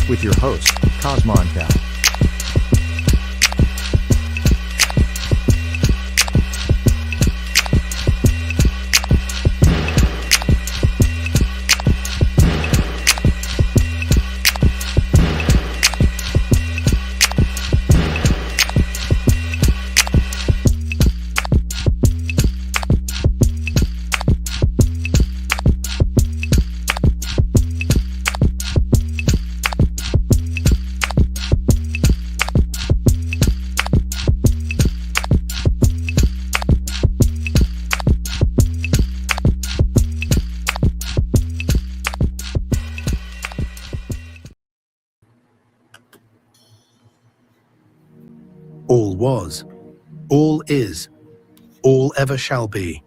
with your host, Cosmoncal. All was, all is, all ever shall be.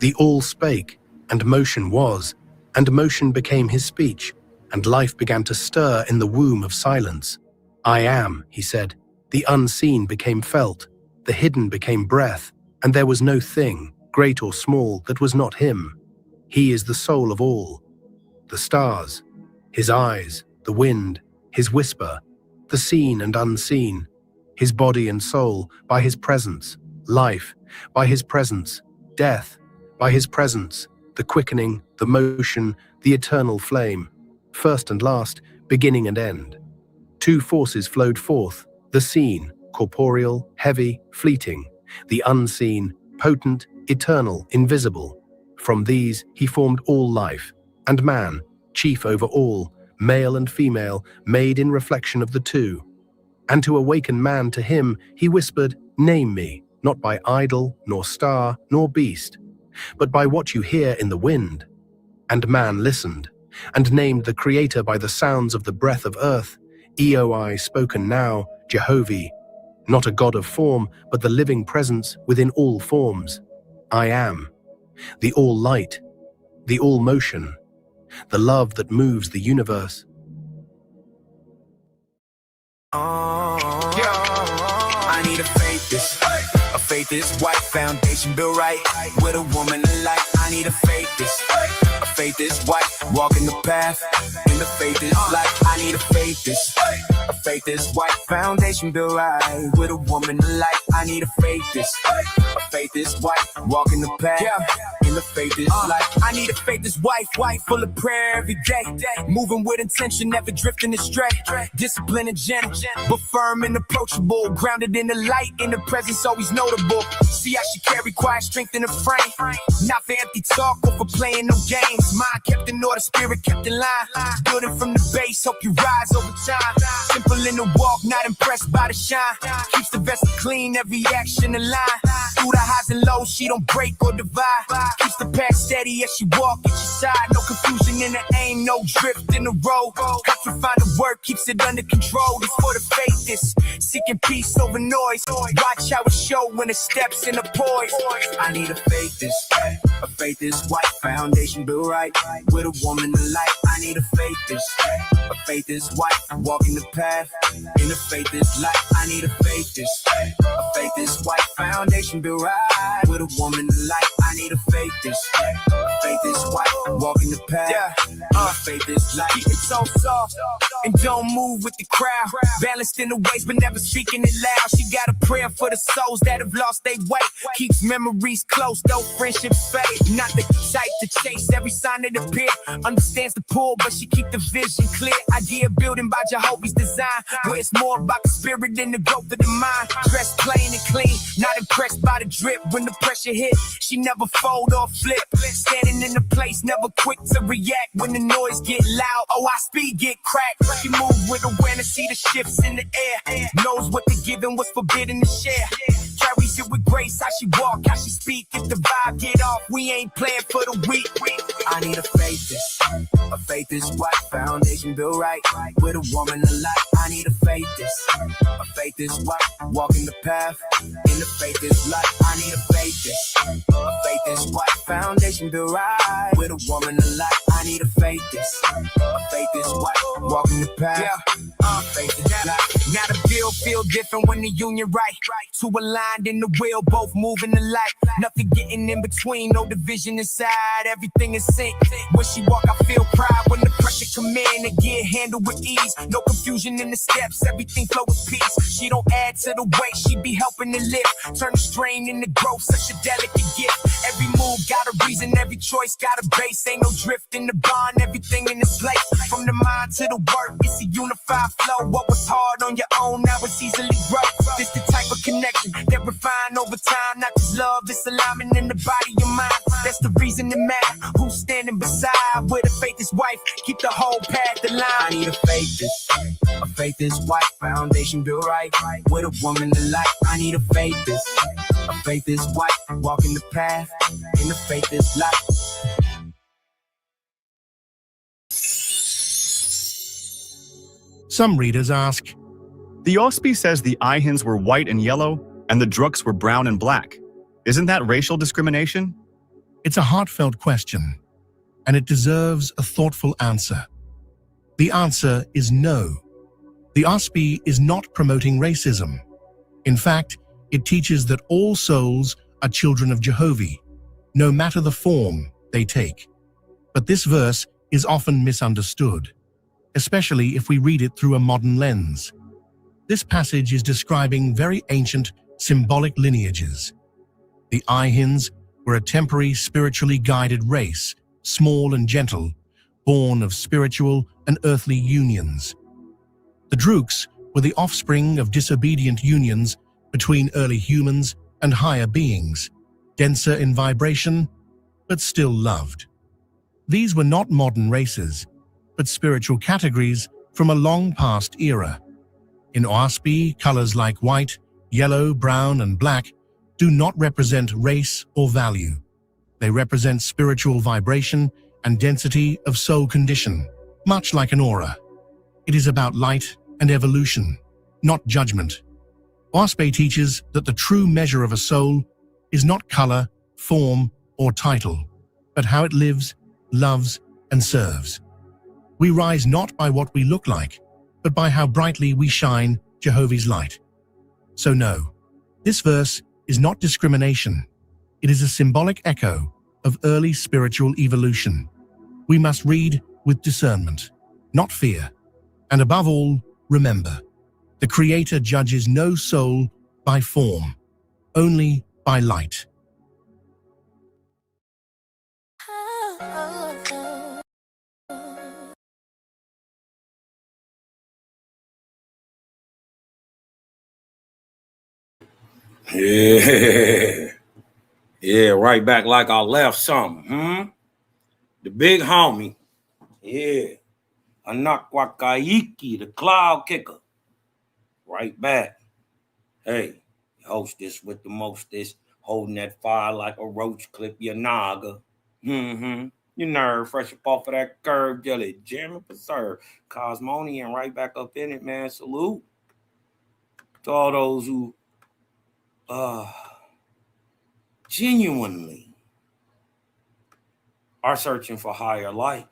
The All spake, and motion was, and motion became his speech, and life began to stir in the womb of silence. I am, he said, the unseen became felt, the hidden became breath, and there was no thing, great or small, that was not him. He is the soul of all. The stars, his eyes, the wind, his whisper, the seen and unseen, his body and soul, by his presence, life, by his presence, death, by his presence, the quickening, the motion, the eternal flame, first and last, beginning and end. Two forces flowed forth, the seen, corporeal, heavy, fleeting, the unseen, potent, eternal, invisible. From these he formed all life, and man, chief over all, male and female, made in reflection of the two. And to awaken man to him, he whispered, Name me, not by idol, nor star, nor beast, but by what you hear in the wind. And man listened, and named the Creator by the sounds of the breath of earth, Eoi spoken now, Jehovih, not a God of form, but the living presence within all forms. I am, the all light, the all motion, the love that moves the universe. I need a faith is white foundation built right with a woman alike. I need a faith is white, walking the path, and the faith is life. I need a faith is white foundation built right with a woman alike. I need a faith is white, walking the path, and the faith is life. I need a faith is white, full of prayer every day, moving with intention, never drifting astray. Disciplined and gentle, but firm and approachable, grounded in the light, in the presence always notable. See how she carry quiet strength in the frame, not for empty talk or for playing no games. Mind kept in order, spirit kept in line, building from the base, hope you rise over time. Simple in the walk, not impressed by the shine, keeps the vessel clean, every action in line. Through the highs and lows, she don't break or divide, keeps the path steady as she walk at your side. No confusion in the aim, no drift in the road, got to find the work, keeps it under control. It's for the faithless, seeking peace over noise. Watch how it show when it steps in the poise. I need a faith is white foundation built right with a woman alike. I need a faith is white, walking the path, in the faith is light. I need a faith is white foundation built right with a woman alike. I need a faith is white, walking the path, faith is light. Keep it so soft and don't move with the crowd, balanced in the ways but never speaking it loud. She got a prayer for the souls that have lost their way, keeps memories close though friendships fade. Not the type to chase every sign that appear, understands the pull but she keep the vision clear. Idea building by Jehovah's design, where it's more about the spirit than the growth of the mind. Dressed plain and clean, not impressed by the drip. When the pressure hit, she never fold or flip, standing in the place, never quick to react. When the noise get loud, I speed get cracked. She move with awareness, see the shifts in the air, knows what to give and what's forbidden to share. Carries it with grace, how she walk, how she speak. If the vibe get off, we ain't playing for the weak. I need a faith is white foundation built right with a woman alike. I need a faith is white, walking the path, in the faith is light. I need a faith is white foundation built right with a woman alike. I need a faith is white, walking the path, Faith is life. Now the bill feel different when the union right. Two aligned in the wheel, both moving alike. Nothing getting in between, no division inside. Everything is sync. When she walk, I feel pride. When the pressure come in, it get handled with ease. No confusion in the steps, everything flow with peace. She don't add to the weight, she be helping to lift. Turn the strain into growth, such a delicate gift. Every move got a reason, every choice got a base. Ain't no drift in the bond, everything in its place. From the mind to the work, it's a unified flow. What was hard on your own, now it's easily growth. This the type of connection that refine over time. Not just love, it's alignment in the body and mind. That's the reason it matters. Who's standing beside? Where the faith is wife, keep the whole path aligned. I need a faith is white, foundation built right. With a woman to life, I need a faith is white, walking the path, in the faith is life. Some readers ask, The OSPI says the Ihans were white and yellow, and the Druks were brown and black. Isn't that racial discrimination? it's a heartfelt question, and it deserves a thoughtful answer. The answer is no. The OSPI is not promoting racism. In fact, it teaches that all souls are children of Jehovih, no matter the form they take. But this verse is often misunderstood, especially if we read it through a modern lens. This passage is describing very ancient symbolic lineages. The Ihans were a temporary spiritually guided race, small and gentle, born of spiritual and earthly unions. The Druks were the offspring of disobedient unions between early humans and higher beings, denser in vibration, but still loved. These were not modern races, but spiritual categories from a long past era. In OSPI, colors like white, yellow, brown, and black do not represent race or value. They represent spiritual vibration and density of soul condition, much like an aura. It is about light and evolution, not judgment. OSPI teaches that the true measure of a soul is not color, form, or title, but how it lives, loves, and serves. We rise not by what we look like, but by how brightly we shine Jehovah's light. So no, this verse is not discrimination. It is a symbolic echo of early spiritual evolution. We must read with discernment, not fear. And above all, remember, the Creator judges no soul by form, only by light. Yeah. Yeah, right back like I left something. The big homie. Yeah. Anakwakaiki, the cloud kicker. Right back. Hey, hostess with the mostest, holding that fire like a roach clip your naga. Your nerve fresh up off of that curve jelly, jamming preserve. Cosmonian right back up in it, man. Salute to all those who genuinely are searching for higher light.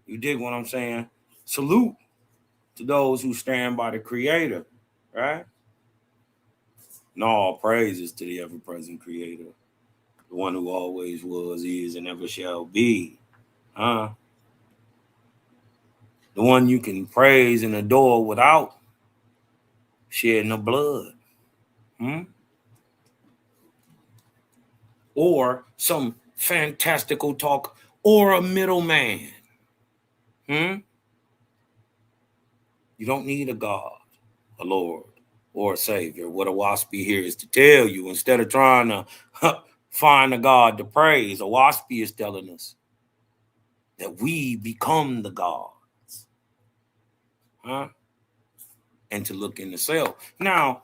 You dig what I'm saying? Salute to those who stand by the Creator, right? And all praises to the ever-present Creator, the one who always was, is, and ever shall be. The one you can praise and adore without shedding the blood. Or some fantastical talk, or a middleman. You don't need a God, a Lord, or a Savior. What a WASPI here is to tell you, instead of trying to find a God to praise, a WASPI is telling us that we become the gods. And to look in the self. Now,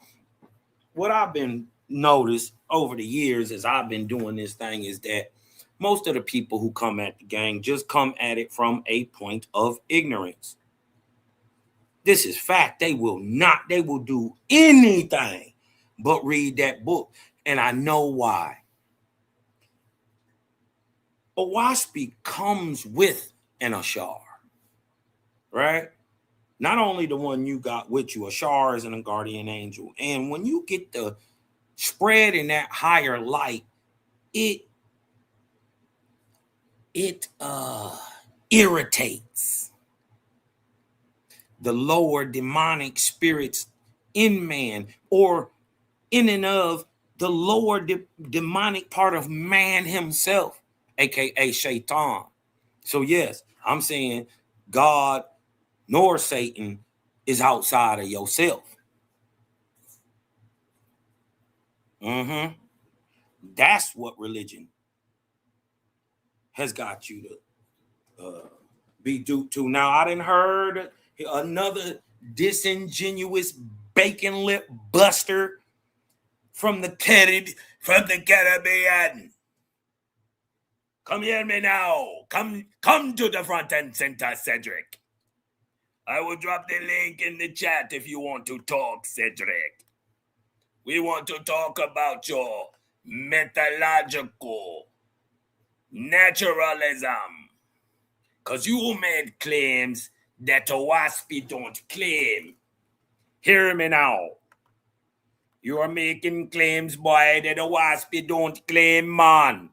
what I've been noticed over the years as I've been doing this thing is that most of the people who come at the gang just come at it from a point of ignorance. This is fact. They will do anything but read that book. And I know why. A WASPI comes with an ashar, right? Not only the one you got with you, a Shar is and a guardian angel. And when you get the spread in that higher light, it irritates the lower demonic spirits in man, or in and of the lower demonic part of man himself, aka Shaitan. So yes, I'm saying God nor Satan is outside of yourself. That's what religion has got you to be duped to. Now, I done heard another disingenuous bacon lip buster from the Caribbean. Come hear me now. Come to the front and center, Cedric. I will drop the link in the chat if you want to talk, Cedric. We want to talk about your methodological naturalism. Because you made claims that a waspy don't claim. Hear me now. You are making claims, boy, that a waspy don't claim, man.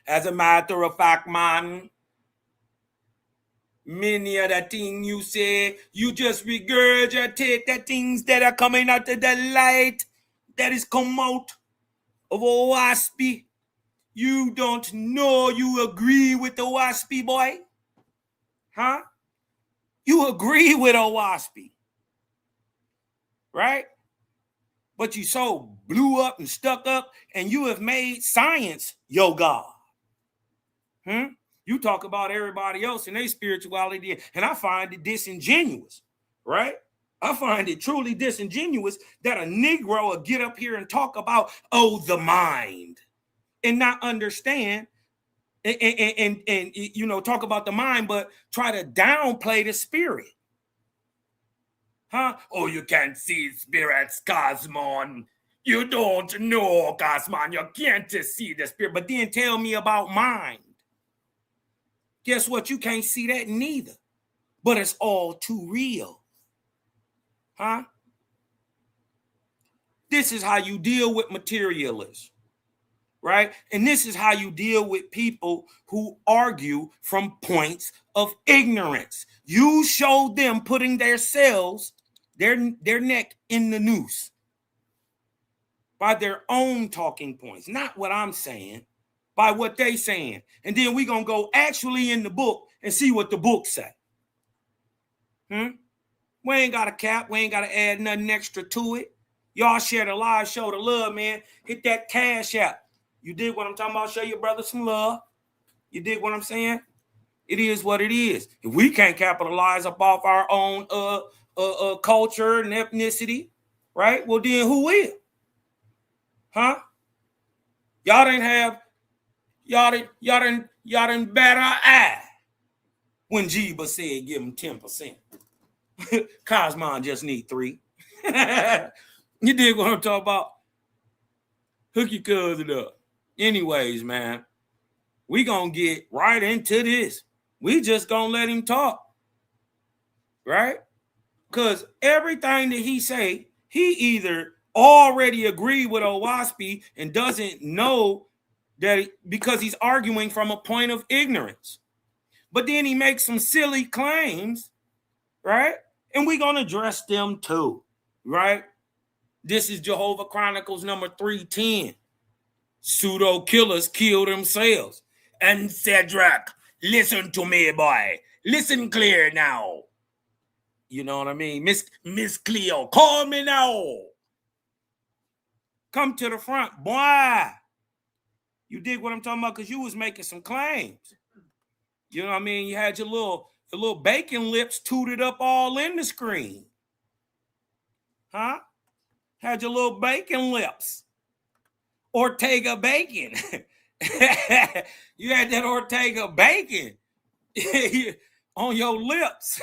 As a matter of fact, man, many of the things you say, you just regurgitate the things that are coming out of the light that is come out of a waspy. You don't know you agree with the waspy, boy? Huh? You agree with a waspy, right? But you so blew up and stuck up, and you have made science your God. You talk about everybody else and their spirituality, and I find it disingenuous, right? I find it truly disingenuous that a Negro will get up here and talk about, the mind, and not understand and you know, talk about the mind, but try to downplay the spirit. Huh? Oh, you can't see spirits, Cosmon. You don't know, Cosmon. You can't see the spirit. But then tell me about mind. Guess what? You can't see that neither. But it's all too real. Huh? This is how you deal with materialists, right? And this is how you deal with people who argue from points of ignorance. You show them putting themselves, their neck in the noose by their own talking points, not what I'm saying, by what they saying. And then we're going to go actually in the book and see what the book say. We ain't got a cap. We ain't got to add nothing extra to it. Y'all share the live, show the love, man. Hit that cash app. You did what I'm talking about. Show your brother some love. You did what I'm saying? It is what it is. If we can't capitalize up off our own culture and ethnicity, right? Well, then who will? Huh? Y'all didn't bat our eye when Jeeba said give him 10%. Cosmon just need 3. You dig what I'm talking about? Hook your cousin up. Anyways, man, we gonna get right into this. We just gonna let him talk, right? Because everything that he say, he either already agreed with Owaspy and doesn't know that because he's arguing from a point of ignorance. But then he makes some silly claims, right? And we're gonna address them too, right? This is Jehovah Chronicles number 310. Pseudo killers kill themselves. And Cedric, listen to me, boy. Listen clear now. You know what I mean? Miss Cleo, call me now. Come to the front, boy. You dig what I'm talking about? Because you was making some claims. You know what I mean? You had your little bacon lips tooted up all in the screen. Huh? Had your little bacon lips. Ortega bacon. You had that Ortega bacon on your lips.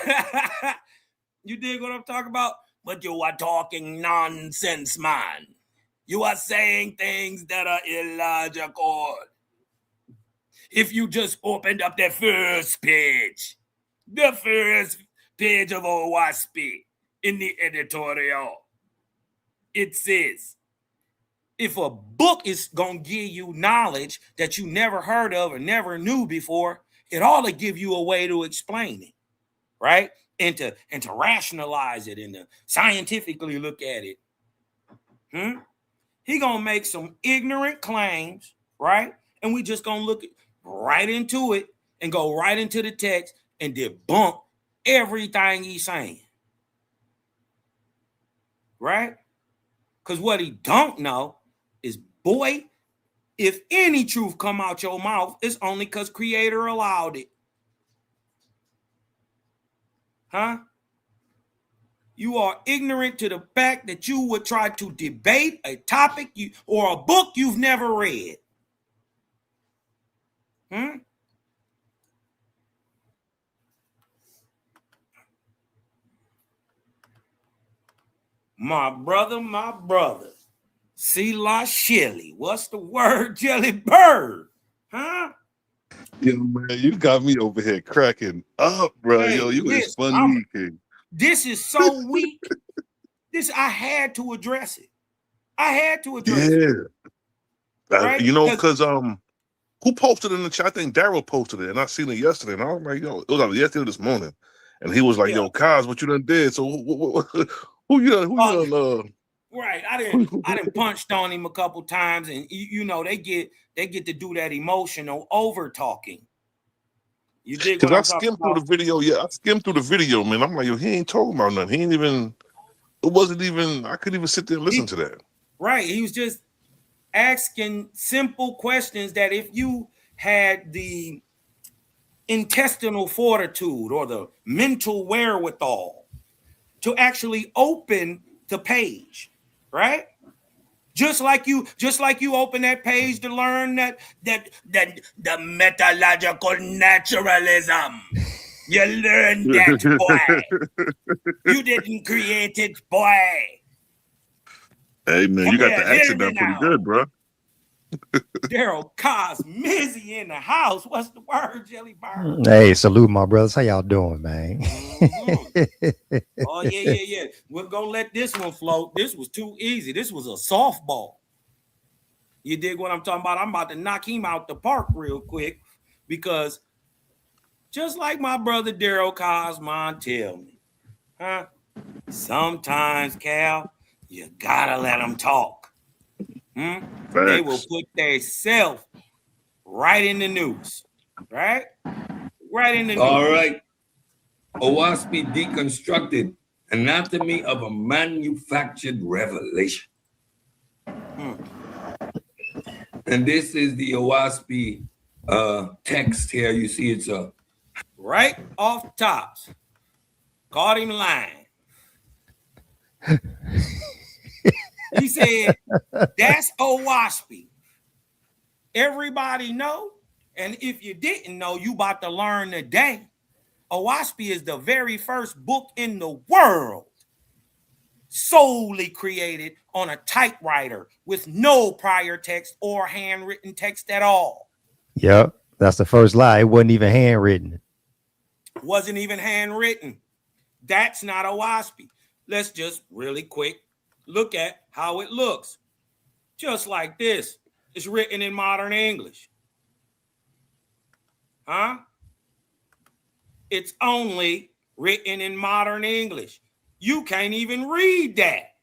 You dig what I'm talking about? But you are talking nonsense, man. You are saying things that are illogical. If you just opened up the first page page of OWASP in the editorial. It says, if a book is going to give you knowledge that you never heard of or never knew before, it ought to give you a way to explain it, right? And to rationalize it and to scientifically look at it. He going to make some ignorant claims, right? And we just going to look right into it and go right into the text and debunk everything he's saying, right? Because what he don't know is, boy, if any truth come out your mouth, it's only because Creator allowed it. You are ignorant to the fact that you would try to debate a topic or a book you've never read. My brother. Selah Shelley. What's the word, Jelly Bird? Yo, man, you got me over here cracking up, bro. Hey, Yo, you is funny. This is so weak. I had to address it. Yeah. Right? You know, because who posted in the chat? I think Daryl posted it, and I seen it yesterday, and I was like, yo, it was like yesterday or this morning, and he was like, yo, Kaz, what you done did? So who you done Right. I didn't punched on him a couple times, and you know they get to do that emotional over talking. You dig? Because I skimmed through the video. Yeah, I skimmed through the video, man. I'm like, yo, he ain't talking about nothing. He ain't even. It wasn't even. I couldn't even sit there and listen to that. Right. He was just asking simple questions that if you had the intestinal fortitude or the mental wherewithal to actually open the page, right? Just like you open that page to learn that the metallurgical naturalism. You learned that, boy. You didn't create it, boy. Hey, man, you got the accent down pretty good, bro. Daryl Kaz, Mizzy in the house. What's the word, Jelly Bird? Hey, salute my brothers. How y'all doing, man? Oh, yeah. We're going to let this one float. This was too easy. This was a softball. You dig what I'm talking about? I'm about to knock him out the park real quick because just like my brother Daryl Cosmon tell me, sometimes, Cal, you got to let them talk. They will put their self right in the news, right? Right in the news. All right. OWASP deconstructed, anatomy of a manufactured revelation. And this is the OWASP text here. You see it's a right off tops. Caught him lying. He said, that's OWASP. Everybody know, and if you didn't know, you about to learn today. OWASP is the very first book in the world solely created on a typewriter with no prior text or handwritten text at all. Yep, that's the first lie. It wasn't even handwritten. Wasn't even handwritten. That's not OWASP. Let's just really quick look at how it looks. Just like this. It's written in modern English. It's only written in modern English. You can't even read that.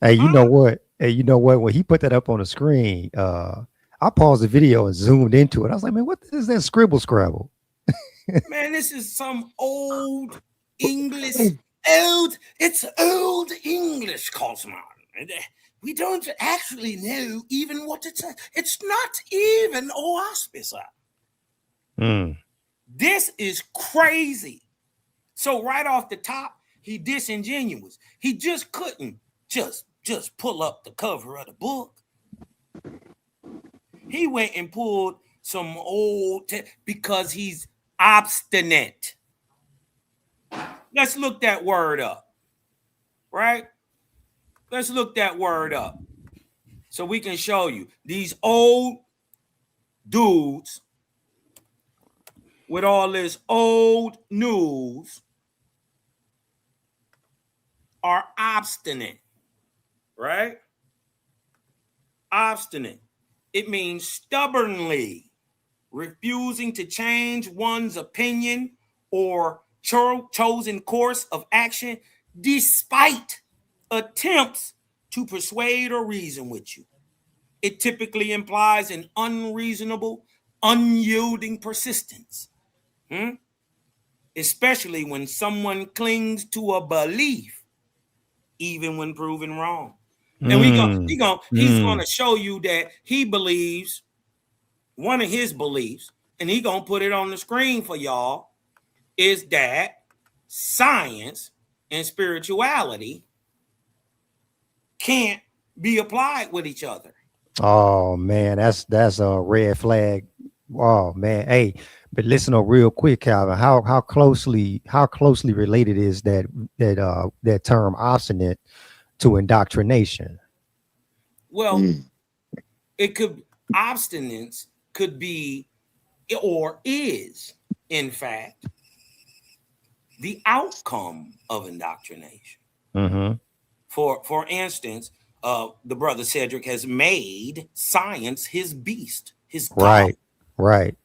Hey, you know what? When he put that up on the screen, I paused the video and zoomed into it. I was like, man, what is that scribble scrabble? Man, this is some old English. It's old English, Cosmon. We don't actually know even what it's. It's not even OWASP. This is crazy. So right off the top, he disingenuous. He just couldn't just pull up the cover of the book. He went and pulled some old because he's obstinate. Let's look that word up. Right? Let's look that word up so we can show you these old dudes with all this old news are obstinate, right? Obstinate. It means stubbornly refusing to change one's opinion or chosen course of action despite attempts to persuade or reason with you. It typically implies an unreasonable, unyielding persistence, especially when someone clings to a belief, even when proven wrong. And he's gonna show you that he believes one of his beliefs, and he gonna put it on the screen for y'all, is that science and spirituality can't be applied with each other. Oh man, that's a red flag. Oh man, hey, but listen up real quick, Calvin. How closely related is that term obstinate to indoctrination? Well, obstinance could be or is in fact the outcome of indoctrination. Mm-hmm. For instance, the brother Cedric has made science his beast, his God. Right.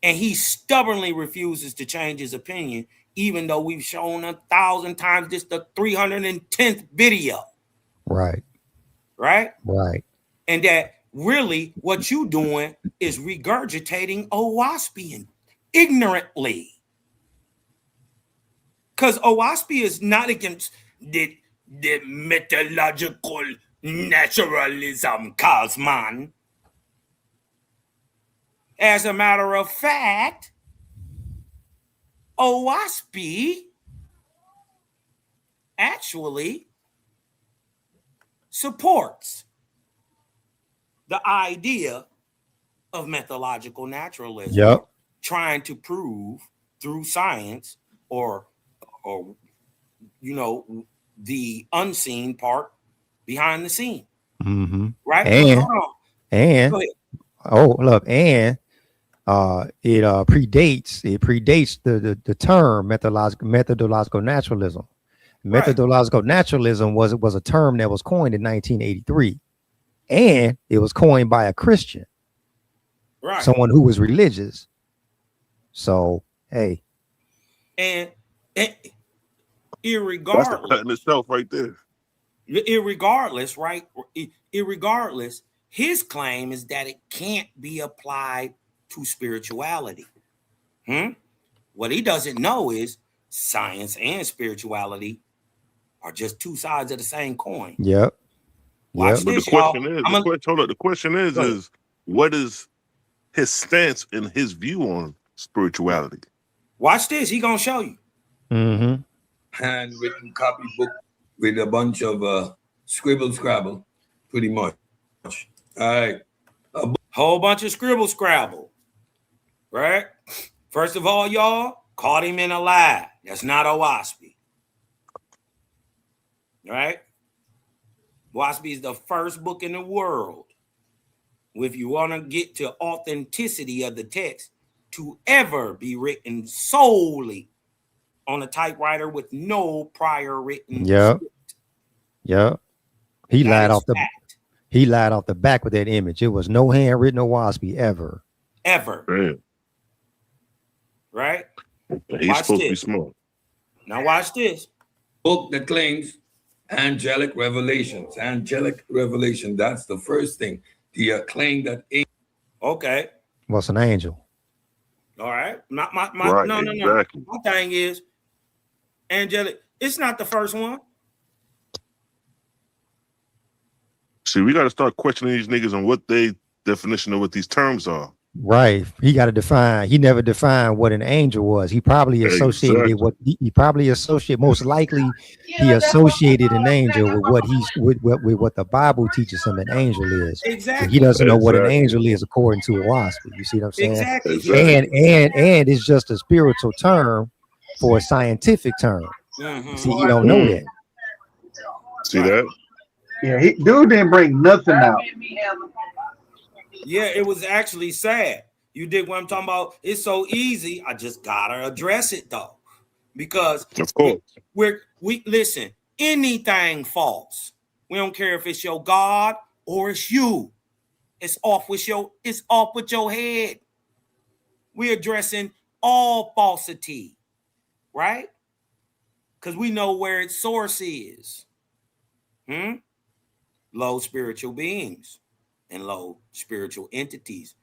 And he stubbornly refuses to change his opinion, even though we've shown 1,000 times this the 310th video. Right. And that really what you doing is regurgitating Owaspian ignorantly. Because Owaspi is not against the methodological naturalism, Cosman. As a matter of fact, Owaspi actually supports the idea of methodological naturalism. Yep. Trying to prove through science or the unseen part behind the scene. Mm-hmm. Right? And Go ahead. it predates the term methodological naturalism. Methodological naturalism was a term that was coined in 1983, and it was coined by a Christian, someone who was religious. So hey, and irregardless, that's the cut in itself right there. Irregardless, his claim is that it can't be applied to spirituality. What he doesn't know is science and spirituality are just two sides of the same coin. Yep. Watch But this, the question is what is his stance and his view on spirituality? Watch this. He gonna show you. Mm-hmm. Handwritten copybook with a bunch of scribble scrabble, pretty much. All right. A whole bunch of scribble scrabble. Right? First of all, y'all caught him in a lie. That's not Owaspi. Right? Owaspi is the first book in the world, if you want to get to authenticity of the text, to ever be written solely on a typewriter with no prior written script. He lied off the back with that image. It was no handwritten Owaspi ever. Man. Right? He's supposed to be smart. Now watch this. Book that claims angelic revelation. That's the first thing. The claim that okay. What's an angel? All right. No. Exactly. My thing is angelic. It's not the first one. See, we got to start questioning these niggas on what they definition of what these terms are. Right. He got to define. He never defined what an angel was. He probably associated it with. He probably associated. Most likely, he associated an angel with what the Bible teaches him an angel is. Exactly. But he doesn't know what an angel is according to Owaspi. You see what I'm saying? Exactly. And it's just a spiritual term for a scientific term. Mm-hmm. See, you don't know that. See that? Yeah, dude didn't bring nothing out. Yeah, it was actually sad. You dig what I'm talking about? It's so easy. I just gotta address it though, because Of course. we listen. Anything false. We don't care if it's your God or it's you. It's off with your head. We're addressing all falsity, right? Because we know where its source is. Low spiritual beings and low spiritual entities,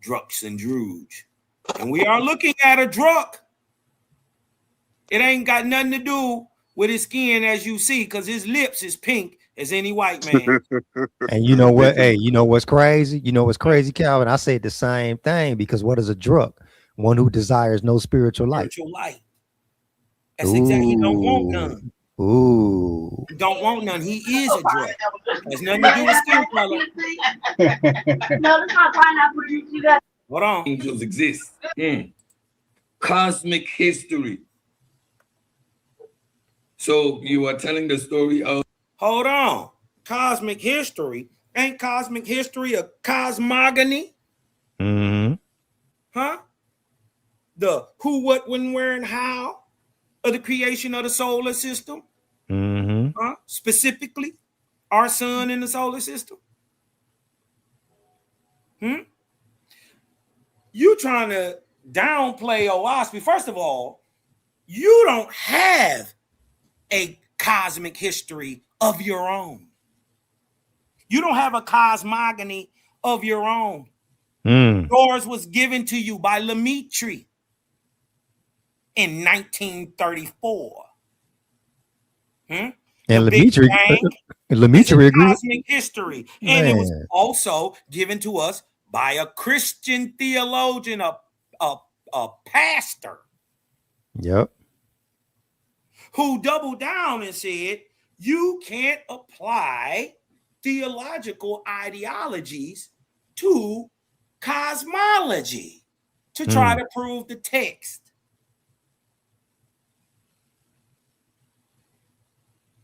druks and druge. And we are looking at a druk. It ain't got nothing to do with his skin, as you see, because his lips is pink as any white man. And you know what? Hey, you know what's crazy? You know what's crazy, Calvin? I said the same thing, because what is a druk? One who desires no spiritual light. Spiritual light. That's exactly. He don't want none. Ooh. He don't want none. He is a drug. Has nothing to do with skin color. No, that's not pineapple juice. You got. Hold on. Angels exist. Cosmic history. So you are telling the story of. Hold on. Cosmic history. Ain't cosmic history a cosmogony? Mm-hmm. Huh? The who, what, when, where, and how of the creation of the solar system? Mm-hmm. Huh? Specifically, our sun in the solar system. You trying to downplay Owaspy. First of all, you don't have a cosmic history of your own. You don't have a cosmogony of your own. Yours was given to you by Lemetri in 1934. And Lemetri agreed. Cosmic history. And it was also given to us by a Christian theologian, a pastor. Yep. Who doubled down and said, you can't apply theological ideologies to cosmology to try to prove the text.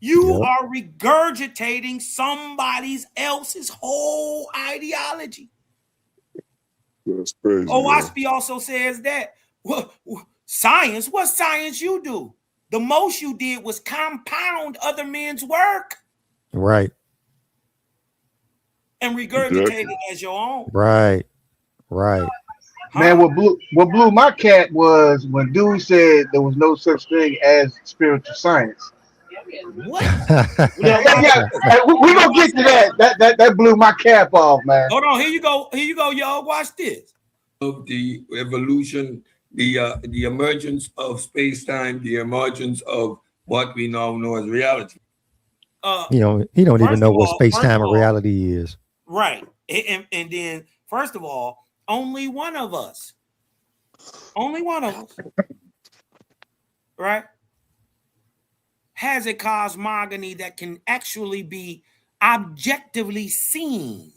You are regurgitating somebody else's whole ideology. That's crazy. Owaspy also says that science, what science you do? The most you did was compound other men's work. Right. And regurgitate it as your own. Right. Right. Man, what blew my cat was when dude said there was no such thing as spiritual science. What? Yeah, we gonna get to that. That blew my cap off, man. Hold on, here you go, y'all. Watch this. Of the evolution, the emergence of space-time, the emergence of what we now know as reality. He don't even know what space-time and reality is. Right. And then, first of all, only one of us, right, has a cosmogony that can actually be objectively seen.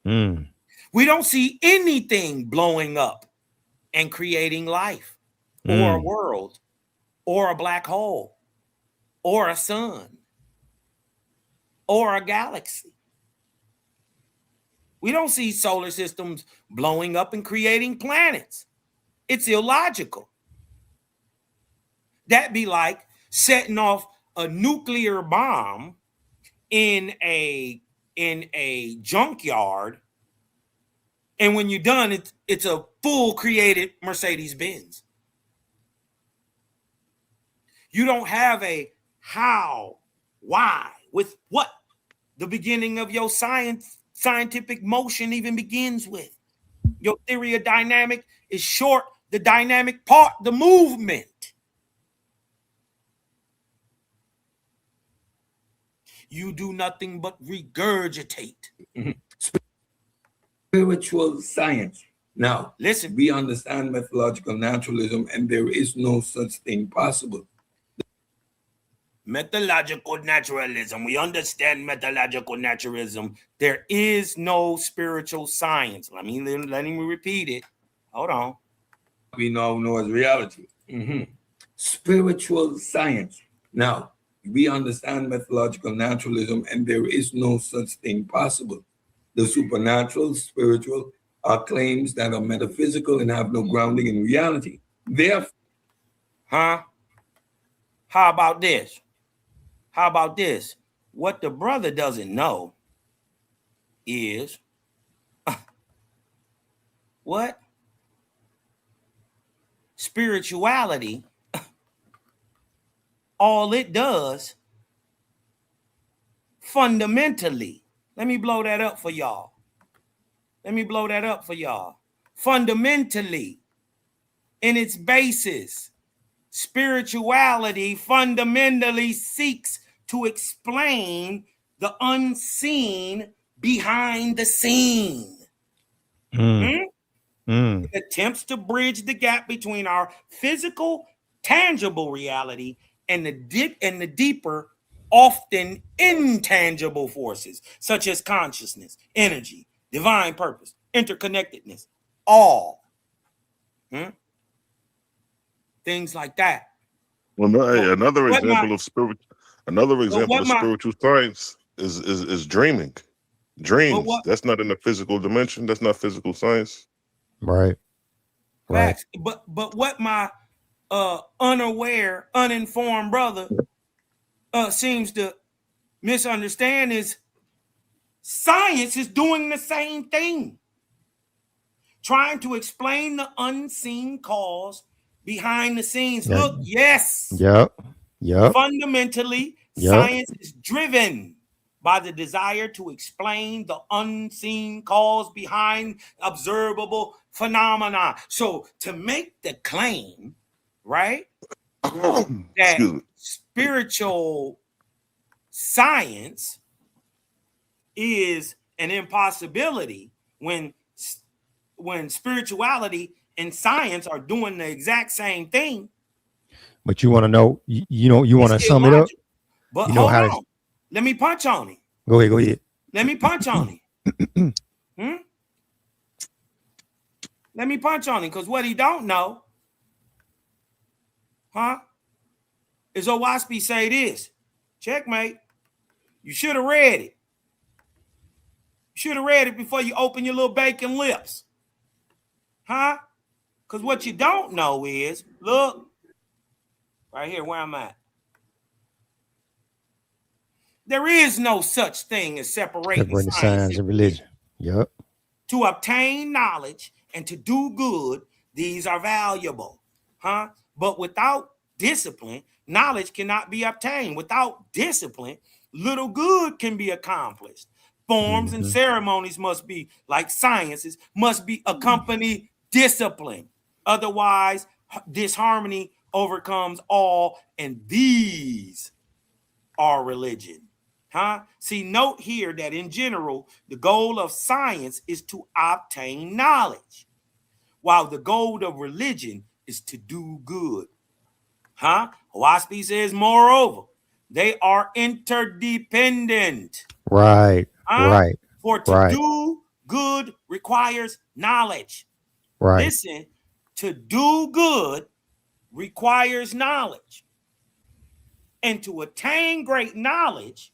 We don't see anything blowing up and creating life or a world or a black hole or a sun or a galaxy. We don't see solar systems blowing up and creating planets. It's illogical. That'd be like setting off a nuclear bomb in a junkyard, and when you're done, it's a full created Mercedes-Benz. You don't have a how, why, with what the beginning of your scientific motion even begins with. Your theory of dynamic is short, the dynamic part, the movement. You do nothing but regurgitate. Spiritual science. Now, listen, we understand methodological naturalism, and there is no such thing possible. Methodological naturalism. We understand methodological naturalism. There is no spiritual science. Let me repeat it. Hold on. We now know as reality. Spiritual science. Now, we understand methodological naturalism, and there is no such thing possible. The supernatural, spiritual, are claims that are metaphysical and have no grounding in reality. Therefore, Huh? How about this? How about this? What the brother doesn't know is what? Spirituality, all it does fundamentally, let me blow that up for y'all. Let me blow that up for y'all. Fundamentally, in its basis, spirituality fundamentally seeks to explain the unseen behind the scene. It attempts to bridge the gap between our physical, tangible reality and the deeper, often intangible forces, such as consciousness, energy, divine purpose, interconnectedness, all. Things like that. Well, no, hey, another what example my- of spiritual science is dreaming. Dreams. That's not in the physical dimension. That's not physical science. Right. Right. Facts. But what my unaware, uninformed brother seems to misunderstand is science is doing the same thing, trying to explain the unseen cause behind the scenes. Yeah. Look, yes. Yep. Fundamentally, science is driven by the desire to explain the unseen cause behind observable phenomena. So to make the claim, right, that spiritual science is an impossibility when spirituality and science are doing the exact same thing. But you want to know, you want to sum it up? But you know hold how on. Let me punch on him. Go ahead. Let me punch on him. Let me punch on him, because what he don't know, is Owaspi say this. Checkmate. You should have read it. You should have read it before you open your little bacon lips. Because what you don't know is, look, right here where I'm at. There is no such thing as separating science and religion. Yep. To obtain knowledge and to do good, these are valuable. But without discipline, knowledge cannot be obtained. Without discipline, little good can be accomplished. Forms and ceremonies must be, like sciences, must be accompanied discipline. Otherwise, disharmony overcomes all, and these are religion. See, note here that in general, the goal of science is to obtain knowledge, while the goal of religion is to do good. Owaspi says, moreover, they are interdependent. Right. For to do good requires knowledge. Right. Listen, to do good requires knowledge. And to attain great knowledge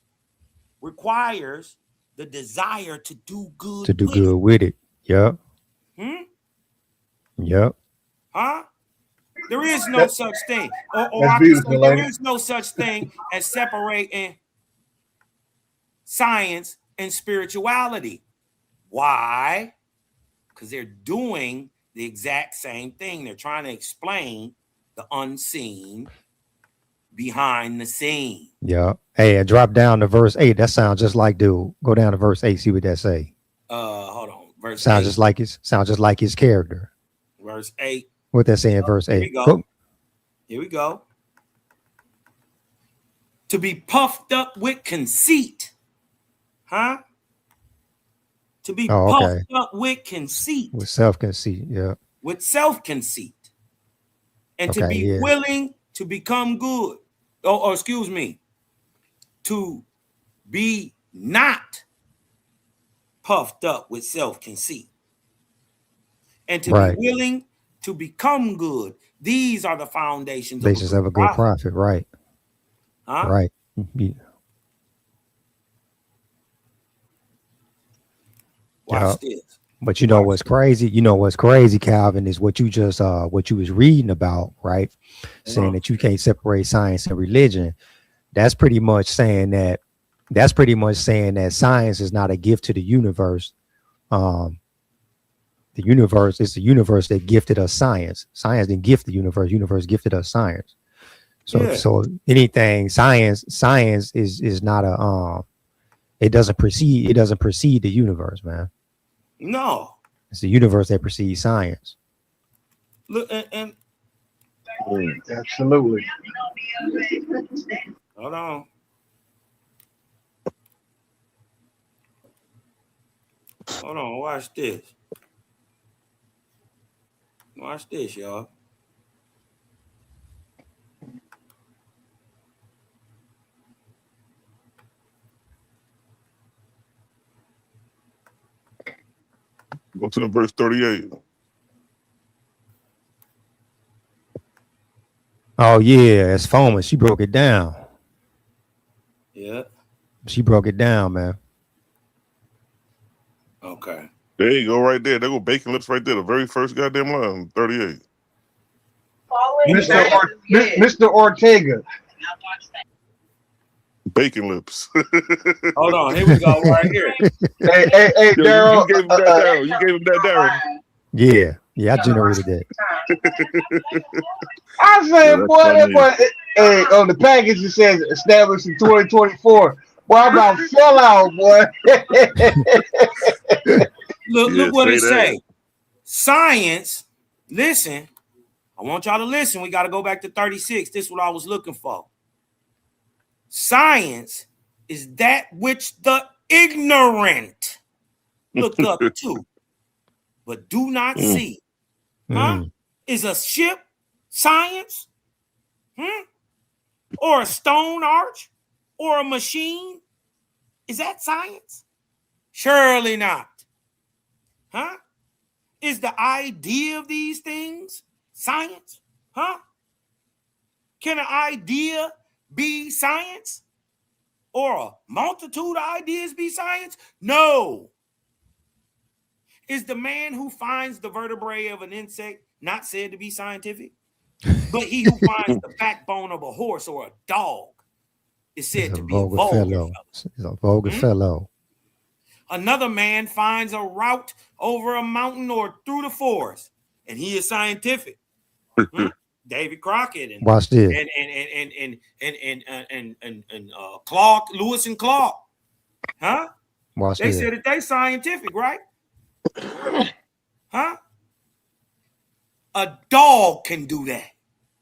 requires the desire to do good. To do good with it. Yep. Yep. There is no such thing. There is no such thing as separating science and spirituality. Why? Because they're doing the exact same thing. They're trying to explain the unseen behind the scene. Yeah. Hey, drop down to verse 8. That sounds just like dude. Go down to verse 8. See what that say. Hold on. Verse sounds 8. Sounds just like his character. Verse 8. What that saying? Verse 8. Here we go. To be puffed up with conceit. To be puffed up with conceit. With self-conceit, yeah. With self-conceit. And to be willing to become good. Or excuse me. To be not puffed up with self-conceit. And to be willing to become good. These are the foundations of a good prophet, right? Right. Yeah. Watch this. But you know what's crazy? You know what's crazy, Calvin, is what you just what you was reading about, right? Saying that you can't separate science and religion. That's pretty much saying that science is not a gift to the universe. The universe is the universe that gifted us science. Science didn't gift the universe. Universe gifted us science. So anything science is not a it doesn't precede the universe, man. No. It's the universe that precedes science. Look, and Absolutely. hold on. Hold on. Watch this. Watch this, y'all. Go to the verse 38. Oh yeah, it's foaming. She broke it down. Yeah. She broke it down, man. Okay. There you go, right there. There go bacon lips right there. The very first goddamn line, 38. Mr. Ortega. Bacon lips. Hold on. Here we go. Right here. Hey, Daryl. You gave him that, Daryl. You gave him that, Daryl. Yeah, I generated that. I said, boy, that boy, hey, on the package it says established in 2024. Boy, I about fell out, boy. Look what it say. Science, listen. I want y'all to listen. We got to go back to 36. This is what I was looking for. Science is that which the ignorant look up to, but do not see. Huh? Is a ship science? Or a stone arch? Or a machine? Is that science? Surely not. Huh? Is the idea of these things science? Huh? Can an idea be science? Or a multitude of ideas be science? No. Is the man who finds the vertebrae of an insect not said to be scientific? But he who finds the backbone of a horse or a dog is said to be a vulgar fellow. He's a vulgar fellow. Another man finds a route over a mountain or through the forest, and he is scientific. David Crockett and watch this. And Clark, Lewis and Clark. Huh? Watch they this. said that they scientific, right? Huh? A dog can do that.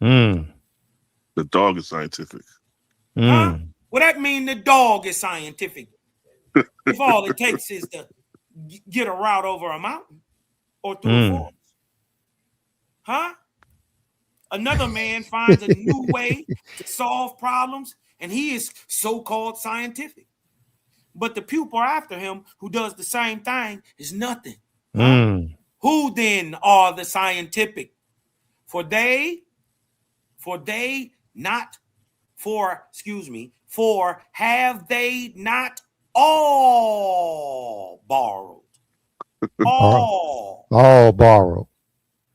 The dog is scientific. Huh? Well, that means the dog is scientific. If all it takes is to get a route over a mountain or through a forest. Huh? Another man finds a new way to solve problems, and he is so-called scientific. But the pupil after him who does the same thing is nothing. Who then are the scientific? For have they not all borrowed? All borrowed.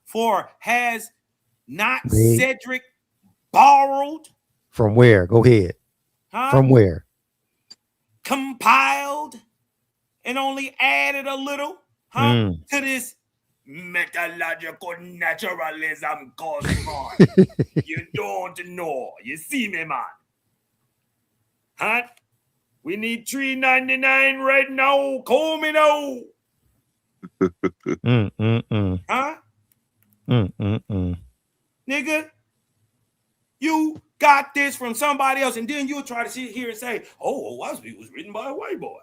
For has not Cedric borrowed? From where? Go ahead. Huh? From where? Compiled and only added a little, to this metallurgical naturalism cosmos. You don't know. You see me, man? Huh? We need $3.99 right now. Call me now. Huh? Nigga, you got this from somebody else, and then you'll try to sit here and say, "Oh, Wasby was written by a white boy."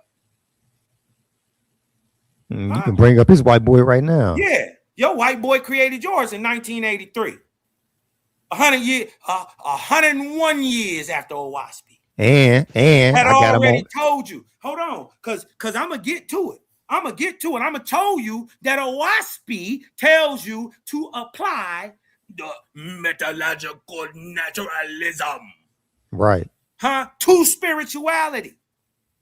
You can bring up his white boy right now. Yeah, your white boy created yours in 1983. 101 years after Owaspi. And had I got already him on. told you. Hold on, because I'm gonna get to it. I'm gonna tell you that Owaspi tells you to apply the metallurgical naturalism. Right. To spirituality.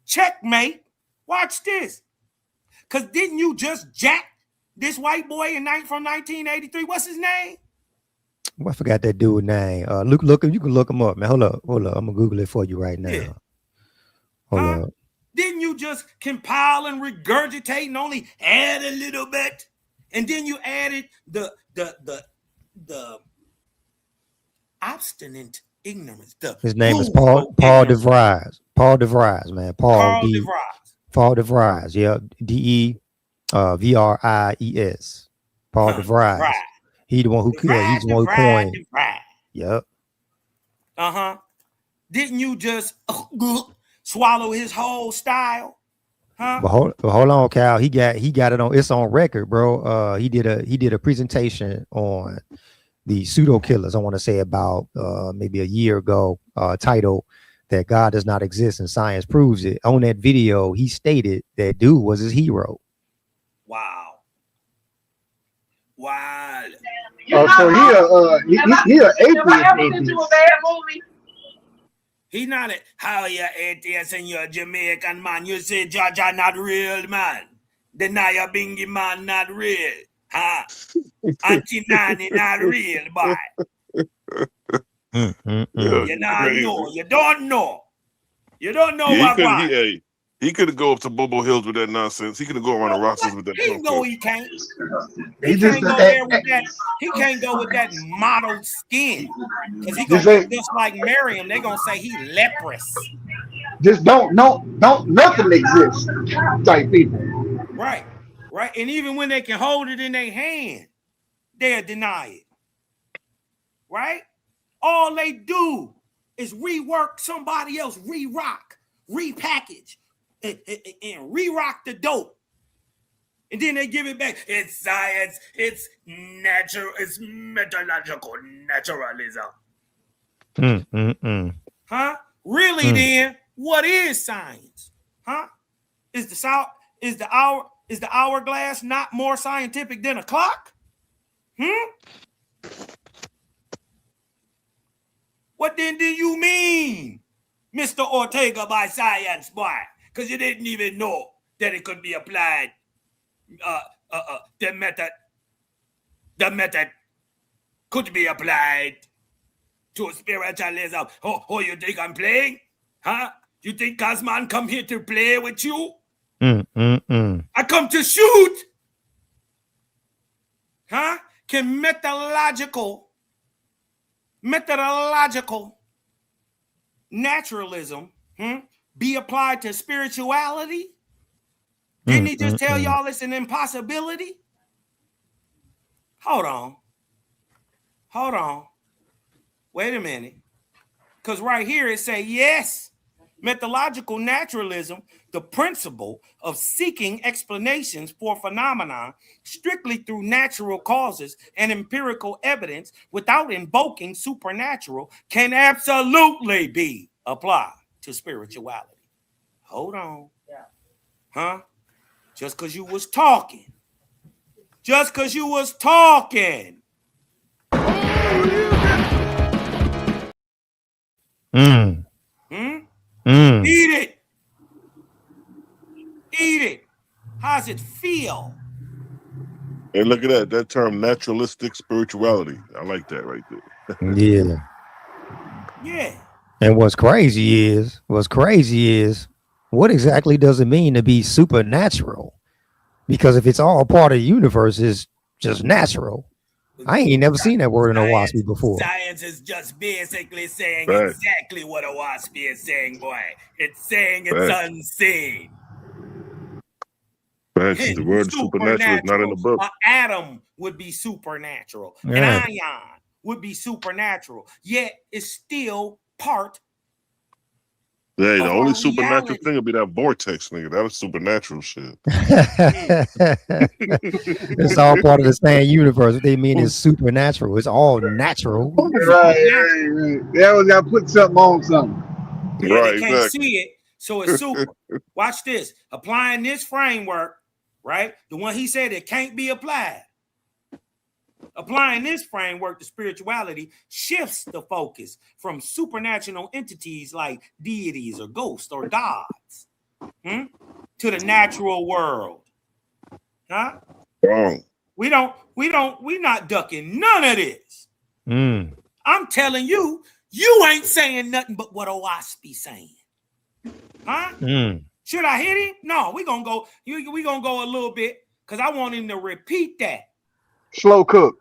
Checkmate. Watch this. Because didn't you just jack this white boy from 1983? What's his name? Well, I forgot that dude's name. Look, you can look him up, man. Hold up. I'm gonna Google it for you right now. Yeah. Hold up. Didn't you just compile and regurgitate and only add a little bit? And then you added the obstinate ignorance. His name is Paul DeVries. Paul DeVries, man. Paul DeVries. Yeah, DeVries. Paul DeVries. He's the one who coined. Yep. Didn't you just swallow his whole style? Huh? But hold on, Cal. He got it on. It's on record, bro. He did a presentation on the pseudo killers. I want to say about maybe a year ago. Titled "That God Does Not Exist and Science Proves It." On that video, he stated that dude was his hero. Wow. Oh, so he an atheist. He's not a how you atheist and you're a Jamaican man. You say George are not real, man. Deny your bingy man not real. Huh? Auntie Nanny not real, boy. You not know. You don't know. You don't know what one. He couldn't go up to Bobo Hills with that nonsense. He couldn't go around the Rosses with that. He know he can't. He can't go there with that. He can't go with that mottled skin. Because he gonna look just like Miriam. They're gonna say he leprous. Just don't nothing exists type people. Right. And even when they can hold it in their hand, they'll deny it. Right? All they do is rework somebody else, re-rock, repackage. And re-rock the dope, and then they give it back. It's science. It's natural. It's methodological naturalism. Huh? Really? Then what is science? Huh? Is the hourglass not more scientific than a clock? What then do you mean, Mr. Ortega, by science, boy? Because you didn't even know that it could be applied. The method could be applied to spiritualism. Oh, you think I'm playing? Huh? You think Cosman come here to play with you? I come to shoot. Huh? Can methodological naturalism be applied to spirituality? Didn't he just tell y'all it's an impossibility? Hold on. Wait a minute. Because right here it say, yes, methodological naturalism, the principle of seeking explanations for phenomena strictly through natural causes and empirical evidence without invoking supernatural, can absolutely be applied to spirituality. Hold on. Huh? Just because you was talking. Eat it. How's it feel? Hey, look at that term, naturalistic spirituality. I like that right there. Yeah. And what's crazy is, what exactly does it mean to be supernatural? Because if it's all part of the universe, it's just natural. I ain't never seen that word in a WASP before. Science is just basically saying exactly what a WASP is saying, boy. It's saying it's unseen. The word supernatural is not in the book. An atom would be supernatural. An ion would be supernatural. Yet it's still part. Yeah, the only supernatural thing would be that vortex, nigga. That was supernatural shit. It's all part of the same universe. What they mean is supernatural. It's all natural. Right. They always got to put something on something. Yeah, they can't see it, so it's super. Watch this. Applying this framework, right? The one he said it can't be applied. Applying this framework to spirituality shifts the focus from supernatural entities like deities or ghosts or gods to the natural world, Huh? Wrong. We not ducking none of this. I'm telling you, you ain't saying nothing but what Owaspy saying. Huh? Should I hit him? No, we gonna go a little bit because I want him to repeat that. Slow cook.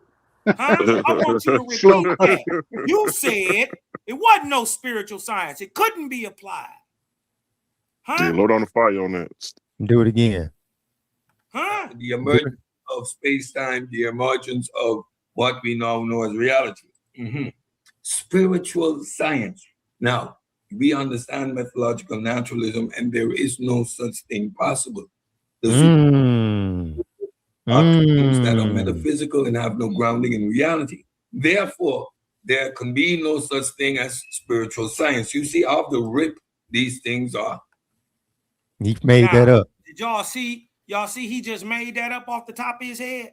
Huh? I want you to repeat that. You said it wasn't no spiritual science. It couldn't be applied. Huh? Yeah, load on the fire on that. Do it again. Huh? The emergence of space-time, the emergence of what we now know as reality. Spiritual science. Now, we understand methodological naturalism, and there is no such thing possible. The are things that are metaphysical and have no grounding in reality. Therefore, there can be no such thing as spiritual science. You see how the rip these things are. He made that up. Did y'all see? Y'all see he just made that up off the top of his head?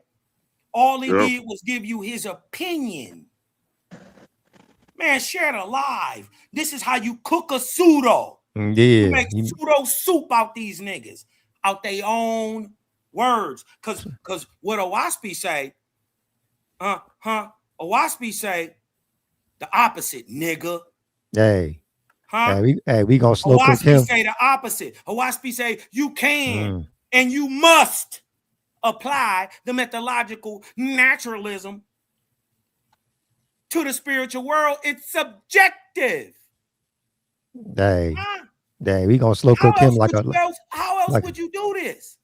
All he did was give you his opinion. Man, share it alive. This is how you cook a pseudo. Yeah. You make pseudo soup out these niggas, out their own words. Cause what Owaspy say, Owaspy say the opposite, nigga. Hey. Huh? We gonna slow cook him. Owaspy say the opposite. Owaspy say you can and you must apply the methodological naturalism to the spiritual world. It's subjective. Hey, we gonna slow cook him like a. How else would you do this?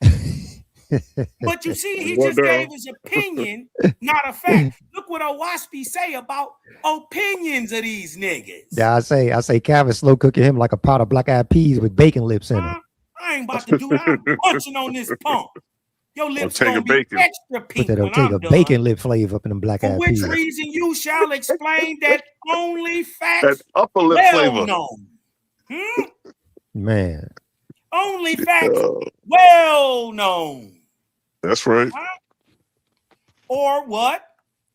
But you see, he just gave his opinion, not a fact. Look what Owaspy say about opinions of these niggas. Yeah, I say Calvin slow cooking him like a pot of black-eyed peas with bacon lips in it. I ain't about to do that. I'm punching on this pump. Your lips gonna be extra pink. But take a bacon lip flavor up in them black-eyed peas. For which reason you shall explain that only facts that upper lip flavor known. Man. Only facts well known. That's right. Or what?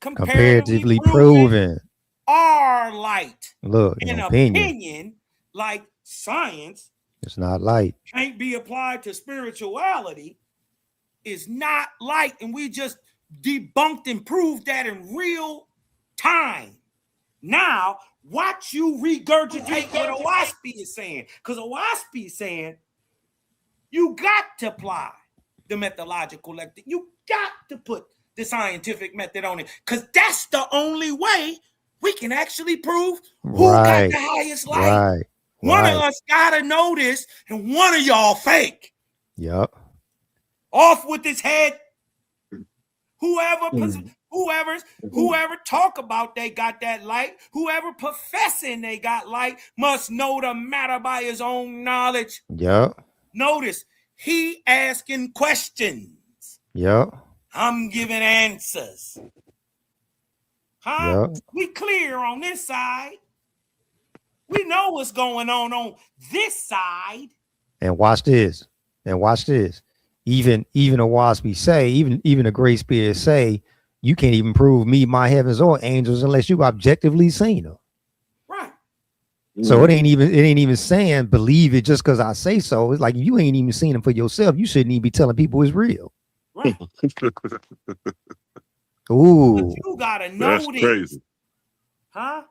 Comparatively proven. Are light. Look, an opinion like science. It's not light. Can't be applied to spirituality. Is not light. And we just debunked and proved that in real time. Now, watch you regurgitate what Owaspy is saying. Because Owaspy is saying you got to apply the methodological method. You got to put the scientific method on it. Because that's the only way we can actually prove who got the highest light. One of us got to know this, and one of y'all fake. Yep. Off with his head. Whoever talk about they got that light, whoever professing they got light must know the matter by his own knowledge. Yep. Notice he asking questions. Yep. I'm giving answers. Huh? Yep. We clear on this side. We know what's going on this side. And watch this. Even Owaspy say, even the Great Spirit say, you can't even prove me, my heavens, or angels unless you objectively seen them. Right. So it ain't even saying believe it just because I say so. It's like you ain't even seen them for yourself. You shouldn't even be telling people it's real. Right. Ooh. But you gotta know that's this. Crazy. Huh?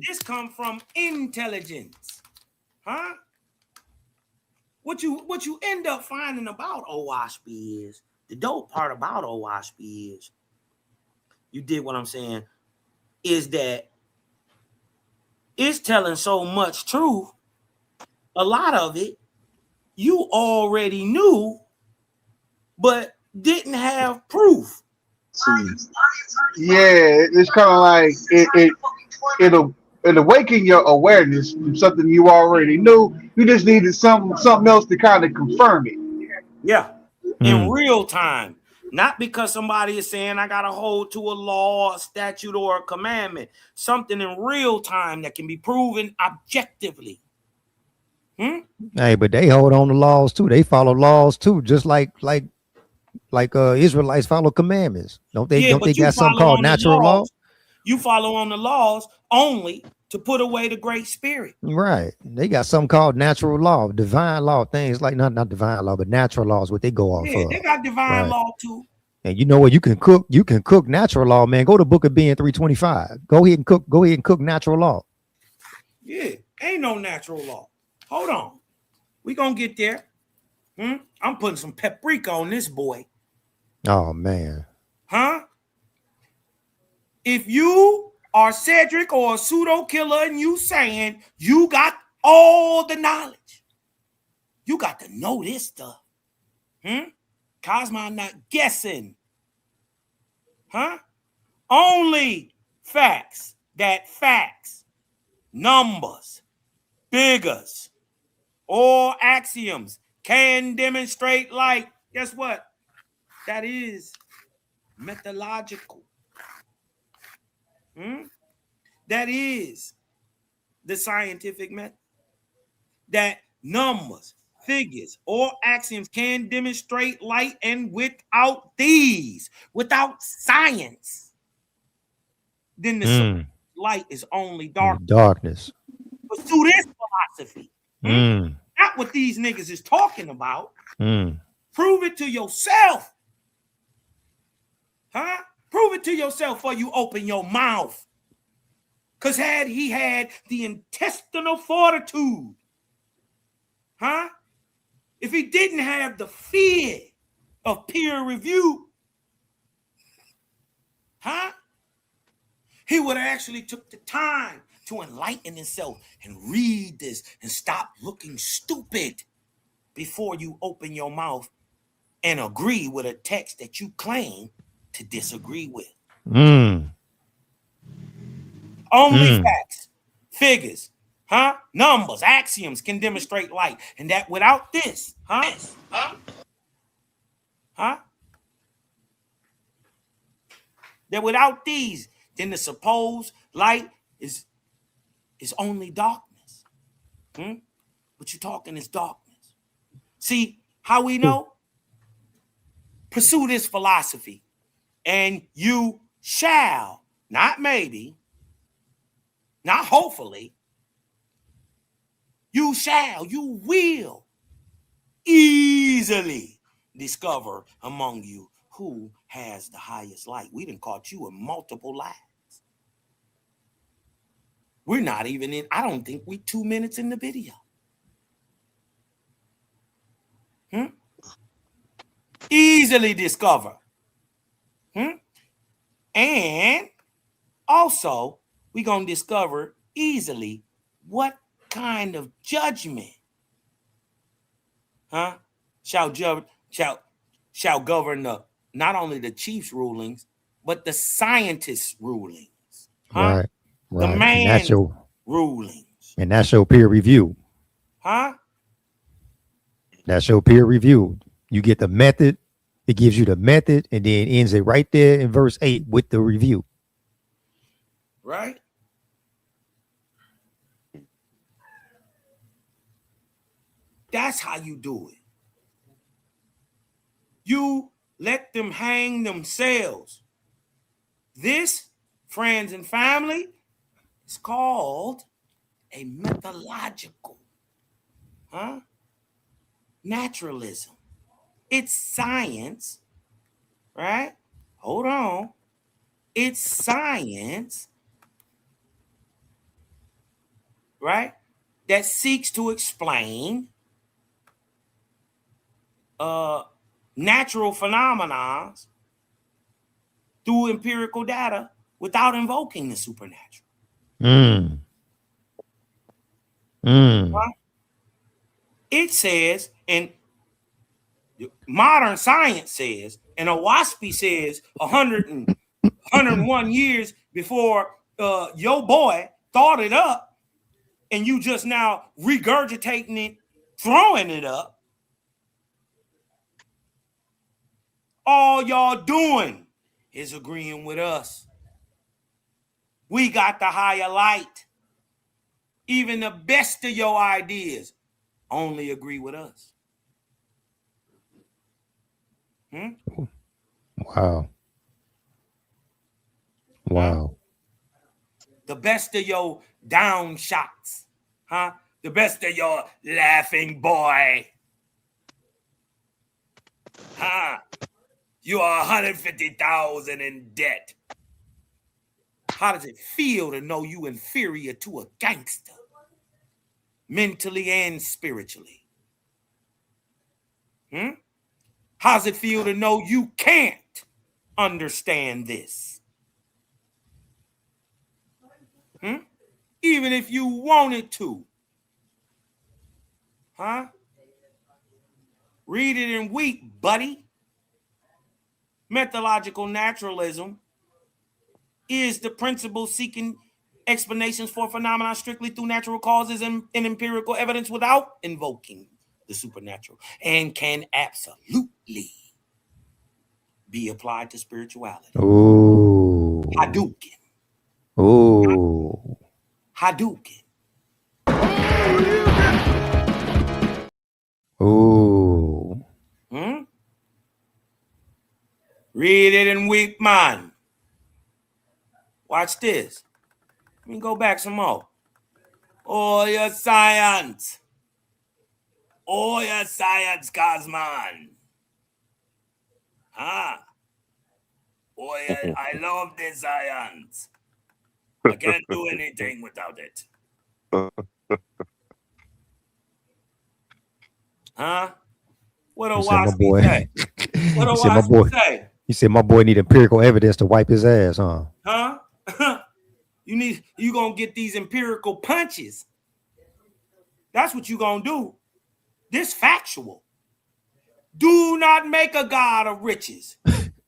This come from intelligence. Huh? What you end up finding about Owaspy is, the dope part about Owaspy is, you did what I'm saying, is that it's telling so much truth. A lot of it you already knew, but didn't have proof. Yeah, it's kind of like it'll awaken your awareness from something you already knew. You just needed something else to kind of confirm it. Yeah, in real time. Not because somebody is saying I got to hold to a law, a statute, or a commandment. Something in real time that can be proven objectively. Hey, but they hold on to laws too. They follow laws too, just like Israelites follow commandments. Don't they? Yeah, don't they got something called natural law? You follow on the laws only to put away the Great Spirit. Right. They got something called natural law, divine law, things like not divine law, but natural laws, what they go off Yeah, of. they got divine Right. law too. And you know what? You can cook natural law, man. Go to Book of Ben 325. Go ahead and cook natural law. Yeah, ain't no natural law. Hold on. We gonna get there. I'm putting some paprika on this boy. Oh man. Huh? If you are Cedric or a pseudo killer and you saying you got all the knowledge, you got to know this stuff. Cosmo, I'm not guessing. Huh? Only facts, numbers, figures, or axioms can demonstrate light. Guess what? That is methodological. That is the scientific method. That numbers, figures, or axioms can demonstrate light, and without these, without science, then the light is only Darkness. Pursue this philosophy. Not what these niggas is talking about. Prove it to yourself. Huh? Prove it to yourself before you open your mouth. Because had he had the intestinal fortitude, if he didn't have the fear of peer review, he would have actually took the time to enlighten himself and read this and stop looking stupid before you open your mouth and agree with a text that you claim to disagree with. Only facts, figures, numbers, axioms can demonstrate light, and that without this, that without these, then the supposed light is only darkness. What you're talking is darkness. See how we know? Pursue this philosophy, and you shall, not maybe, not hopefully, you will easily discover among you who has the highest light. We done caught you in multiple lies. We're not even in, I don't think we 2 minutes in the video. Easily discover. And also, we're going to discover easily what kind of judgment shall govern not only the chief's rulings, but the scientist's rulings. Right. The man's rulings. And that's your peer review. That's your peer review. You get the method. It gives you the method, and then ends it right there in verse 8 with the review. Right? That's how you do it. You let them hang themselves. This, friends and family, is called a methodological naturalism. It's science, right? Hold on. It's science, right, that seeks to explain natural phenomena through empirical data without invoking the supernatural. It says, and modern science says, and Owaspy says 101 years before your boy thought it up, and you just now regurgitating it, throwing it up. All y'all doing is agreeing with us. We got the higher light. Even the best of your ideas only agree with us. Wow. The the best of your down shots, huh? The best of your laughing boy, huh? You are 150,000 in debt. How does it feel to know you inferior to a gangster, mentally and spiritually? How does it feel to know you can't understand this? Even if you wanted to. Huh? Read it and weep, buddy. Methodological naturalism is the principle seeking explanations for phenomena strictly through natural causes and empirical evidence without invoking the supernatural, and can absolutely be applied to spirituality. Ooh. Hadouken. Ooh. Hadouken. Ooh. Read it and weep, man. Watch this. Let me go back some more. Oh, your science. Oh, your science, Cosman. Huh? Oh, yeah, I love this science. I can't do anything without it. Huh? What do Wasky say? What do Wasky say? He said my boy need empirical evidence to wipe his ass, huh? Huh? You gonna get these empirical punches. That's what you gonna do. This factual. Do not make a god of riches,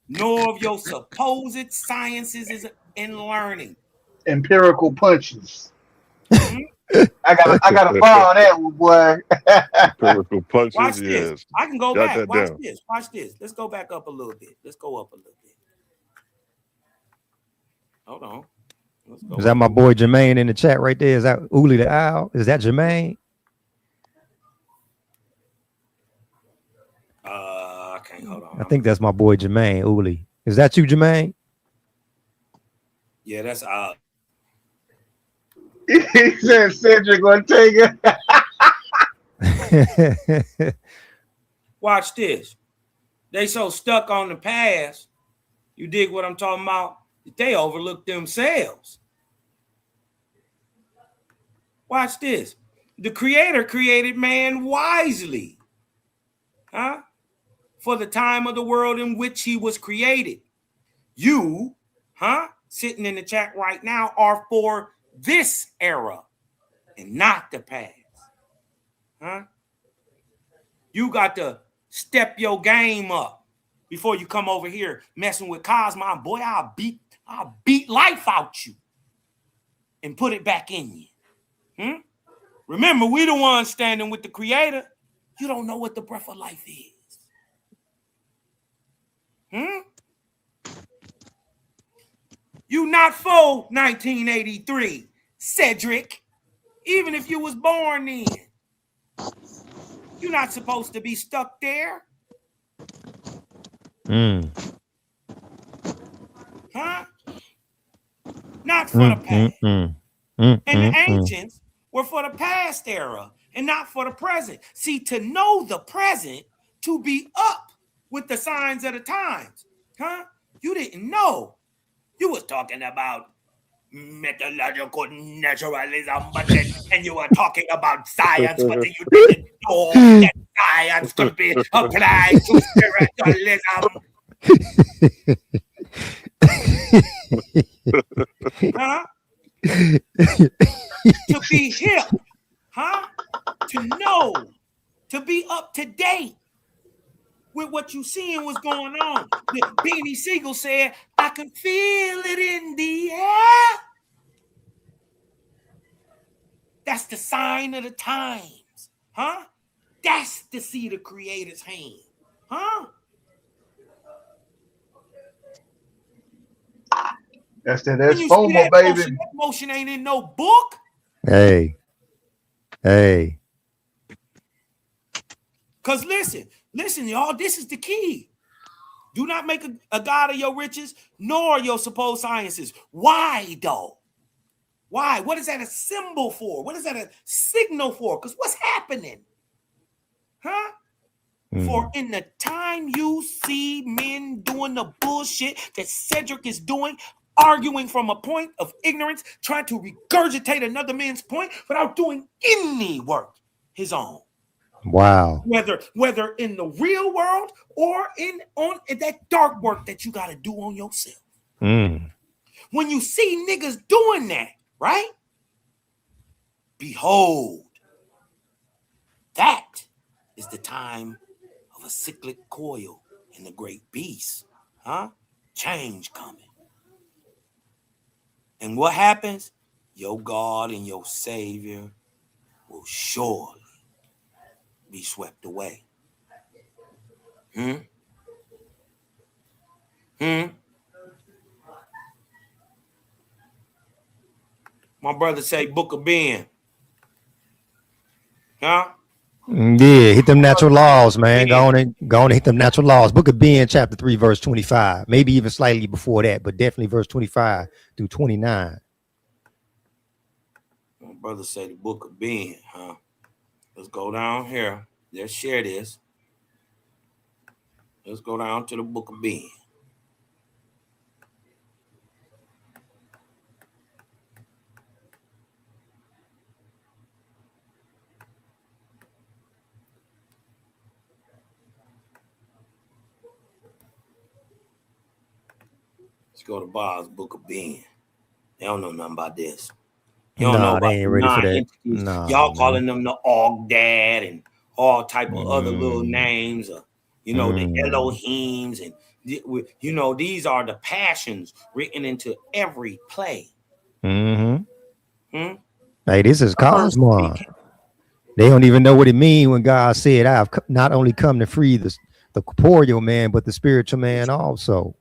nor of your supposed sciences and learning. Empirical punches. I got a bar on that one, boy. Empirical punches. Watch this. Yes. I can go Got back. that Watch down. this. Watch this. Let's go back up a little bit. Let's go up a little bit. Hold on. Let's go. Is that my boy Jermaine in the chat right there? Is that Uli the Owl? Is that Jermaine? I can't. Hold on. I think that's my boy Jermaine Uli. Is that you, Jermaine? Yeah, that's He said Cedric Ortega. Watch this. They so stuck on the past. You dig what I'm talking about? They overlook themselves. Watch this. The Creator created man wisely. Huh? For the time of the world in which he was created. You, sitting in the chat right now, are for this era and not the past. You got to step your game up before you come over here messing with Cosmo. Boy, I'll beat life out you and put it back in you. Remember, we the ones standing with the Creator. You don't know what the breath of life is. You not for 1983, Cedric. Even if you was born then. You're not supposed to be stuck there. Not for the past. And the ancients were for the past era and not for the present. See, to know the present, to be up with the signs of the times. You didn't know. You was talking about methodological naturalism, but then, and you were talking about science, but then you didn't know that science could be applied to spiritualism. To be hip, to know, to be up to date with what you seeing was going on. Beanie Siegel said, I can feel it in the air. That's the sign of the times. That's to see the Creator's hand. That's FOMO, baby. That motion ain't in no book. Hey. Because listen, y'all, this is the key. Do not make a god of your riches, nor your supposed sciences. Why, though? Why? What is that a symbol for? What is that a signal for? Because what's happening? Huh? For in the time you see men doing the bullshit that Cedric is doing, arguing from a point of ignorance, trying to regurgitate another man's point without doing any work his own. Wow. Whether in the real world or in that dark work that you got to do on yourself. When you see niggas doing that, right? Behold, that is the time of a cyclic coil in the great beast, huh? Change coming. And what happens? Your God and your Savior will surely be swept away. My brother say Book of Ben. Huh? Yeah, hit them natural laws, man. Go on and hit them natural laws. Book of Ben, chapter 3, verse 25. Maybe even slightly before that, but definitely verse 25 through 29. My brother say the Book of Ben, huh? Let's go down here. Let's share this. Let's go down to the Book of Ben. Let's go to Bob's Book of Ben. They don't know nothing about this. You don't know about they ain't ready for that. Y'all calling them the Ogdad and all type of other little names, the Elohims, and these are the passions written into every play. Hey, this is Cosmon. They don't even know what it means when God said, "I've not only come to free the corporeal man, but the spiritual man also."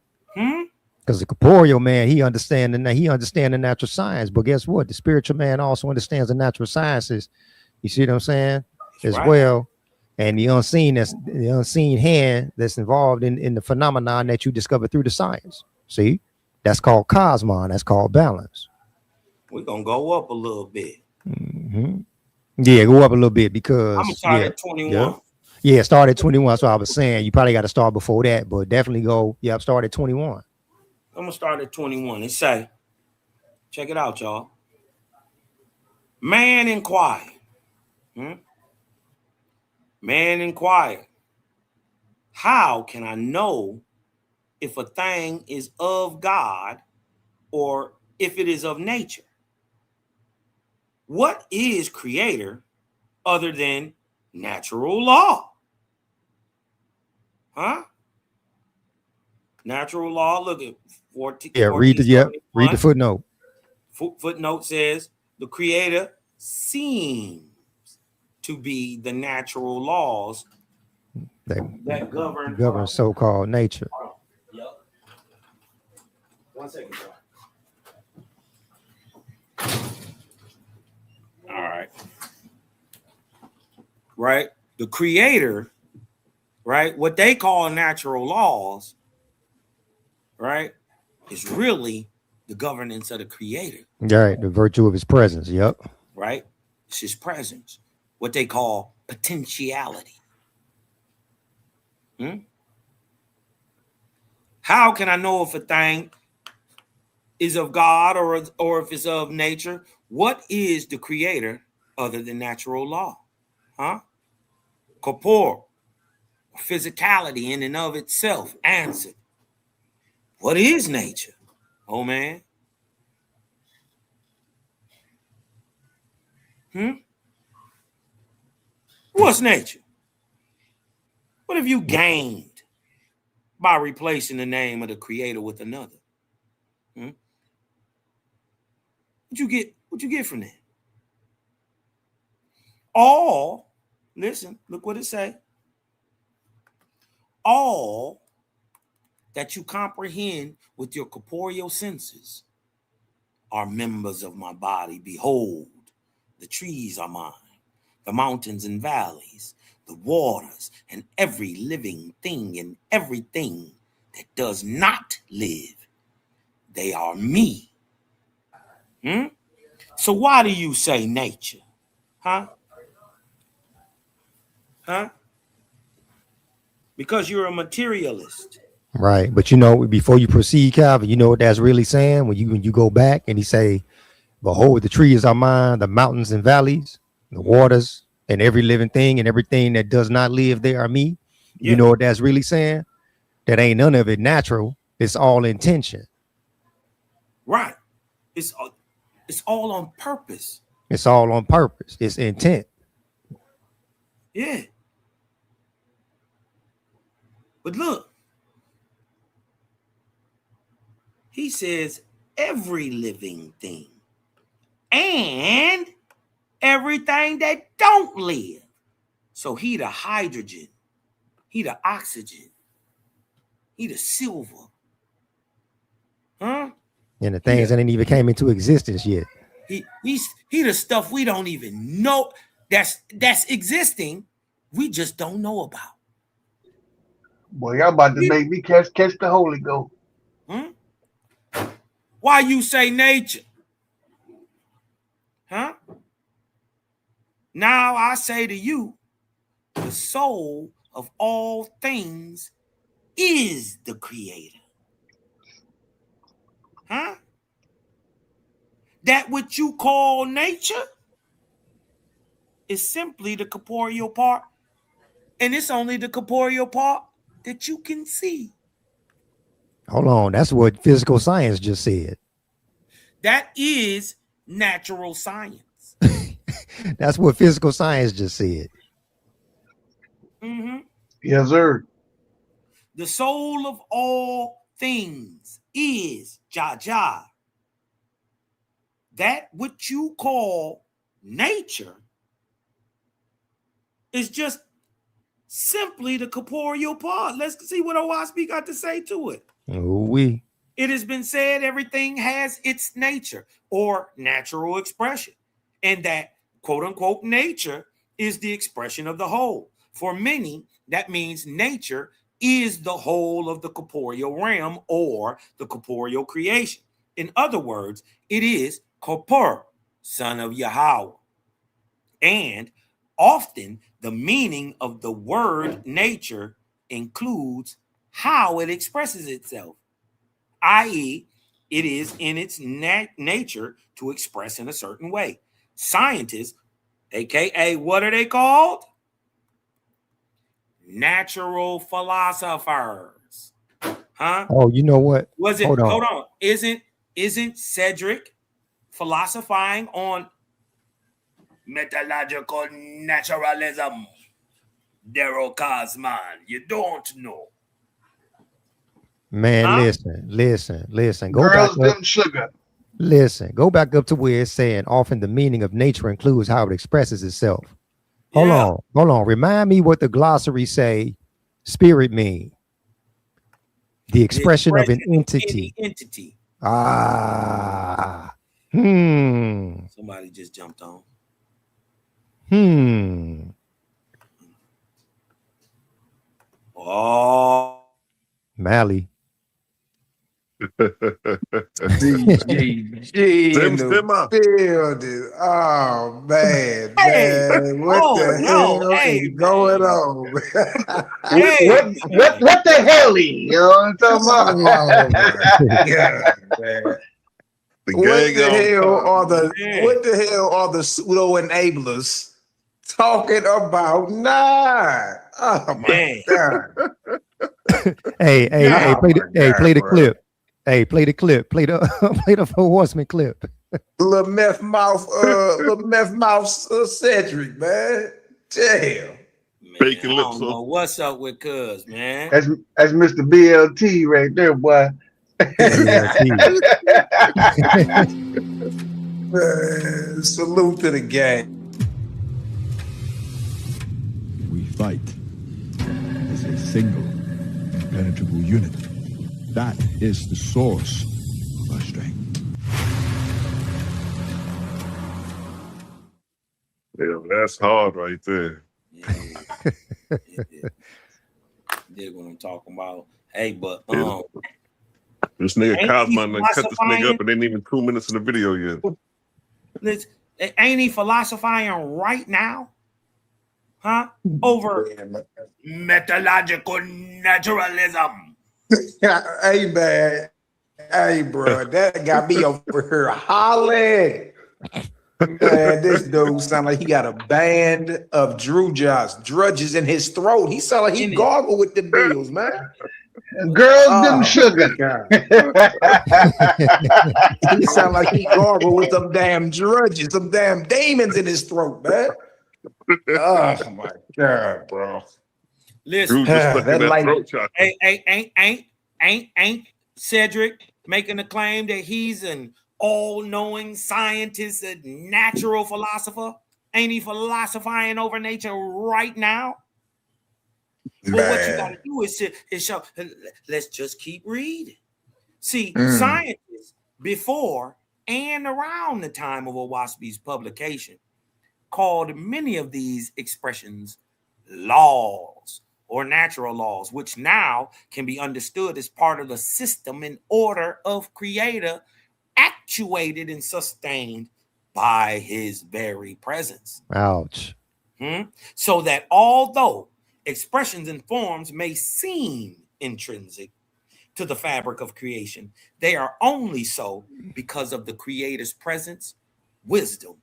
Because the corporeal man, he understands the natural science, but guess what? The spiritual man also understands the natural sciences. You see what I'm saying? As well, and the unseen hand that's involved in the phenomenon that you discover through the science. See, that's called cosmon. That's called balance. We're gonna go up a little bit. Yeah, go up a little bit because I'm gonna start at 21. Yeah, start at 21. So I was saying you probably got to start before that, but definitely go. Yeah, start at 21. I'm gonna start at 21 and say, check it out, y'all. Man inquired. Man inquired. How can I know if a thing is of God or if it is of nature? What is creator other than natural law? Huh? Natural law. Look at 14. Yeah, read the footnote. Footnote says the creator seems to be the natural laws that govern so-called nature. Yep. 1 second. All right. Right. The creator, right? What they call natural laws, right, is really the governance of the creator. Right. The virtue of his presence. Yep. Right. It's his presence. What they call potentiality. How can I know if a thing is of God or if it's of nature? What is the creator other than natural law? Huh? Corporeal, physicality in and of itself. Answer. What is nature? Oh man. What's nature? What have you gained by replacing the name of the creator with another? What you get from that? All, listen, look what it say. All that you comprehend with your corporeal senses are members of my body. Behold, the trees are mine, the mountains and valleys, the waters, and every living thing and everything that does not live. They are me. So why do you say nature? Huh? Because you're a materialist. Right. But you know, before you proceed, Calvin, you know what that's really saying when you go back and he say, behold, the trees are mine, the mountains and valleys, the waters, and every living thing and everything that does not live there are me. Yeah. You know what that's really saying? That ain't none of it natural. It's all intention. Right. It's all on purpose. It's all on purpose. It's intent. Yeah. But look, he says every living thing and everything that don't live. So he the hydrogen, he the oxygen, he the silver. Huh? And the things that ain't even came into existence yet. He the stuff we don't even know that's existing. We just don't know about. Boy, y'all about to make me catch the Holy Ghost. Why you say nature? Huh? Now I say to you, the soul of all things is the creator. Huh? That which you call nature is simply the corporeal part. And it's only the corporeal part that you can see. Hold on. That's what physical science just said. That is natural science. That's what physical science just said. Mm-hmm. Yes, sir. The soul of all things is Jah. That which you call nature is just simply the corporeal part. Let's see what OSB got to say to it. We. It has been said everything has its nature or natural expression, and that quote unquote nature is the expression of the whole. For many, that means nature is the whole of the corporeal realm or the corporeal creation. In other words, it is Kopur, son of Yahweh. And often the meaning of the word nature includes how it expresses itself, i.e., it is in its nature to express in a certain way. Scientists, aka what are they called? Natural philosophers. Huh? Oh, you know what? Was it? Hold on. Isn't Cedric philosophizing on metallurgical naturalism? Daryl Cosman, you don't know. Man, Huh? listen. Go Girls, back up. them sugar. Listen, go back up to where it's saying often the meaning of nature includes how it expresses itself. Hold on. Remind me what the glossary say spirit mean. The expression of an entity. Entity. Somebody just jumped on. Oh, Mally. DGG in the building. Oh man, man. What the hell is going on? What the hell? You know what I'm talking about? Oh my God, man. What the hell are the pseudo enablers talking about? Nah. Oh my God. Hey, play the clip. Hey, play the clip. Play the Four Horsemen clip. Little meth mouth Cedric, man. Damn. Man, I don't know what's up with Cuz, man. That's Mr. BLT right there, boy. Man, salute to the gang. We fight as a single, impenetrable unit. That is the source of our strength. Yeah, that's hard right there. Dig what I'm talking about. Hey, but this nigga Cosman cut this nigga up and ain't even 2 minutes in the video yet. Ain't he philosophizing right now? Huh? Over methodological naturalism. Hey, man. Hey, bro. That got me over here hollering. Man, this dude sound like he got a band of drudges in his throat. He sound like he gargle with the bills, man. Girls, them sugar. He sound like he gargle with them damn drudges, some damn demons in his throat, man. Oh my God, bro. Listen, ain't Cedric making a claim that he's an all-knowing scientist, a natural philosopher? Ain't he philosophizing over nature right now? But what you got to do is show. Let's just keep reading. See, scientists before and around the time of Owaspi's publication called many of these expressions laws or natural laws, which now can be understood as part of the system and order of Creator, actuated and sustained by his very presence. Ouch. So that although expressions and forms may seem intrinsic to the fabric of creation, they are only so because of the Creator's presence, wisdom,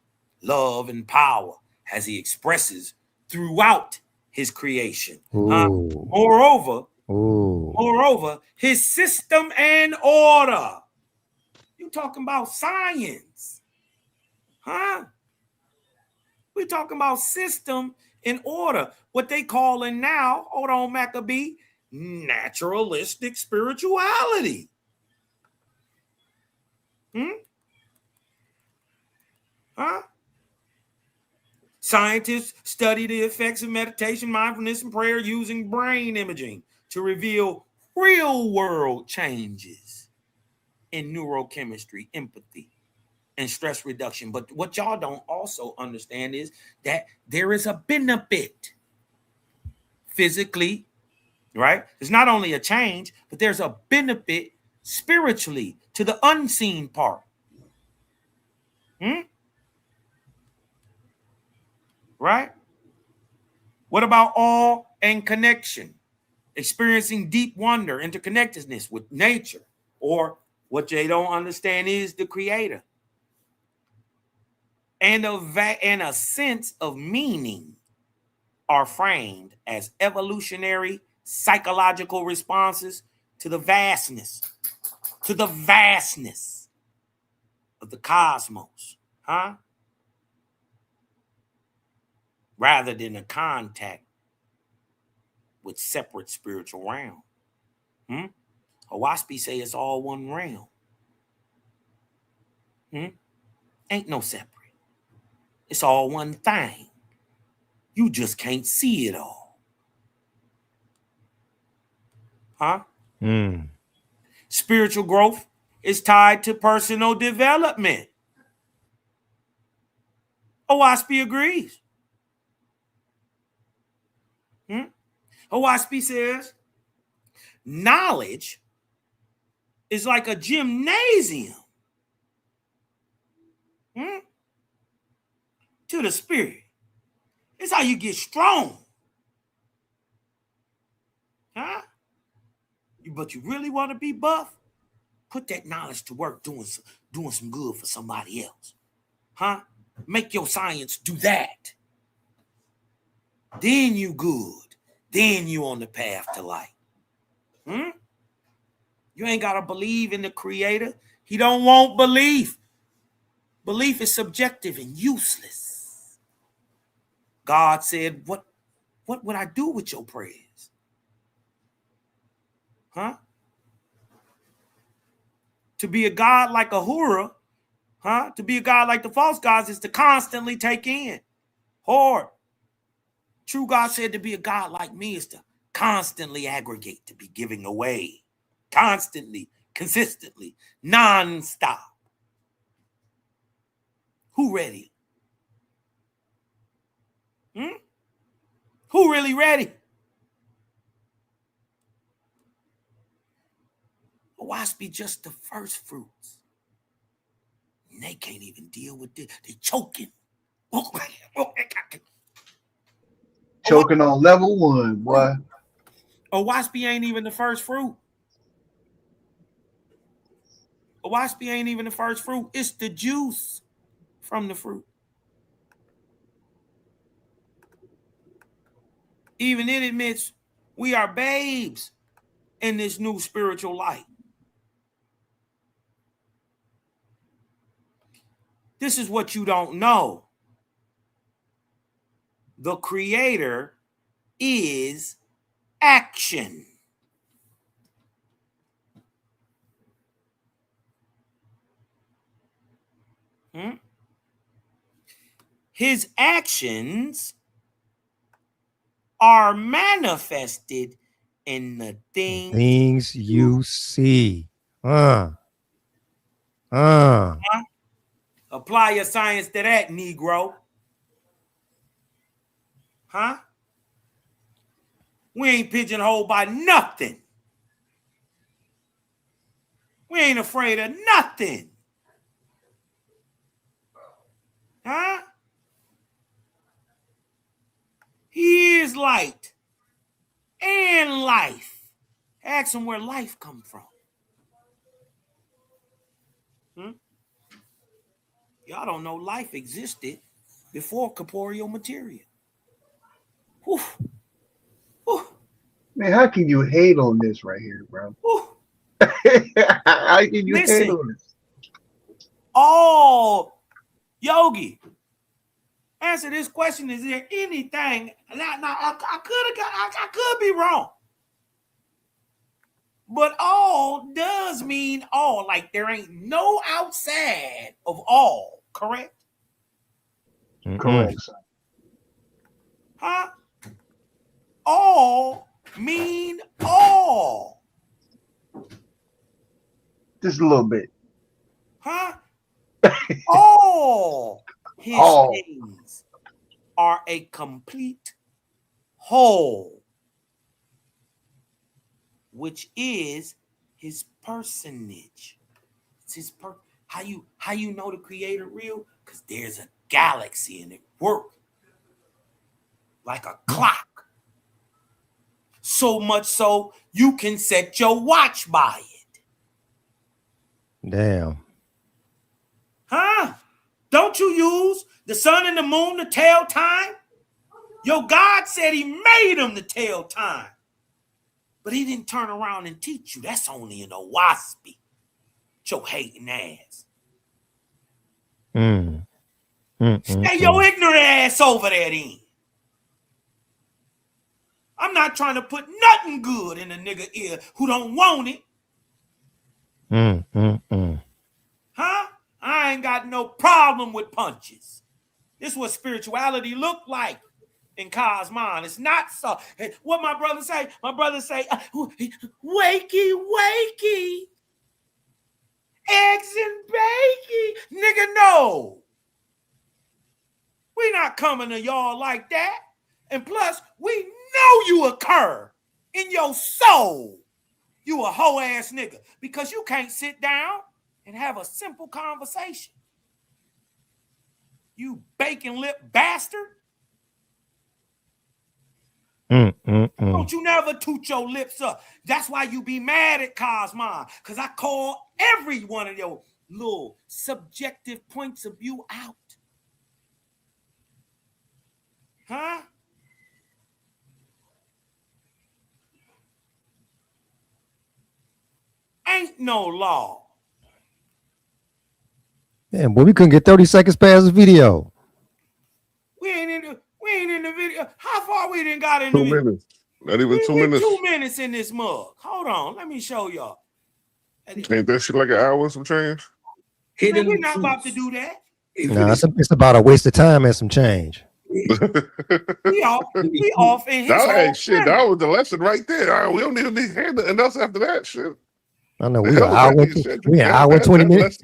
love, and power as he expresses throughout his creation. Moreover, his system and order. You talking about science, huh? We're talking about system and order. What they calling now, hold on, Maccabee, naturalistic spirituality. Huh? Scientists study the effects of meditation, mindfulness, and prayer using brain imaging to reveal real-world changes in neurochemistry, empathy, and stress reduction. But what y'all don't also understand is that there is a benefit physically, right? It's not only a change, but there's a benefit spiritually to the unseen part. Right? What about awe and connection? Experiencing deep wonder, interconnectedness with nature, or what they don't understand is the Creator. And a sense of meaning are framed as evolutionary psychological responses to the vastness of the cosmos, huh? Rather than a contact with separate spiritual realm. Owaspi say it's all one realm. Ain't no separate. It's all one thing. You just can't see it all. Huh? Spiritual growth is tied to personal development. Owaspi agrees. Owaspi says knowledge is like a gymnasium to the spirit. It's how you get strong. Huh? But you really want to be buff? Put that knowledge to work doing some good for somebody else. Huh? Make your science do that. Then you good. Then you on the path to light. You ain't got to believe in the Creator. He don't want belief. Belief is subjective and useless. God said, what would I do with your prayers? Huh? To be a God like Ahura, huh? To be a God like the false gods is to constantly take in. Hard. True God said to be a God like me is to constantly aggregate, to be giving away. Constantly, consistently, non-stop. Who ready? Who really ready? Owaspi just the first fruits. and they can't even deal with this. They're choking. Choking on level 1, boy. A waspy ain't even the first fruit. A waspy ain't even the first fruit. It's the juice from the fruit. Even it admits we are babes in this new spiritual light. This is what you don't know. The creator is action. His actions are manifested in the things you see. Apply your science to that, Negro. Huh? We ain't pigeonholed by nothing. We ain't afraid of nothing. Huh? He is light and life. Ask him where life come from. Y'all don't know life existed before corporeal material. Whew. Whew. Man, how can you hate on this right here, bro? How can you hate on this? Oh, Yogi, answer this question. Is there anything? Now I could be wrong. But all does mean all. Like there ain't no outside of all, correct? Correct, son. Huh? All mean all. Just a little bit. Huh? All his things are a complete whole, which is his personage. It's his how you know the creator real? Because there's a galaxy and it works like a clock. So much so you can set your watch by it. Damn. Huh? Don't you use the sun and the moon to tell time? Your God said he made them to tell time. But he didn't turn around and teach you. That's only in a waspy. Your hating ass. Stay your ignorant ass over there then. I'm not trying to put nothing good in a nigga ear who don't want it. Huh? I ain't got no problem with punches. This is what spirituality look like in Kai's mind. It's not so. What my brother say? My brother say, wakey, wakey. Eggs and bacon. Nigga, no. We not coming to y'all like that. And plus, we know you occur in your soul. You a hoe ass nigga because you can't sit down and have a simple conversation. You bacon lip bastard. Don't you never toot your lips up. That's why you be mad at Cosmon, because I call every one of your little subjective points of view out. Huh? Ain't no law. Damn, boy, we couldn't get 30 seconds past the video. We ain't in the video. How far we didn't got in the 2 video? minutes. Not even 2 minutes. 2 minutes in this mug. Hold on. Let me show y'all. Ain't that shit like an hour and some change? Man, we're not about to do that. Nah, it's about a waste of time and some change. We off in his Hey, shit, that was the lesson right there. We don't need anything else after that shit. I know we an hour 20 minutes.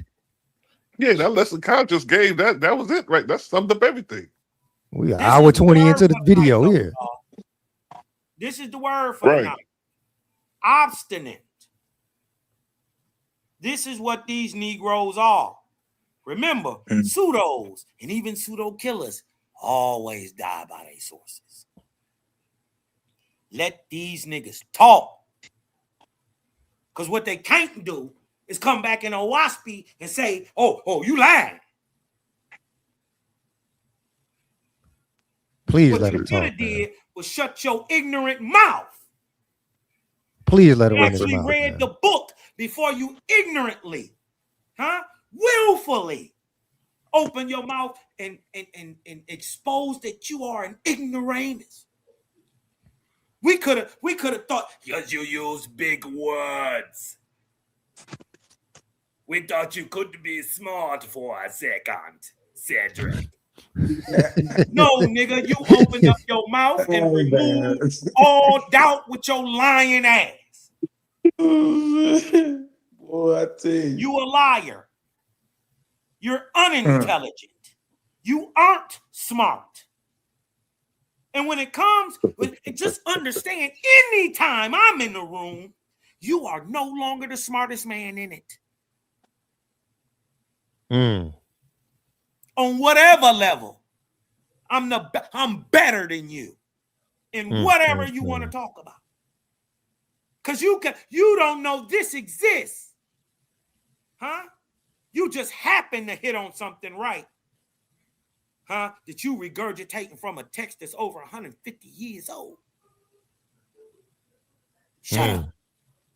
Yeah, that lesson Kyle just gave, that was it, right? That summed up everything. We an hour 20 into the video here. This is the word for the night. Obstinate. This is what these Negroes are. Remember, pseudos and even pseudo killers always die by their sources. Let these niggas talk. Because what they can't do is come back in a waspy and say, oh, you lying. Please What let you him should talk, have man. did was shut your ignorant mouth. Please let him You run his actually mouth, read man. the book before you ignorantly, willfully open your mouth and expose that you are an ignoramus. We could have thought, yes, you use big words. We thought you could be smart for a second, Cedric. No, nigga, you opened up your mouth and removed all doubt with your lying ass. Boy, I tell you. You a liar. You're unintelligent. You aren't smart. And when it comes, just understand, anytime I'm in the room, you are no longer the smartest man in it. On whatever level, I'm better than you in whatever you want to talk about. Because you don't know this exists. You just happen to hit on something right. That you regurgitating from a text that's over 150 years old. Shut up.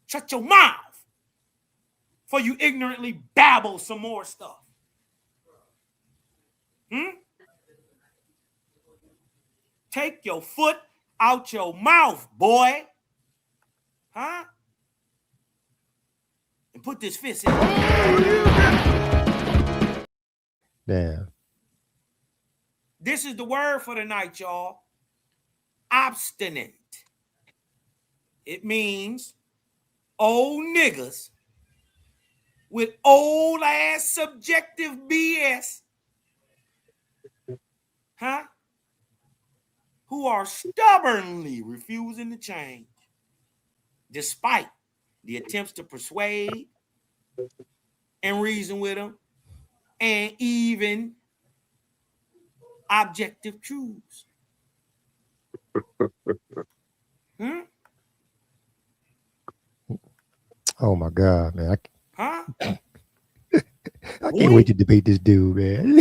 Shut your mouth. For you ignorantly babble some more stuff. Take your foot out your mouth, boy. And put this fist in. Damn. This is the word for the night, y'all. Obstinate. It means old niggas with old ass subjective BS. Who are stubbornly refusing to change, despite the attempts to persuade and reason with them, and even objective truths. Oh my God, man. Huh? I can't wait to debate this dude, man.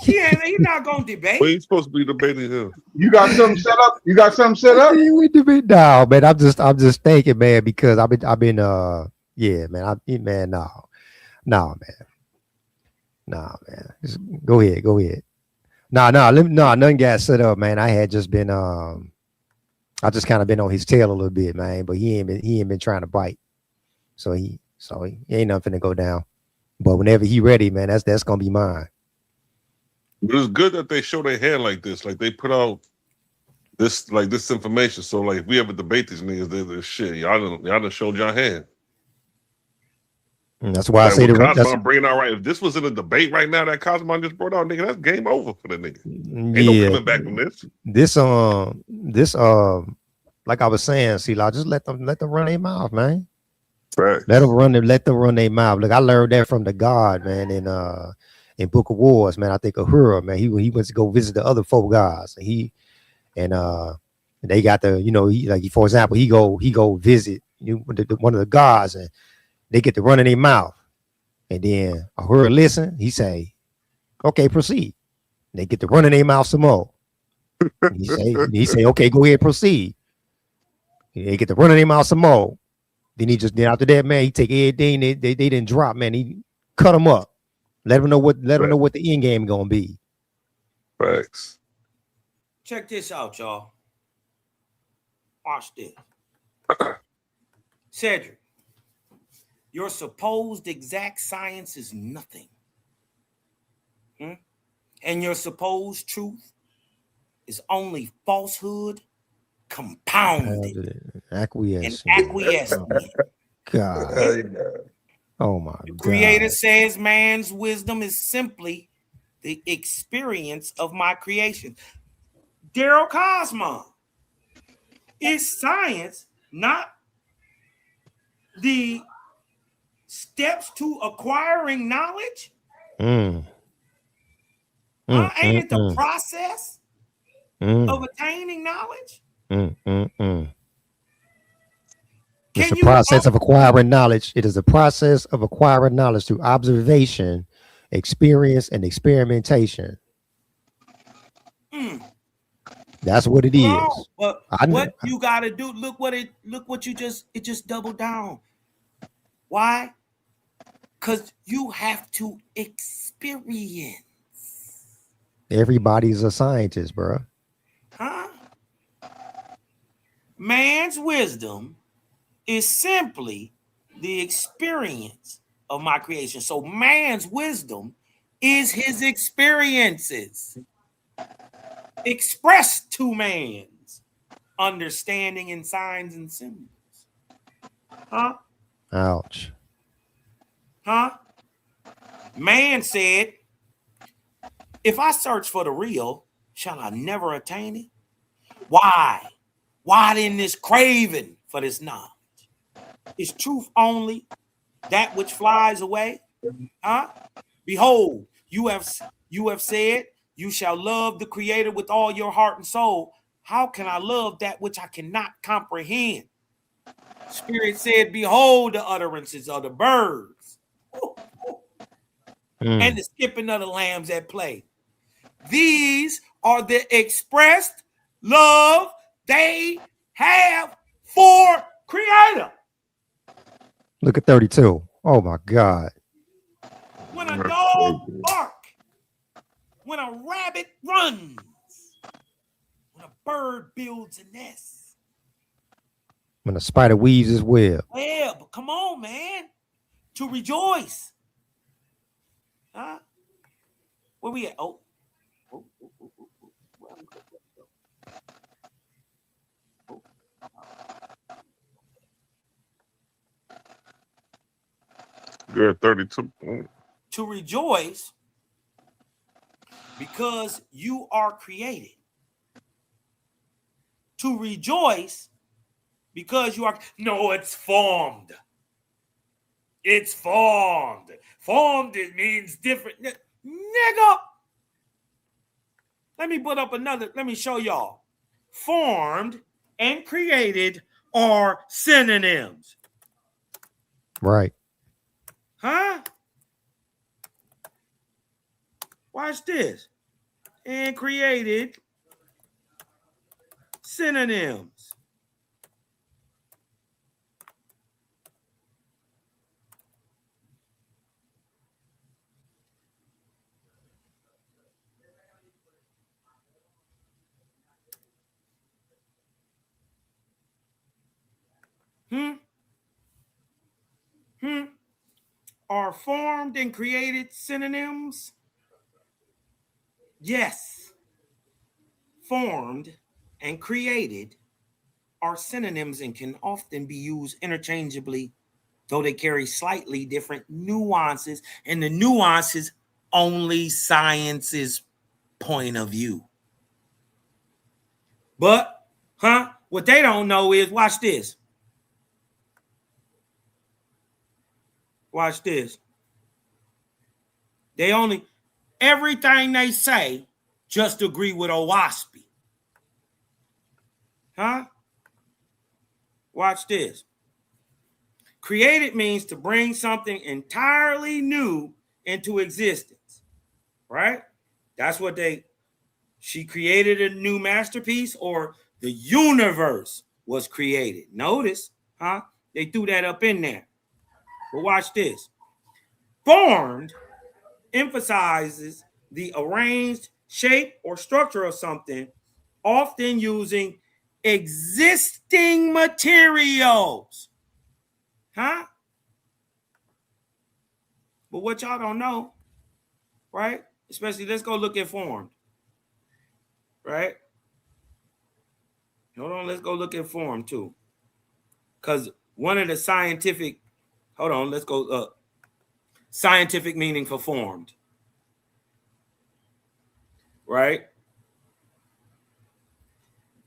Yeah, he's not gonna debate. Well, he's supposed to be debating him. You got something set up? You got something set up? We debate now, man. I'm just thinking, man, because I've been yeah, man. No, man. Just go ahead. Nothing got set up, man. I had just been I just kind of been on his tail a little bit, man. But he ain't been trying to bite. So he ain't nothing to go down. But whenever he ready, man, that's gonna be mine. But it's good that they show their hand like this, like they put out this information. So like if we ever debate these niggas, they're shit. Y'all done showed y'all hand. And that's why I say the Cosmo bringing out right. If this was in a debate right now that Cosmo just brought out, nigga, that's game over for the nigga. Ain't no coming back from this. This like I was saying, CeeLo, just let them run their mouth, man. Right. Let them run their mouth. Look, I learned that from the God, man, in Book of Wars, man. I think Ahura, man, he went to go visit the other 4 gods, and they got the, for example, he go visit one of the gods, and they get to run in their mouth, and then Ahura listen. He say, "Okay, proceed." And they get to run in their mouth some more. He say, "Okay, go ahead, proceed." And they get to run in their mouth some more. Then after that, man, he take everything they didn't drop, man. He cut them up. Let them know what the end game gonna be. Thanks. Check this out, y'all. Watch this. Cedric, your supposed exact science is nothing. And your supposed truth is only falsehood compounded. Acquiescent. God. Oh my God. The Creator says man's wisdom is simply the experience of my creation. Daryl Cosmo. Is science not the steps to acquiring knowledge? Mm. Ain't it the process of attaining knowledge? It's the process of acquiring knowledge. It is a process of acquiring knowledge through observation, experience, and experimentation. That's what it is. But what you gotta do, look what you just doubled down. Why? Because you have to experience. Everybody's a scientist, bro. Huh? Man's wisdom is simply the experience of my creation. So man's wisdom is his experiences expressed to man's understanding in signs and symbols. Huh? Ouch. Huh? Man said, if I search for the real, shall I never attain it? Why? Why then this craving for this knowledge? Is truth only that which flies away? Huh? Behold, you have said, you shall love the Creator with all your heart and soul. How can I love that which I cannot comprehend? Spirit said, behold the utterances of the birds and the skipping of the lambs at play. These are the expressed love they have for Creator. Look at 32. Oh my God. When a dog barks, when a rabbit runs, when a bird builds a nest, When a spider weaves his web. yeah, but come on, man, to rejoice. Huh? Where we at? Good, 32. To rejoice because you are created. To rejoice because you are. No, it's formed. It's formed. Formed, it means different. Nigga. Let me put up another. Let me show y'all. Formed and created are synonyms. Right. Huh? Watch this. And created synonyms. Are formed and created synonyms? Yes. Formed and created are synonyms and can often be used interchangeably, though they carry slightly different nuances, and the nuances only science's point of view. But, what they don't know is, watch this. Watch this. They only, everything they say, just agree with Owaspy. Huh? Watch this. Created means to bring something entirely new into existence, right? That's what she created a new masterpiece, or the universe was created. Notice, they threw that up in there. But watch this. Formed emphasizes the arranged shape or structure of something, often using existing materials. Huh? But what y'all don't know, right? Especially, let's go look at formed. Right? Hold on, let's go look at form too. Because one of the scientific, hold on, let's go scientific meaning for formed. Right?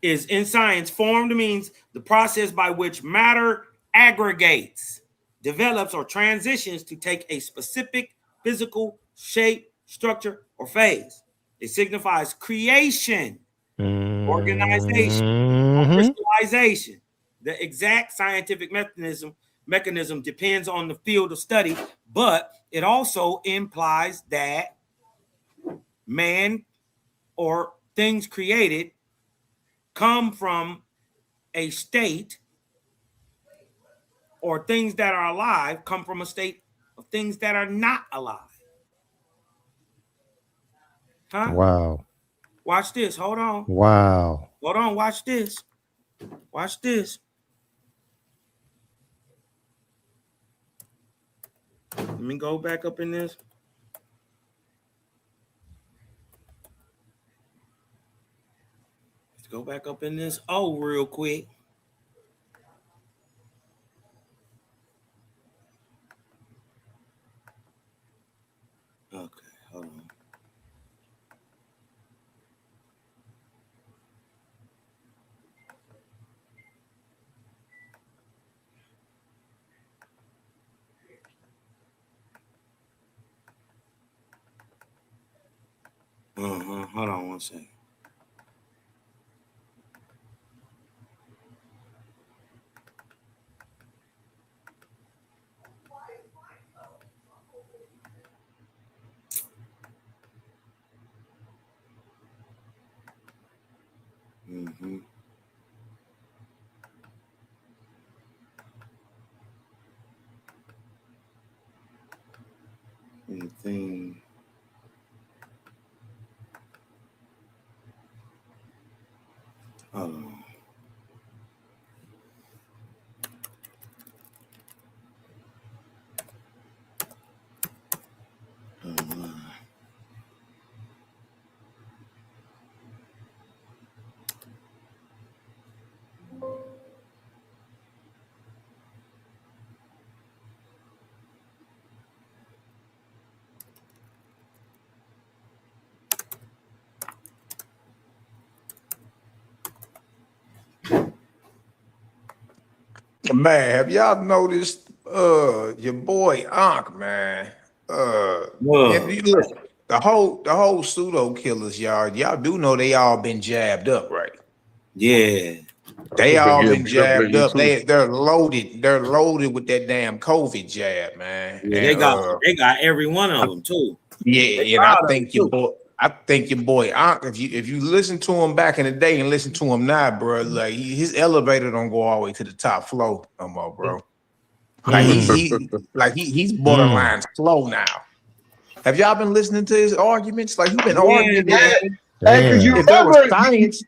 Is in science, formed means the process by which matter aggregates, develops, or transitions to take a specific physical shape, structure, or phase. It signifies creation, organization, or crystallization. The exact scientific mechanism depends on the field of study, but it also implies that man or things created come from a state, or things that are alive come from a state of things that are not alive. Huh? Wow. Watch this. Hold on. Wow. Hold on. Watch this. Watch this. Let me go back up in this. Let's go back up in this. Oh, real quick. Okay, hold on. Hold on one second. Anything. Hold on. Man, have y'all noticed your boy Ankh, man? And you look, the whole pseudo killers, y'all do know they all been jabbed up, right? Yeah. They all Yeah, been big up jabbed lately up. too. They're loaded. They're loaded with that damn COVID jab, man. Yeah, And they got every one of them too. yeah, and I think your boy Ankh, if you listen to him back in the day and listen to him now, bro, like his elevator don't go all the way to the top floor no more, bro. Like he's borderline slow now. Have y'all been listening to his arguments? Like he been arguing Yeah. that Hey, because you if there was remember, science,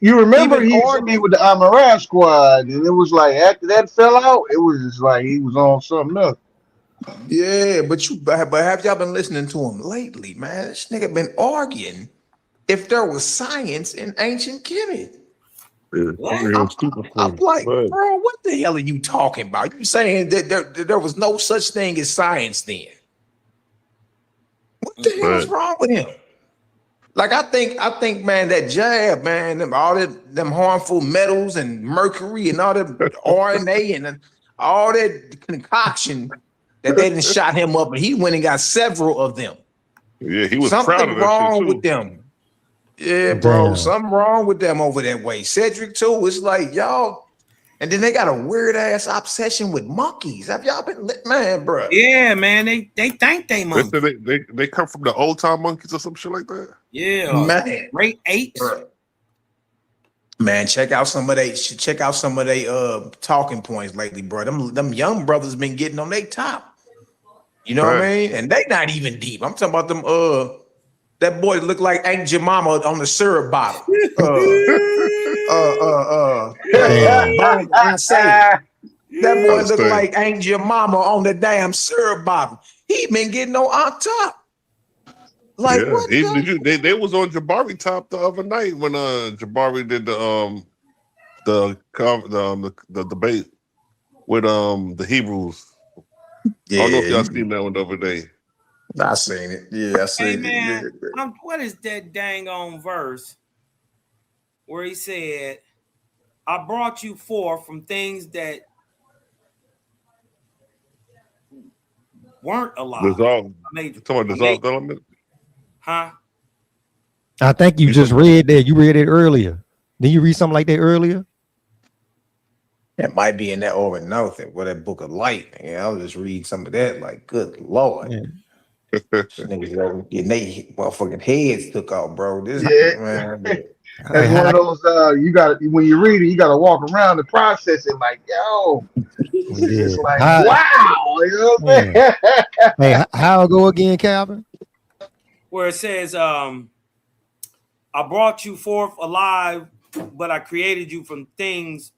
you remember been he hit me arguing. with the Amaran squad, and it was like after that fell out, it was just like he was on something else. Yeah, but have y'all been listening to him lately, man? This nigga been arguing if there was science in ancient Kemet. I'm like, bro, what the hell are you talking about? You saying that there was no such thing as science then? What the hell is wrong with him? Like I think, man, that jab, man, all them harmful metals and mercury and all that RNA and all that concoction that they didn't shot him up, and he went and got several of them. Yeah, he was proud Something of that shit wrong too. with them. Yeah, bro, something wrong with them over that way. Cedric too. It's like y'all, and then they got a weird ass obsession with monkeys. Have y'all been, man, bro? Yeah, man, they think they monkeys. They come from the old time monkeys or some shit like that. Yeah, man, great apes. Man, check out some of they talking points lately, bro. Them young brothers been getting on their top. You know what I mean? And they not even deep. I'm talking about them. That boy looked like Aunt Jemima on the syrup bottle. That boy looked like Aunt Jemima on the damn syrup bottle. He been getting on top. Like yeah. what? Even they was on Jabari top the other night when Jabari did the debate with the Hebrews. Yeah, I don't know if y'all seen that one the other day. I seen it. Yeah, I seen man, it. Yeah. What is that dang on verse where he said, "I brought you forth from things that weren't alive. Dissolved. I made, You talking about dissolved element? huh? I think you just read that. You read it earlier. Did you read something like that earlier? That might be in that over nothing with that book of light. Yeah, I'll just read some of that. Like, good lord. Yeah. Niggas getting they motherfucking heads took off, bro. This Yeah. man. That's one of those you got when you read it, you gotta walk around the process and like, yo, this is just like wow, you know what I'm saying? Hey, how it go again, Calvin? Where it says, I brought you forth alive, but I created you from things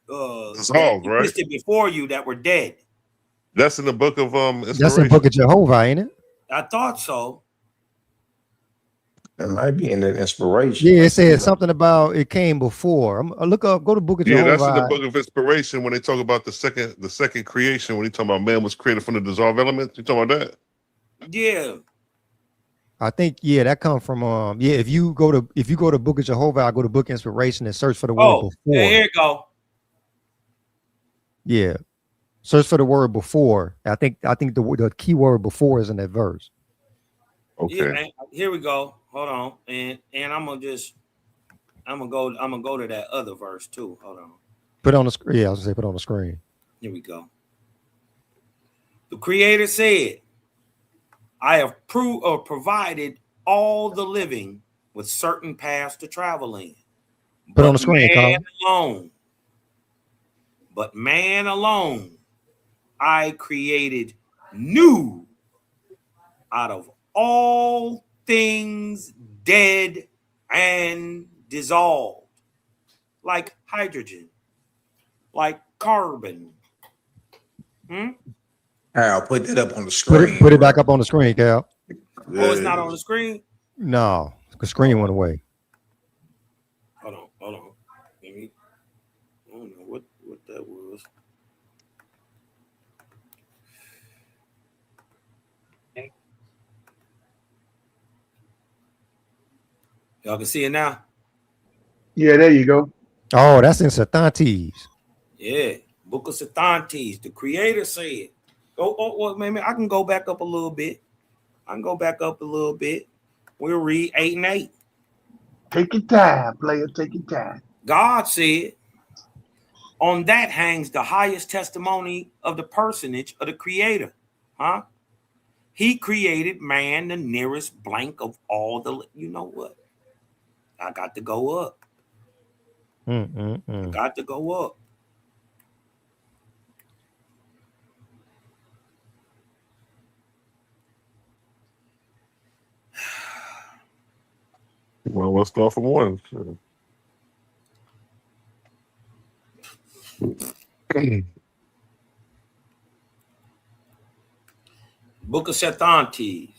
dissolved, that right? existed before you that were dead. That's in the book of Inspiration. That's in the book of Jehovah, ain't it? I thought so. It might be in the inspiration. Yeah, it says something about it came before. Look up, go to book of Jehovah. Yeah, that's in the book of Inspiration when they talk about the second creation. When he talking about man was created from the dissolved elements, you talking about that? Yeah. I think that comes from if you go to book of Jehovah, I go to book Inspiration and search for the word before. Yeah, here you go. Yeah. Search for the word before. I think the key word before is in that verse. Okay. Yeah, here we go. Hold on. And I'm gonna go to that other verse too. Hold on. Put on the screen. Yeah, I was gonna say put on the screen. Here we go. The Creator said, I have provided all the living with certain paths to travel in. Put on the screen, Colin. But man alone, I created new out of all things dead and dissolved, like hydrogen, like carbon. I'll put that up on the screen. Put it back up on the screen, Cal. Oh, it's not on the screen? No, the screen went away. Hold on. I don't know what that was. Y'all can see it now? Yeah, there you go. Oh, that's in Satantes. Yeah, Book of Satantes. The Creator said. Well, maybe I can go back up a little bit. We'll read 8 and 8. Take your time, player. Take your time. God said, on that hangs the highest testimony of the personage of the Creator. Huh? He created man, the nearest blank of all the... You know what? I got to go up. I got to go up. Well, let's start from one. Book of Satantes.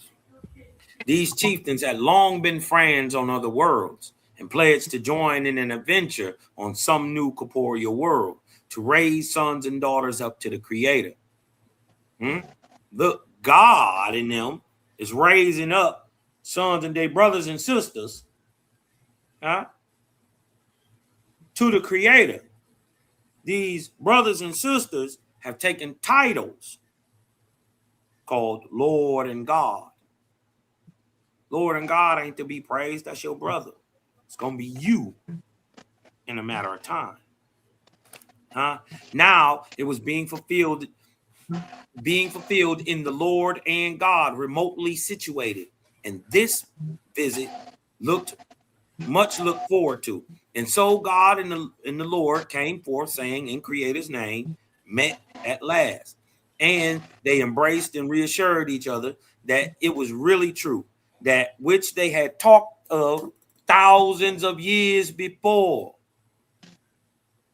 These chieftains had long been friends on other worlds and pledged to join in an adventure on some new corporeal world to raise sons and daughters up to the Creator. Look, God in them is raising up sons and their brothers and sisters to the Creator. These brothers and sisters have taken titles called Lord and God. Lord and God ain't to be praised. That's your brother. It's going to be you in a matter of time. Now it was being fulfilled in the Lord and God, remotely situated. And this visit looked forward to. And so God and the Lord came forth, saying in Creator's name, met at last. And they embraced and reassured each other that it was really true, that which they had talked of thousands of years before.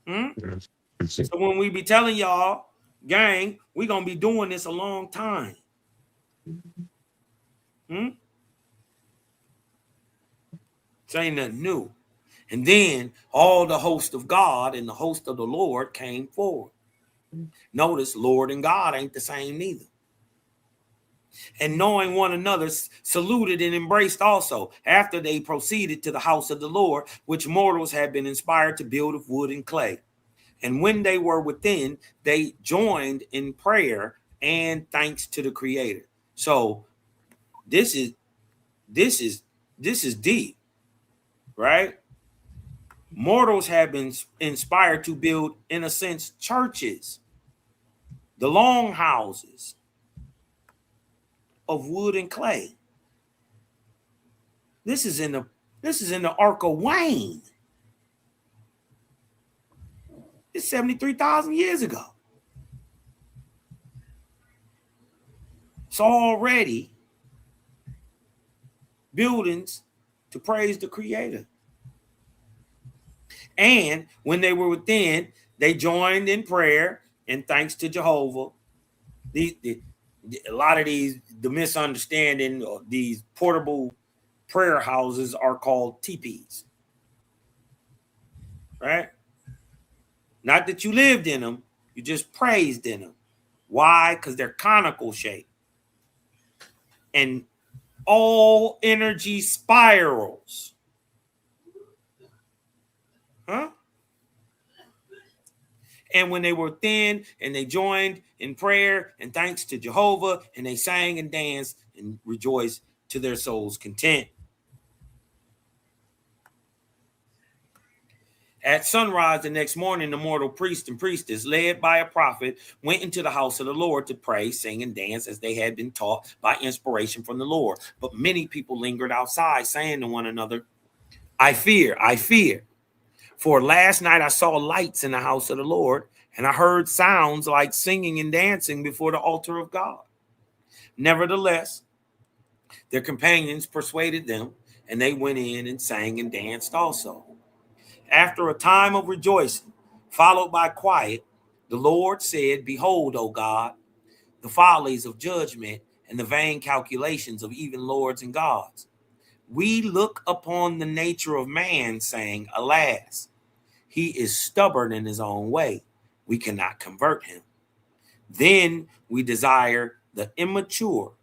So when we be telling y'all, gang, we're going to be doing this a long time. This ain't nothing new. And then all the host of God and the host of the Lord came forward. Notice Lord and God ain't the same neither. And knowing one another, saluted and embraced also, after they proceeded to the house of the Lord, which mortals had been inspired to build of wood and clay. And when they were within, they joined in prayer and thanks to the Creator. So this is deep, right? Mortals have been inspired to build, in a sense, churches, the longhouses of wood and clay. This is in the Ark of Wayne. It's 73,000 years ago. It's already buildings to praise the Creator. And when they were within, they joined in prayer and thanks to Jehovah. A lot of the misunderstanding of these portable prayer houses are called teepees, right? Not that you lived in them, you just praised in them. Why? Because they're conical shaped. And all energy spirals. Huh? And when they were thin and they joined in prayer and thanks to Jehovah, and they sang and danced and rejoiced to their soul's content. At sunrise the next morning, the mortal priest and priestess, led by a prophet, went into the house of the Lord to pray, sing, and dance as they had been taught by inspiration from the Lord. But many people lingered outside, saying to one another, I fear. For last night I saw lights in the house of the Lord, and I heard sounds like singing and dancing before the altar of God. Nevertheless, their companions persuaded them, and they went in and sang and danced also. After a time of rejoicing, followed by quiet, the Lord said, Behold, O God, the follies of judgment and the vain calculations of even lords and gods. We look upon the nature of man, saying, Alas, he is stubborn in his own way. We cannot convert him. Then we desire the immature,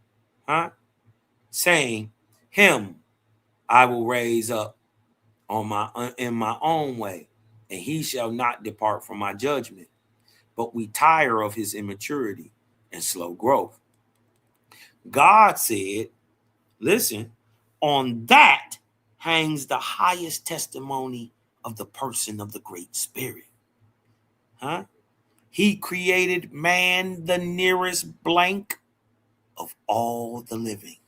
saying, Him I will raise up in my own way, and he shall not depart from my judgment. But we tire of his immaturity and slow growth. God said, listen, on that hangs the highest testimony of the person of the Great Spirit. He created man, the nearest blank of all the living,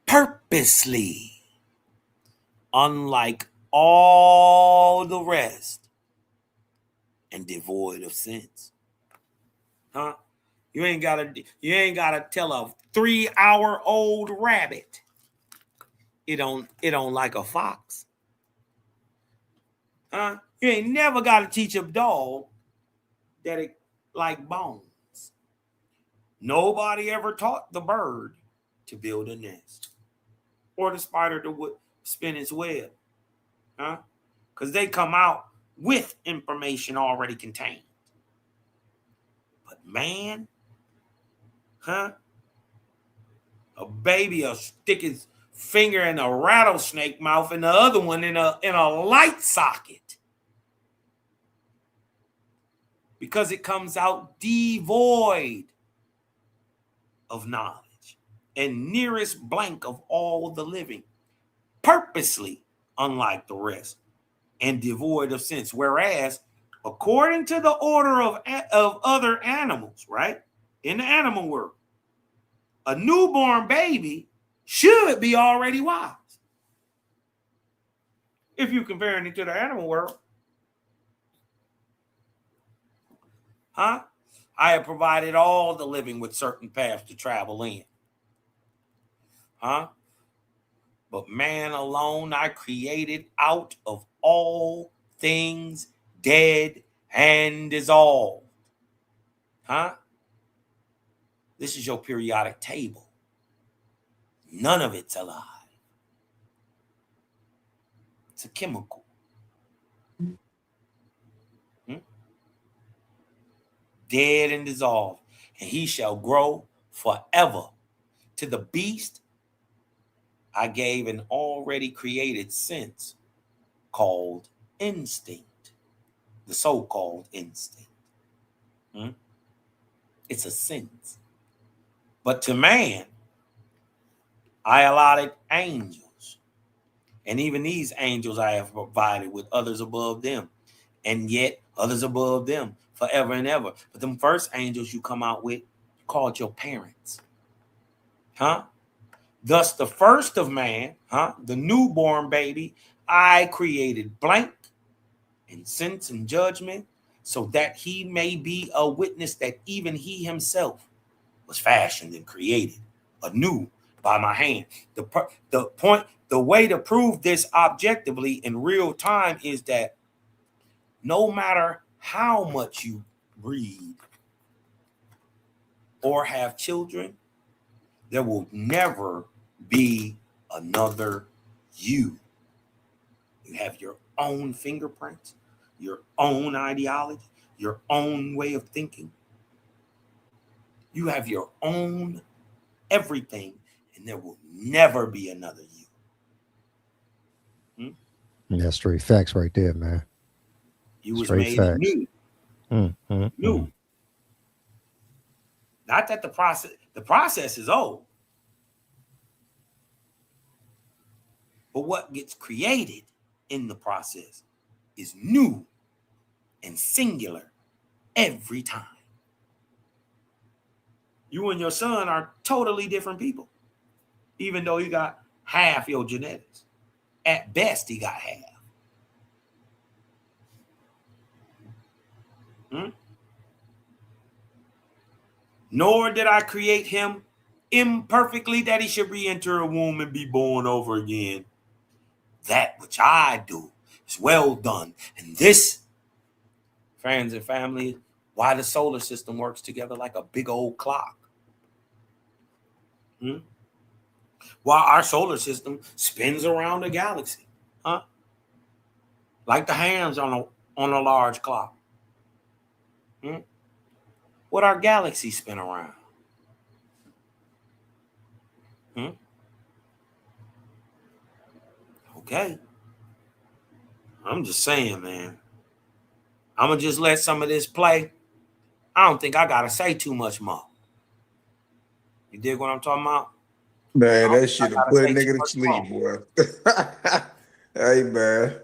purposely, unlike all the rest, and devoid of sense. You ain't gotta tell a 3-hour-old rabbit it don't like a fox. You ain't never gotta teach a dog that it like bones. Nobody ever taught the bird to build a nest or the spider to spin its web. Because they come out with information already contained. But man, a baby will stick his finger in a rattlesnake mouth and the other one in a light socket. Because it comes out devoid of knowledge and nearest blank of all the living, purposely unlike the rest and devoid of sense. Whereas, according to the order of other animals, right, in the animal world, a newborn baby should be already wise. If you're comparing it to the animal world. I have provided all the living with certain paths to travel in. But man alone I created out of all things dead and dissolved. This is your periodic table. None of it's alive. It's a chemical. Dead and dissolved. And he shall grow forever. To the beast, I gave an already created sense called instinct. The so-called instinct. It's a sentence. But to man, I allotted angels. And even these angels I have provided with others above them. And yet others above them forever and ever. But them first angels you come out with called your parents. Huh? Thus the first of man, the newborn baby, I created blank in sense and judgment, so that he may be a witness that even he himself was fashioned and created anew by my hand. The way to prove this objectively in real time is that no matter how much you breed or have children, there will never be another you. You have your own fingerprints, your own ideology, your own way of thinking. You have your own everything, and there will never be another you. That's straight facts right there, man. You was Straight made facts. new. New. Not that the process is old. But what gets created in the process is new and singular every time. You and your son are totally different people, even though you got half your genetics. At best, he got half. Nor did I create him imperfectly that he should re-enter a womb and be born over again. That which I do is well done. And this, friends and family, why the solar system works together like a big old clock. While our solar system spins around the galaxy, like the hands on a large clock. What our galaxy spin around? Okay. I'm just saying, man. I'm going to just let some of this play. I don't think I got to say too much more. You dig what I'm talking about? Man, that shit will put a nigga to sleep, boy. Hey, man.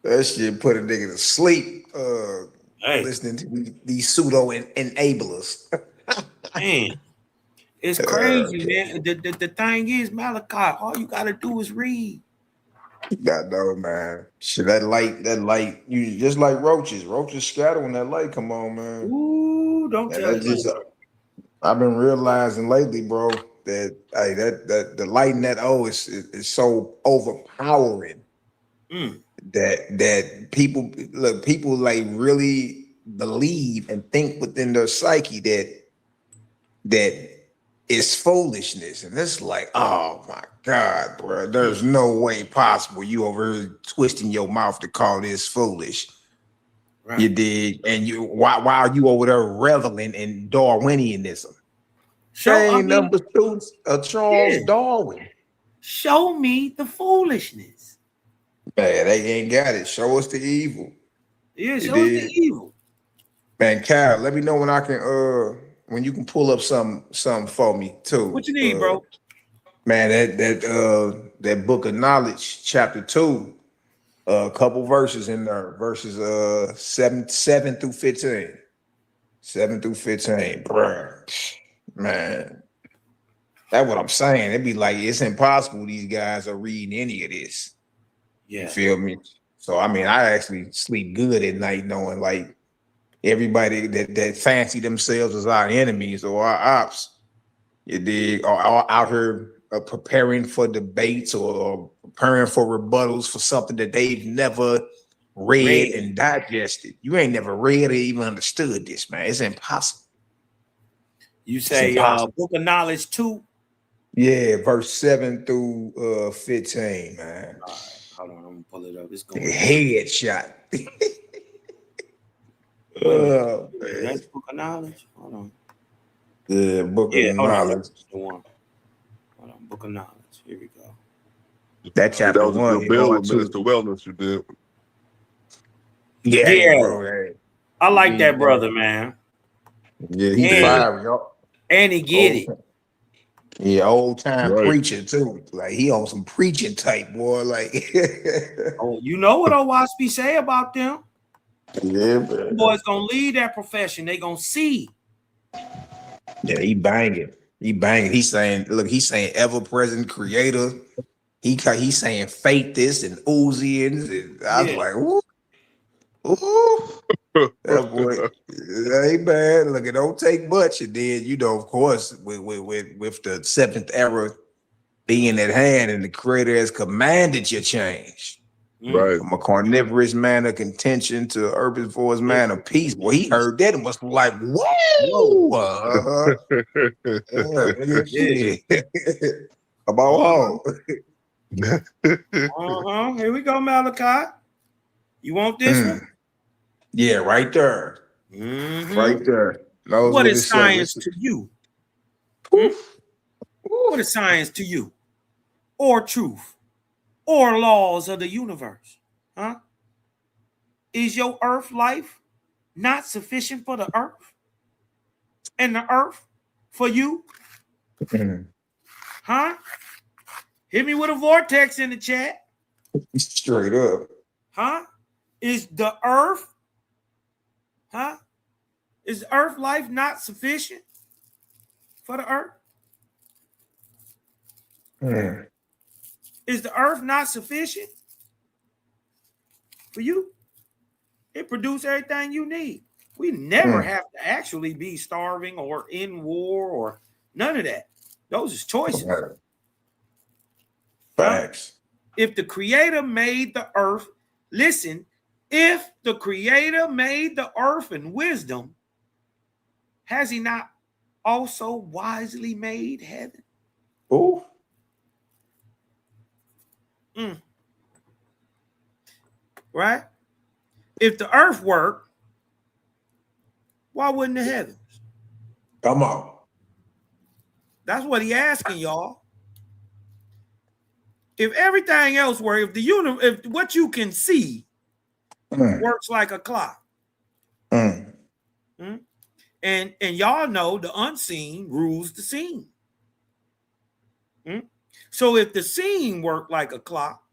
That shit put a nigga to sleep listening to these pseudo enablers. Man, it's crazy, man. The thing is, Malachi, all you got to do is read. I know, man. Shit, that light, you just like roaches. Roaches scatter when that light come on, man. Ooh, don't tell me. I've been realizing lately, bro, that that the light in that is so overpowering that people like really believe and think within their psyche that it's foolishness, and it's like, oh my God, bro, there's no way possible you over here twisting your mouth to call this foolish. Right. You dig? And you while you over there reveling in Darwinianism. Number two, Charles Darwin. Show me the foolishness. Man, they ain't got it. Show us the evil. Yeah, show us the evil. Man, Kyle, let me know when I can when you can pull up something for me too. What you need, bro? Man, that book of knowledge, chapter 2, a couple verses in there, verses 7 through 15. 7 through 15, bro. Man, that's what I'm saying. It'd be like it's impossible these guys are reading any of this. Yeah. You feel me? So I mean, I actually sleep good at night knowing like everybody that fancy themselves as our enemies or our ops, you dig, are out here preparing for debates or preparing for rebuttals for something that they've never read and digested. You ain't never read or even understood this, man. It's impossible. You say book of knowledge 2? Yeah, verse 7 through 15, man. All right, hold on, I'm gonna pull it up. It's going headshot. That's book of knowledge. Hold on. The book of knowledge. The one. Hold on, book of knowledge. Here we go. That chapter 1. It's the wellness you did. Yeah. Bro, I like that brother, man. Yeah, he And fire, y'all. and he get it. Yeah, old time Right. preacher too. Like he on some preaching type, boy. Like Oh, you know what Owaspi say about them? yeah, Them boys gonna leave that profession. They gonna see. yeah, he banging. He banging. He's saying, look, he's saying ever present creator. He's saying faith this and Uzians. And I was Yeah. like, ooh, that boy, that ain't bad. Look, it don't take much. And then, you know, of course, with the seventh era being at hand and the creator has commanded your change. Right. From a carnivorous man of contention to an herbivorous man of peace. Well, he heard that and was like, whoa. Yeah. About all. Here we go, Malachi. You want this one? Yeah, right there. Right there. What is science to you? What is science to you? Or truth? Or laws of the universe? Huh? Is your earth life not sufficient for the earth? And the earth for you? Huh? Hit me with a vortex in the chat. Straight up. Huh? Is the earth, is earth life not sufficient for the earth? Is the earth not sufficient for you? It produces everything you need. We never have to actually be starving or in war or none of that. Those is choices. Facts. If the creator made the earth, listen, if the creator made the earth in wisdom, has he not also wisely made heaven? Oh. Right? If the earth worked, why wouldn't the heavens? Come on. That's what he asking, y'all. If everything else works, if what you can see works like a clock, and y'all know the unseen rules the seen. So if the seen worked like a clock,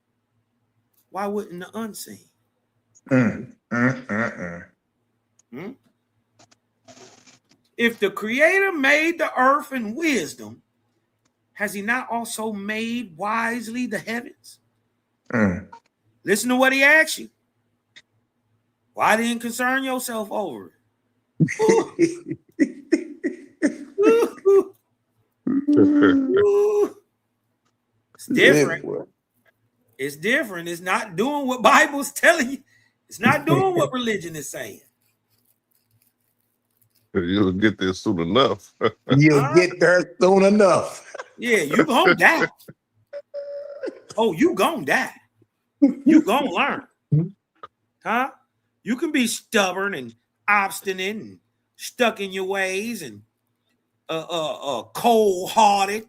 why wouldn't the unseen? If the creator made the earth in wisdom, has he not also made wisely the heavens? Listen to what he asks you. Why didn't concern yourself over it? It's different. It's different. It's not doing what Bible's telling you. It's not doing what religion is saying. You'll get there soon enough. You'll get there soon enough. Yeah, you gonna die. Oh, you gonna die. You gonna learn. Huh? You can be stubborn and obstinate and stuck in your ways and cold-hearted,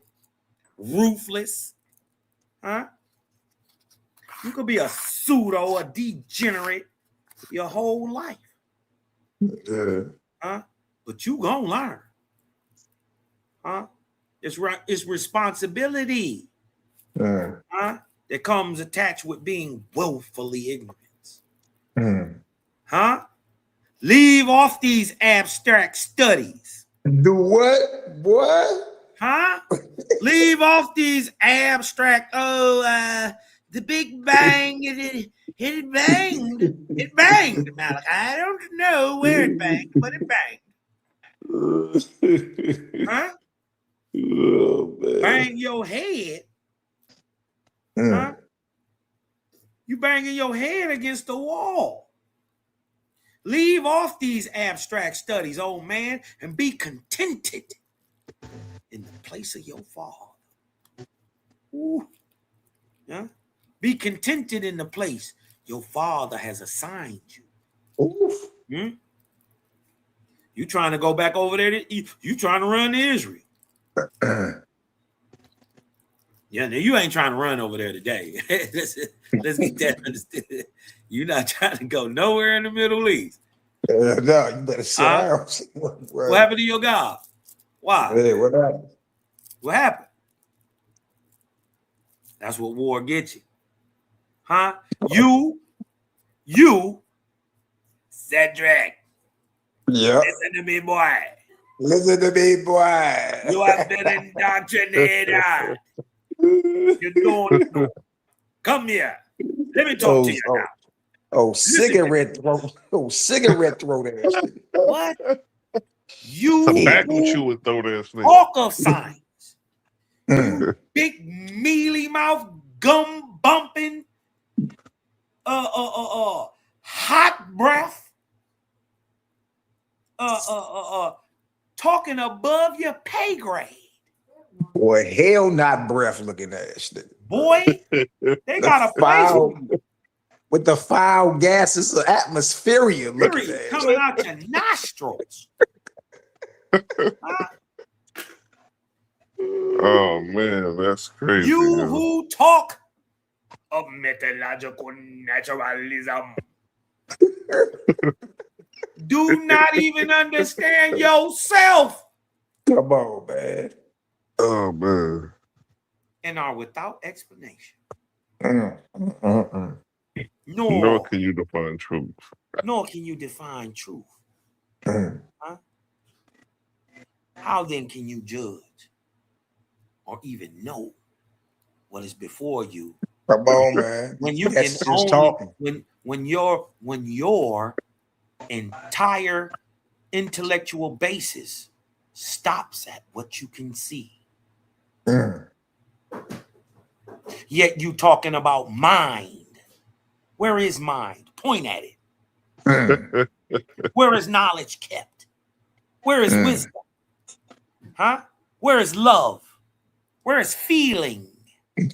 ruthless. Huh? You could be a pseudo, a degenerate your whole life. Huh? But you gonna learn. Huh? It's responsibility. Huh? That comes attached with being willfully ignorant. Huh? Leave off these abstract studies. Do what? What? Huh? Leave off these abstract, the Big Bang, it banged. It banged, Malachi. I don't know where it banged, but it banged. Huh? Oh, man. Bang your head. Huh? You banging your head against the wall. Leave off these abstract studies, old man, and be contented in the place of your father. Ooh. Yeah? Be contented in the place your father has assigned you. You trying to go back over there? You trying to run to Israel? Yeah, now you ain't trying to run over there today. Let's get that understood. You're not trying to go nowhere in the Middle East. No, you better sit down. What happened to your God? Why? Hey, what happened? What happened? That's what war gets you. Huh? You, Cedric. Yep. Listen to me, boy. Listen to me, boy. You have been indoctrinated. You don't know. Come here. Let me talk to you now. Oh, cigarette throat. Oh, cigarette throat ass. What? You Tobacco chewing throat ass nigga. talk of signs. You big mealy mouth, gum bumping, hot breath, talking above your pay grade. Boy, hell not breath looking ass. Boy, they got a foul place with the foul gases of atmosphere looking ass. coming out your nostrils. Oh man, that's crazy. You man. who talk of methodological naturalism do not even understand yourself. Come on, man. Oh man. And are without explanation. Nor can you define truth. Nor can you define truth. Huh? How then can you judge or even know what is before you? Come on, man. When you That's can just only talking. when your entire intellectual basis stops at what you can see. Yet you talking about mind. Where is mind? Point at it. Where is knowledge kept? Where is wisdom? Huh? Where is love? Where is feeling?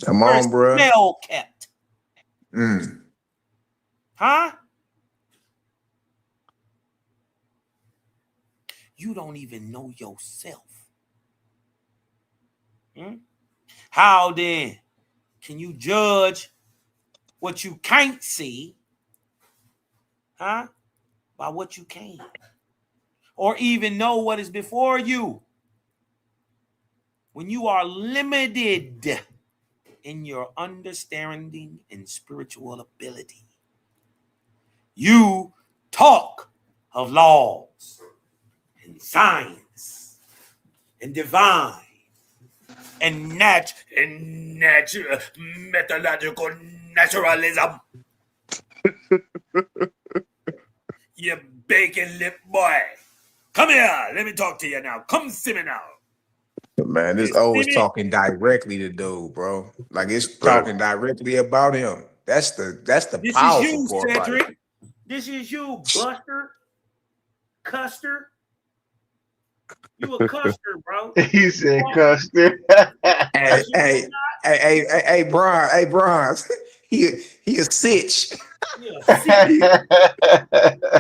Come Where on, is bro. smell kept? Huh? You don't even know yourself. How then can you judge what you can't see, huh? By what you can, or even know what is before you when you are limited in your understanding and spiritual ability? You talk of laws and science and divine and natural methodological naturalism. You bacon lip boy. Come here. Let me talk to you now. Come see me now. Man, this always talking directly to dude, bro. Like it's talking directly about him. That's the This powerful is you, part about it. Cedric. This is you, Buster. Custer. You a Custer, bro. He said Custer. Hey, Brian. Hey, Brian. He a sitch. Yeah,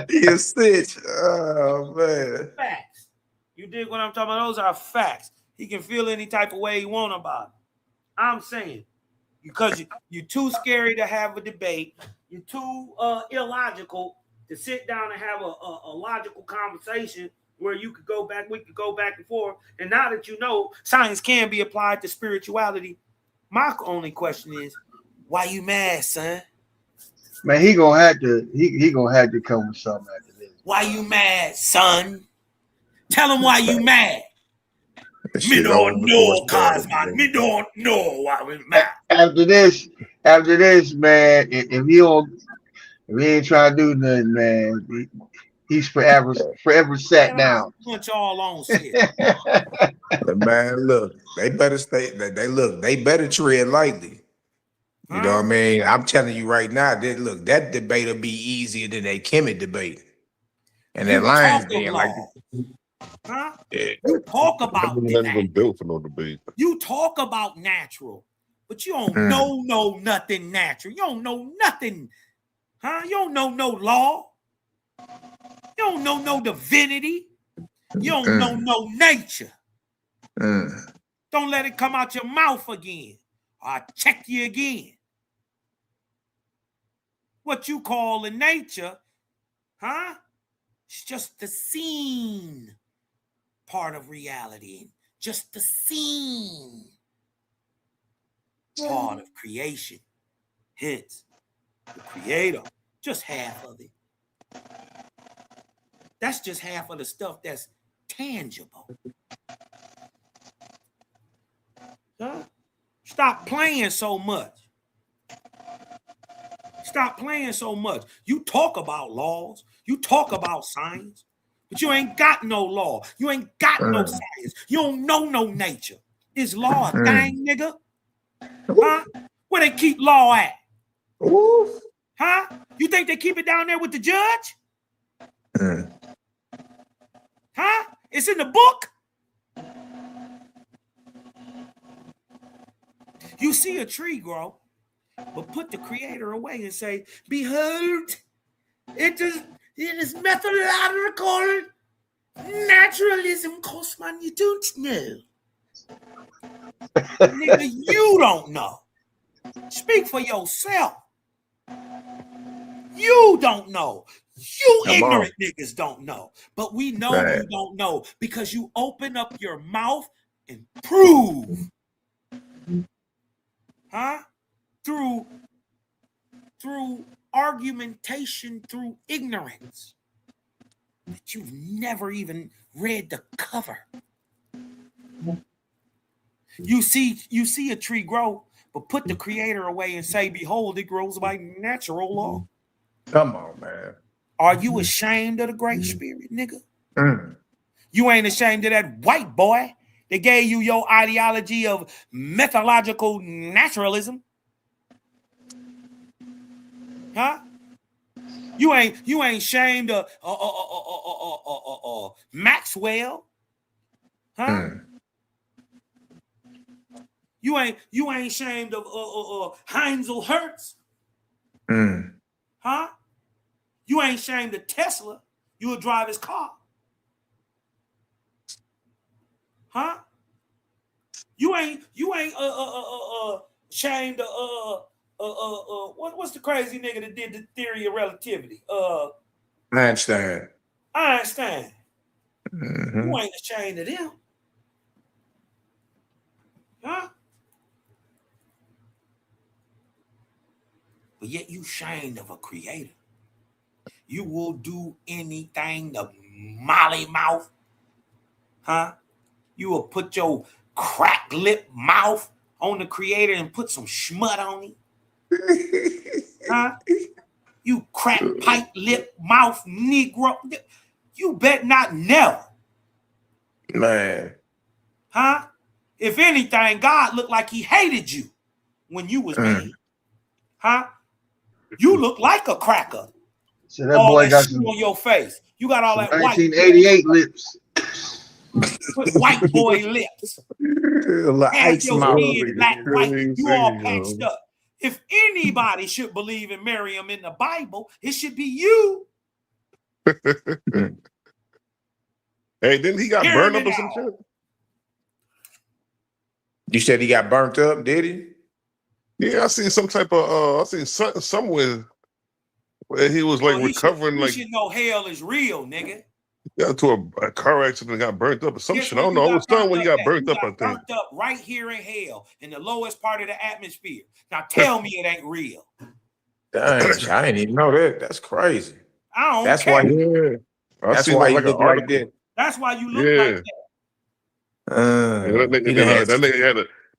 He a sitch. Oh man. facts. You dig what I'm talking about? Those are facts. He can feel any type of way he want about it. I'm saying, because you're too scary to have a debate. You're too illogical to sit down and have a logical conversation where you could go back, we could go back and forth. And now that you know science can be applied to spirituality, my only question is, why you mad, son? Man, he gonna have to come with something after this. Why you mad, son? Tell him why you mad. Me don't know, Cosman. Me don't know why we mad. After this, man, if he ain't trying to do nothing, man, he's forever sat down. Punch all on shit. Man, look, they better they better tread lightly. You know what I mean? I'm telling you right now, that debate will be easier than that Kemet debate. And that Lions being like, huh? Yeah. You talk about not even built for no debate. You talk about natural, but you don't know nothing natural. You don't know nothing, huh? You don't know no law. You don't know no divinity. You don't know no nature. Don't let it come out your mouth again. I'll check you again. What you call in nature, huh? It's just the seen part of reality, just the seen part of creation. Hence, the creator, just half of it. That's just half of the stuff that's tangible. Huh? Stop playing so much. Stop playing so much. You talk about laws, you talk about science, but you ain't got no law. You ain't got no science. You don't know no nature. Is law a thing, nigga? Huh? Where they keep law at? Oof. Huh? You think they keep it down there with the judge? Huh? It's in the book. You see a tree grow, but put the creator away and say, behold, it is methodological naturalism, Cosman, you don't know. Nigga, you don't know. Speak for yourself. You don't know. You ignorant niggas don't know. But we know you don't know because you open up your mouth and prove. Huh? Through argumentation, through ignorance. That you've never even read the cover. You see a tree grow, but put the creator away and say, behold, it grows by natural law. Come on, man. Are you ashamed of the Great Spirit, nigga? You ain't ashamed of that white boy that gave you your ideology of methodological naturalism? Huh? You ain't ashamed of Maxwell? Huh? You ain't ashamed of Heinzel Hertz? Huh? You ain't ashamed of Tesla? You would drive his car. Huh? You ain't ashamed of what's the crazy nigga that did the theory of relativity? Einstein. Einstein. You ain't ashamed of them. Huh? But yet you ashamed of a creator. You will do anything to molly mouth. Huh? You will put your crack lip mouth on the creator and put some schmut on it. Huh? You crack pipe lip mouth Negro. You bet not never. Man. Huh? If anything, God looked like he hated you when you was made. Huh? You look like a cracker. So that all boy that got shit some on your face. You got all that white 1988 lips. white boy lips. Half your skin black, white. You all patched up. If anybody should believe in Miriam in the Bible, it should be you. Hey, didn't he got burned up or some shit? You said he got burnt up, did he? Yeah, I seen some type of I seen something somewhere where he was like recovering. You should know hell is real, nigga. Got into a car accident and got burnt up or some shit. I don't know. It was something when he got burnt up, I think. Burnt up right here in hell, in the lowest part of the atmosphere. Now tell me it ain't real. Dang, I didn't even know that. That's crazy. I don't that's care. Why you, that's why you look like that. That's why you look like that.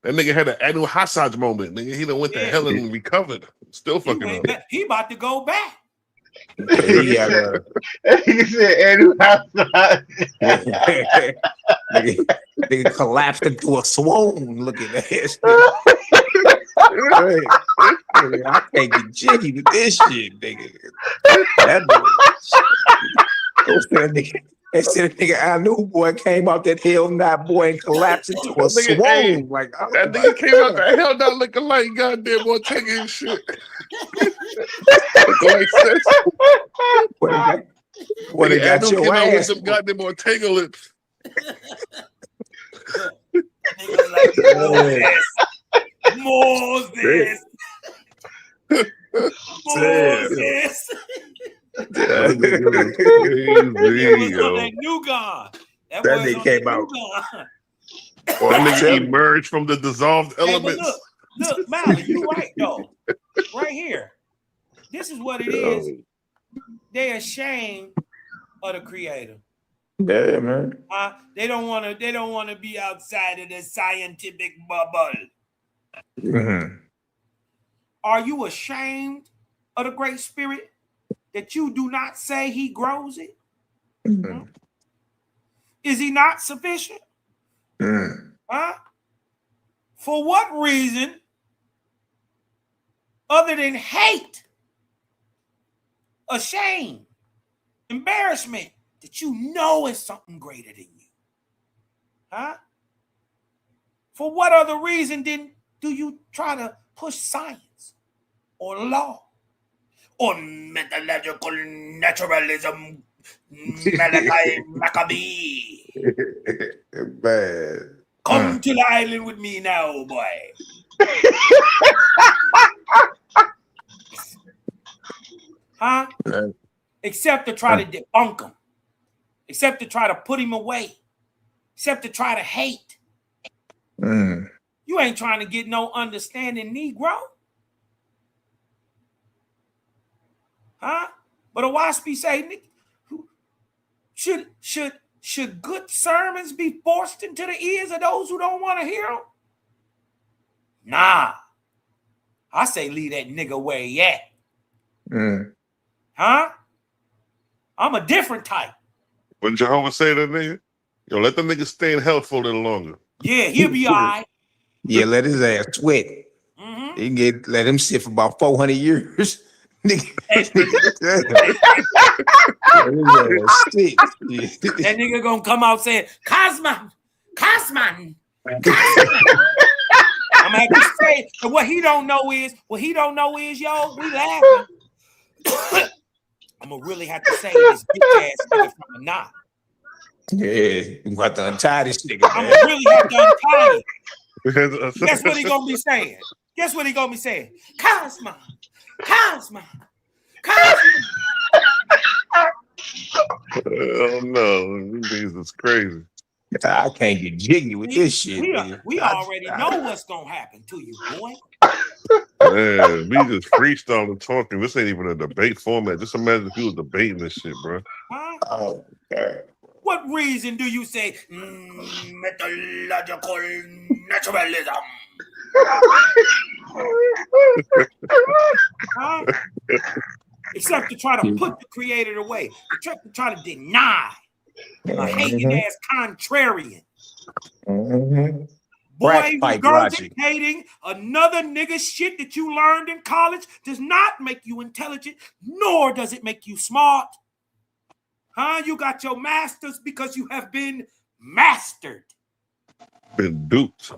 That nigga had an annual Hassage moment. Nigga, he done went to hell and recovered. Still fucking up. He about to go back. He got he said annual Hassage. Nigga collapsed into a swoon looking at this. I can't get jiggy with this shit, nigga. They said a nigga I knew boy came out that hell knot boy and collapsed into a swoon. Hey, like that nigga came out the hell knot looking like goddamn Ortega and shit. Looking like sex. What they got your ass with some goddamn Ortega lips. Moses. That nigga is He crazy, was on yo. that new God. That That boy was nigga on came that out. new God. That nigga emerged from the dissolved Hey, but elements. look, Mally, you right though. Right here. This is what it is. They're ashamed of the creator. Yeah, man. They don't want to be outside of the scientific bubble. Mm-hmm. Are you ashamed of the Great Spirit that you do not say he grows it? Mm-hmm. Is he not sufficient? Mm. For what reason other than hate, shame, embarrassment that you know is something greater than you? For what other reason do you try to push science or law or methodological naturalism, Malachi Maccabee? Bad. Come to the island with me now, boy. Except to try to debunk him, except to try to put him away, except to try to hate. You ain't trying to get no understanding, Negro. But a waspy say, should good sermons be forced into the ears of those who don't want to hear them? Nah. I say leave that nigga where he at. I'm a different type. What did Jehovah say to that nigga? Yo, let the nigga stay in hell for a little longer. Yeah, he'll be all right. Yeah, let his ass sweat. He can let him sit for about 400 years. That nigga gonna come out saying, Cosman. I'm gonna have to say, and what he don't know is, yo, we laughing. I'm gonna really have to say this bitch ass nigga from the knot. Yeah, you got to untie this nigga. I'm gonna really have to untie him. Guess what he gonna be saying? Cosman. Oh no, these is crazy. I can't get jiggy with this shit. We already know what's gonna happen to you, boy. Man, we just freestyling talking. This ain't even a debate format. Just imagine if he was debating this shit, bro. Oh, God. What reason do you say methodological naturalism? Except to try to put the creator away, except to try to deny a hating ass contrarian. Boy, regurgitating another nigga shit that you learned in college does not make you intelligent, nor does it make you smart. You got your masters because you have been mastered. Been duped.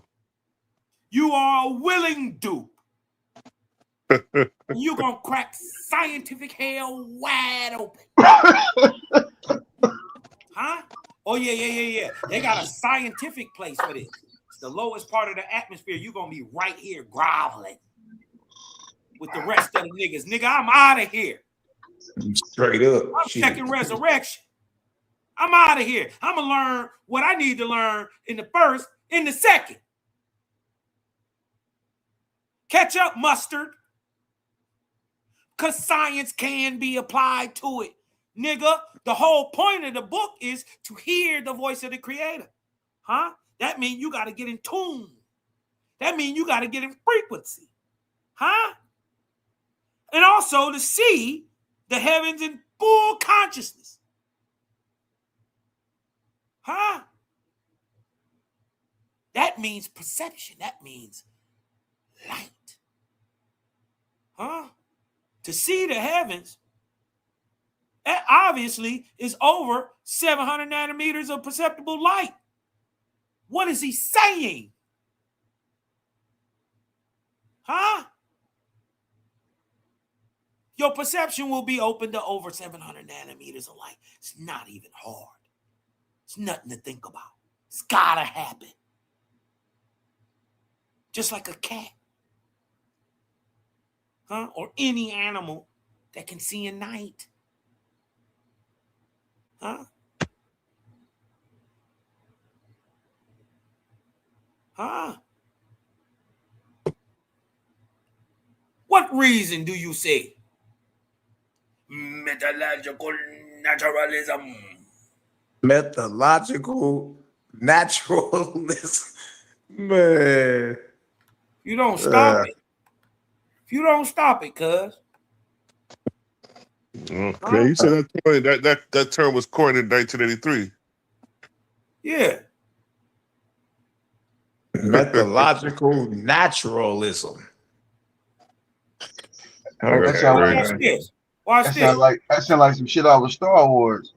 You are a willing dupe. You're going to crack scientific hell wide open. Oh, yeah. They got a scientific place for this. It's the lowest part of the atmosphere. You're going to be right here groveling with the rest of the niggas. Nigga, I'm out of here. Straight up. I'm checking resurrection. I'm out of here. I'm going to learn what I need to learn in the first, in the second. Catch up, mustard. Because science can be applied to it. Nigga, the whole point of the book is to hear the voice of the creator. That means you got to get in tune. That means you got to get in frequency. And also to see the heavens in full consciousness. That means perception. That means light. To see the heavens, that obviously is over 700 nanometers of perceptible light. What is he saying? Your perception will be open to over 700 nanometers of light. It's not even hard. It's nothing to think about. It's gotta happen. Just like a cat. Or any animal that can see in night. Huh? Huh? What reason do you say? Methodological naturalism. Methodological naturalism. Man. You don't stop it. If you don't stop it, cuz. Okay, you said that term was coined in 1983. Yeah. Methodological naturalism. That sound like Watch this. Watch that this. sound like some shit out of Star Wars.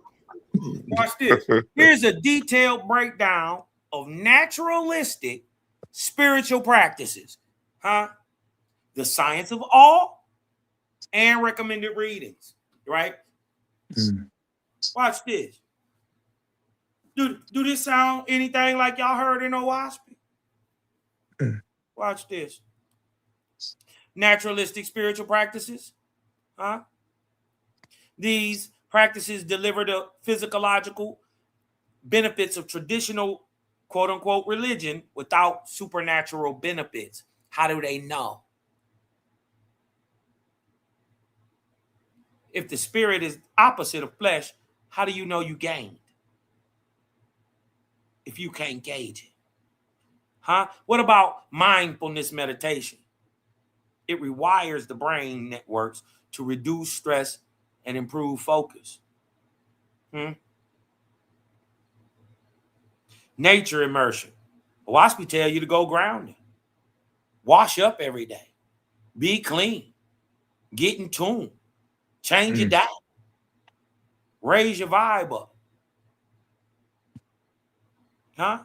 Watch this. Here's a detailed breakdown of naturalistic spiritual practices. Huh? The science of awe and recommended readings. Right? Watch this. Do this sound anything like y'all heard in OWASP? Watch this. Naturalistic spiritual practices. Huh? These practices deliver the physiological benefits of traditional, quote unquote, religion without supernatural benefits. How do they know? If the spirit is opposite of flesh, how do you know you gained? If you can't gauge it. Huh? What about mindfulness meditation? It rewires the brain networks to reduce stress and improve focus. Nature immersion. WASP tell you to go grounding. Wash up every day. Be clean. Get in tune. Change your diet. Raise your vibe up. Huh?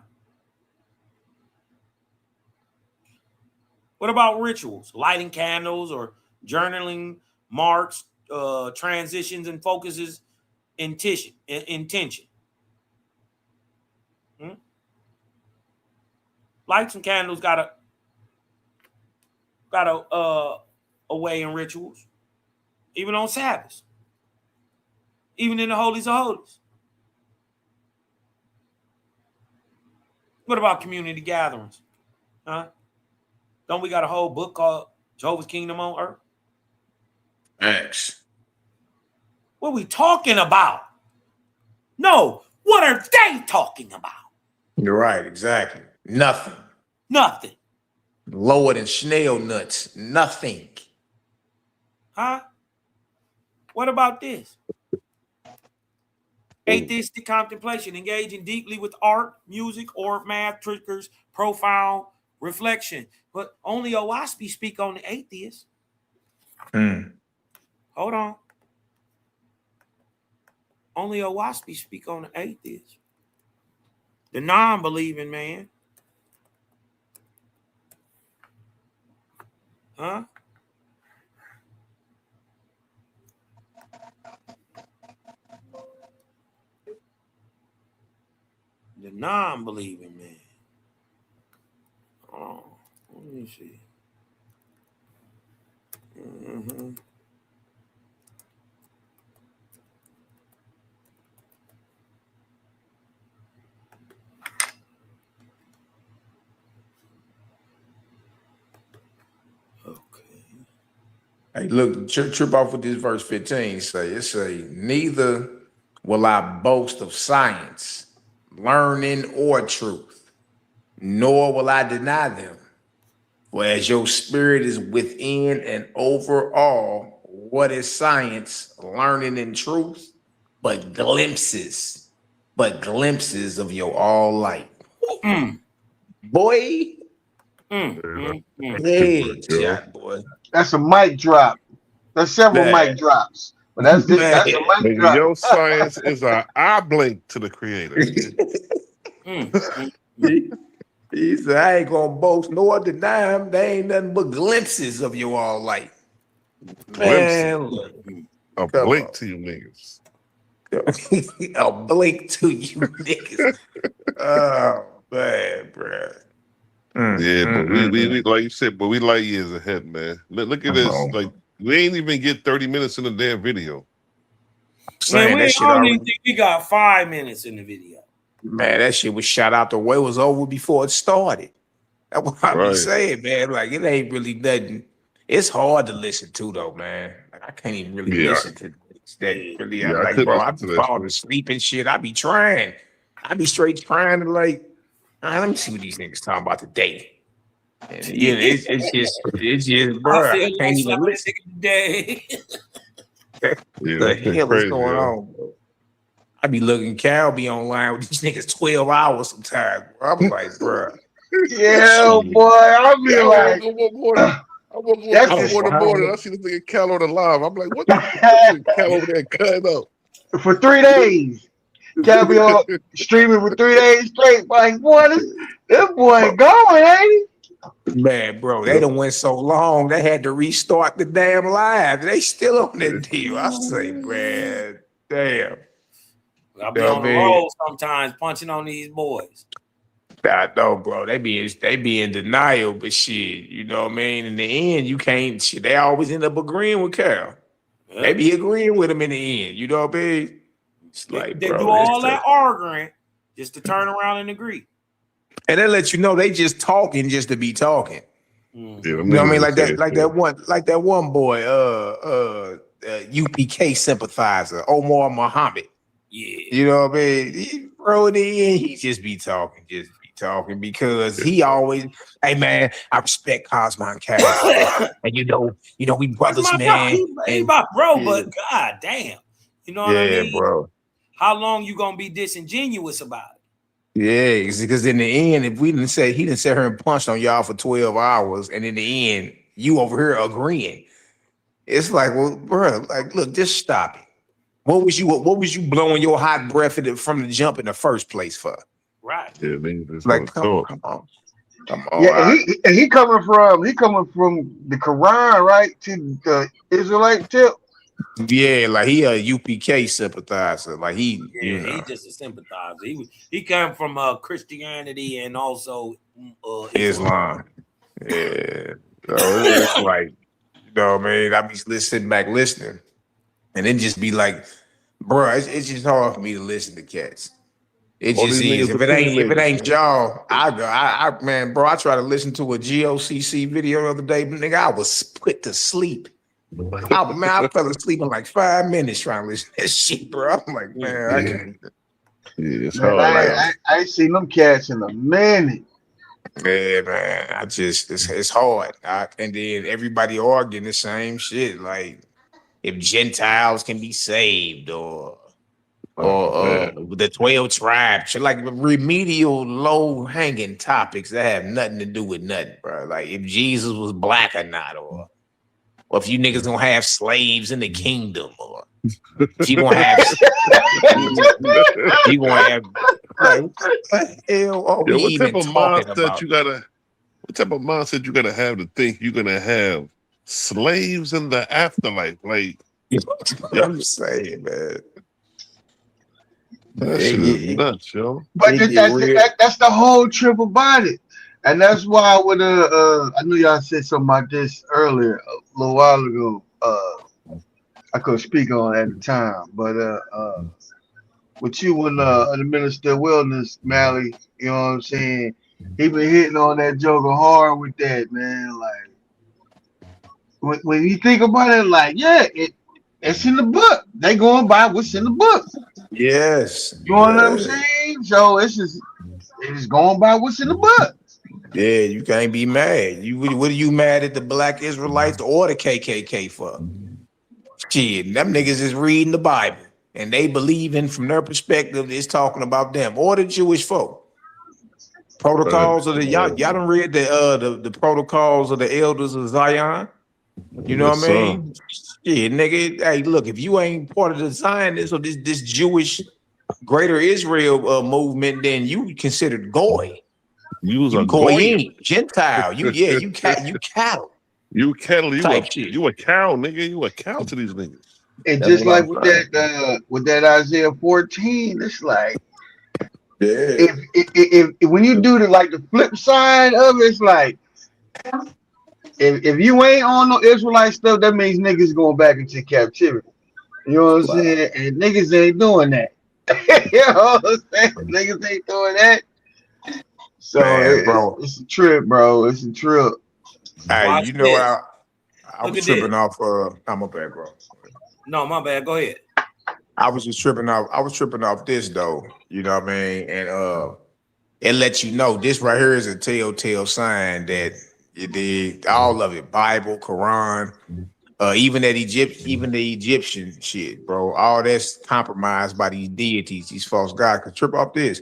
What about rituals? Lighting candles or journaling marks, transitions and focuses intention. Lights and candles got a way in rituals, even on Sabbath, even in the holies of holies. What about community gatherings? Huh? Don't we got a whole book called Jehovah's Kingdom on Earth? X. What are we talking about? No, what are they talking about? You're right, exactly. Nothing. Nothing. Lower than snail nuts. Nothing. Huh? What about this? Atheistic contemplation, engaging deeply with art, music, or math triggers profound reflection. But only OWASP speak on the atheist. Hold on. Only OWASP speak on the atheist. The non-believing man. Huh? The non-believing man. Oh, let me see. Hey, look, trip off with this verse 15. Say, neither will I boast of science, learning, or truth, nor will I deny them. For as your spirit is within and over all, what is science, learning, and truth? But glimpses of your all light. Boy. Headshot, boy. That's a mic drop. There's several mic drops, but that's a mic drop. Your science is an eye blink to the creator. He said, I ain't gonna boast nor deny him. They ain't nothing but glimpses of your all light. Man, a blink to you niggas. A blink to you niggas. Oh man, bro. But we like you said, but we light years ahead, man. Look at this. Like we ain't even get 30 minutes in the damn video. saying Man, that I shit don't even already. think we got 5 minutes in the video. Man, that shit was shot out the way. It was over before it started. That's what I be Right. saying, man. Like it ain't really nothing. It's hard to listen to though, man. Like I can't even really Yeah. listen to that. Really, Yeah, I'm I like, couldn't bro, I listen be to that falling shit. asleep and shit. I be trying. I be straight trying to like. Let me see what these niggas talking about today. And, you know, it's just, bro. I I feel can't like even some of listen. the today. Yeah, The that shit hell is crazy, going yo. on, bro? I be looking. Cal be online with these niggas 12 hours sometimes. Bro. I'm like, bro. Yeah, Shit. boy. I be Yeah, I like, woke up one morning. I woke up that's at Oh, 4 in the wow. morning. I see this nigga Cal on the live. I'm like, what the fuck? Cal over there cutting up. for 3 days. Can't be on streaming for 3 days straight. Like, boy, this boy going, ain't Man, bro, they Yep. done went so long they had to restart the damn live. They still on that deal. I say, man, damn. I'll You be know on what the I mean? road sometimes punching on these boys. I know, bro. They be in denial, but shit, you know what I mean? In the end, you can't shit. They always end up agreeing with Carol. Yeah. They be agreeing with him in the end. You know what I mean? It's They like, do bro, all it's that arguing just to turn around and agree. and they let you know they just talking just to be talking. Mhm. Yeah, You know what I mean? like That one boy, UPK sympathizer, Omar Muhammad. Yeah. You know what I mean? Bro, in the end, he just be talking because he always, hey man, I respect Cosmo and Cass, and you know, we He's brothers, my bro. man. He And my bro, yeah, but god damn. You know what I yeah, mean? bro. How long you gonna be disingenuous about it? Yeah, because in the end, if we didn't say he didn't sit here and punched on y'all for 12 hours, and in the end, you over here agreeing. It's like, well, bro, like, look, just stop it. What was you blowing your hot breath from the jump in the first place for? Right. Yeah, niggas just Like, want to come talk. on. he? Yeah, he coming from the Quran, right, to the Israelite tip. Yeah, like he a UPK sympathizer. Like he, Yeah, he just a sympathizer. He came from Christianity and also Islam. Yeah. So it's like, you know what I mean? I be sitting back listening, and then just be like, bro, it's just hard for me to listen to cats. It All just these is. niggas If it opinionated. ain't y'all, I man, bro, I tried to listen to a GOCC video the other day, but nigga, I was put to sleep. I fell asleep in like 5 minutes trying to listen to that shit, bro. I'm like, man, I can't. Yeah, it's Man, hard, man. I ain't seen them cats in a minute. Yeah, man. It's hard. And then everybody arguing the same shit. Like if Gentiles can be saved or Man. the 12 tribes, shit, like remedial low hanging topics that have nothing to do with nothing, bro. Like if Jesus was black or not, or if you niggas gonna have slaves in the kingdom, or if you gonna have you gonna have like what the hell are we Yo, what type even of talking mindset about? what type of mindset you gotta have to think you're gonna have slaves in the afterlife? Like, I'm saying, man. that shit is nuts, yo. But that's the whole trip about it, and that's why with I knew y'all said something about this earlier a little while ago. I couldn't speak on it at the time, but with you and the Minister of Wellness, Mally, you know what I'm saying? He been hitting on that joker hard with that, man. Like when you think about it, like it's in the book. They going by what's in the book. Yes. You know what I'm saying? So it's just going by what's in the book. Yeah, you can't be mad. What are you mad at the Black Israelites or the KKK for? Shit, them niggas is reading the Bible and they believe in from their perspective it's talking about them or the Jewish folk. Protocols of the y'all done read the protocols of the elders of Zion. You know what I mean? Yeah, nigga. Hey, look, if you ain't part of the Zionists or this Jewish Greater Israel movement, then you considered goy. You a goyim, Gentile. You cattle. You cattle. Type shit. You a cow, nigga. You a cow to these niggas. And That's just what like I'm with that Isaiah 14, it's like yeah. if when you do the flip side of it, it's like if you ain't on no Israelite stuff, that means niggas going back into captivity. You know what I'm saying? And niggas ain't doing that. You know what I'm saying? Niggas ain't doing that. So Man, bro. it's a trip, bro. It's a trip. Hey, Watch you know this. I Look was at this. tripping off I'm a bad bro. No, my bad. Go ahead. I was tripping off this though. You know what I mean? And it lets you know this right here is a telltale sign that you did all of it, Bible, Quran, even the Egyptian shit, bro. All that's compromised by these deities, these false gods. Cause trip off this,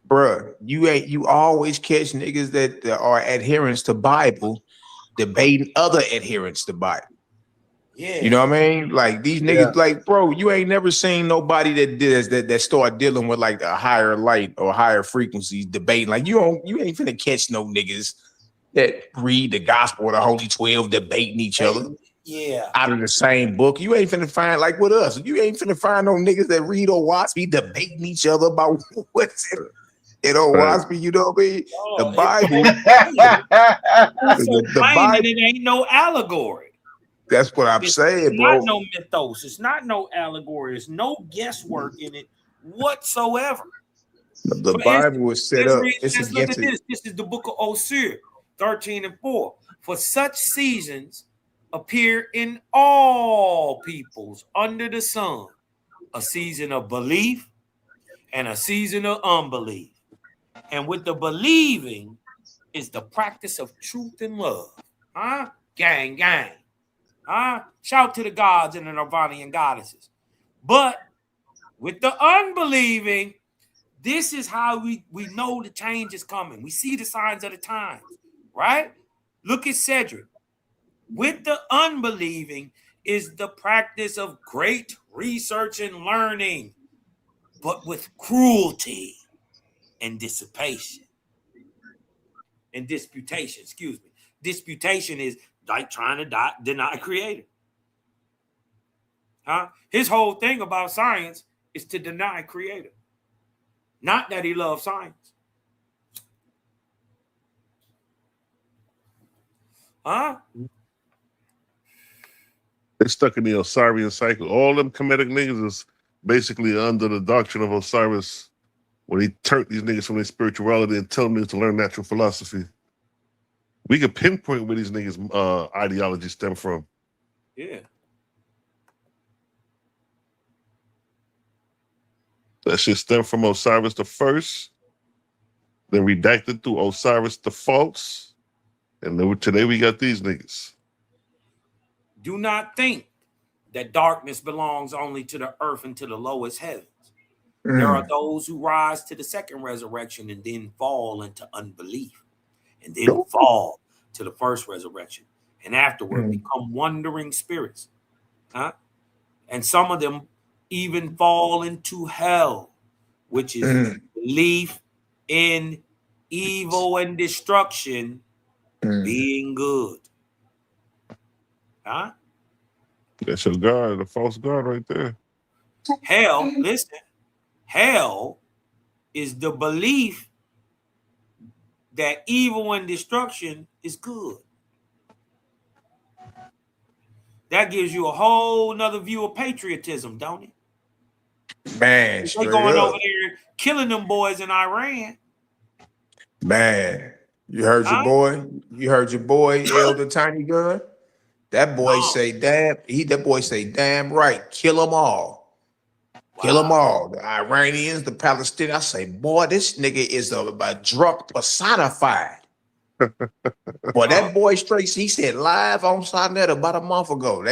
bruh. You always catch niggas that are adherents to Bible debating other adherents to Bible. Yeah. You know what I mean? Like these niggas, like, bro, you ain't never seen nobody that start dealing with like a higher light or higher frequencies debating. Like you ain't finna catch no niggas that read the gospel or the Holy 12 debating each other Yeah. out of the same book. You ain't finna find like with us. You ain't finna find no niggas that read or watch me debating each other about what's it or watch me. You know what I mean? The Bible, the Plain and Bible. it ain't no allegory. That's what I'm saying, bro. It's not no mythos. It's not no allegory. There's no guesswork in it whatsoever. The Bible was set up. Let's look at this. This is the book of Osir, 13 and 4. For such seasons appear in all peoples under the sun, a season of belief and a season of unbelief. And with the believing is the practice of truth and love. Huh? Gang, gang. Shout to the gods and the Nirvanian goddesses. But with the unbelieving, this is how we know the change is coming. We see the signs of the times, right? Look at Cedric. With the unbelieving is the practice of great research and learning, but with cruelty and dissipation. And disputation, excuse me. Disputation is like trying to deny creator. His whole thing about science is to deny creator. Not that he loves science. They're stuck in the Osirian cycle. All them Kemetic niggas is basically under the doctrine of Osiris when he turned these niggas from their spirituality and tell them to learn natural philosophy. We can pinpoint where these niggas' ideology stem from. Yeah. That shit stemmed from Osiris the First, then redacted through Osiris the False, and then today we got these niggas. Do not think that darkness belongs only to the earth and to the lowest heavens. There are those who rise to the second resurrection and then fall into unbelief, and then fall to the first resurrection, and afterward become wandering spirits. And some of them even fall into hell, which is belief in evil and destruction being good. That's your God, the false God right there. Hell, listen, hell is the belief that evil and destruction is good. That gives you a whole nother view of patriotism, don't it? Man, they going over there killing them boys in Iran. Man, you heard your boy? You heard your boy, Elder Tiny Gun? That boy say, damn, that boy say, damn right, kill them all. Kill them all. The Iranians, the Palestinians. I say, boy, this nigga is a drunk personified. Boy, that boy straight, he said live on Sonnet about a month ago.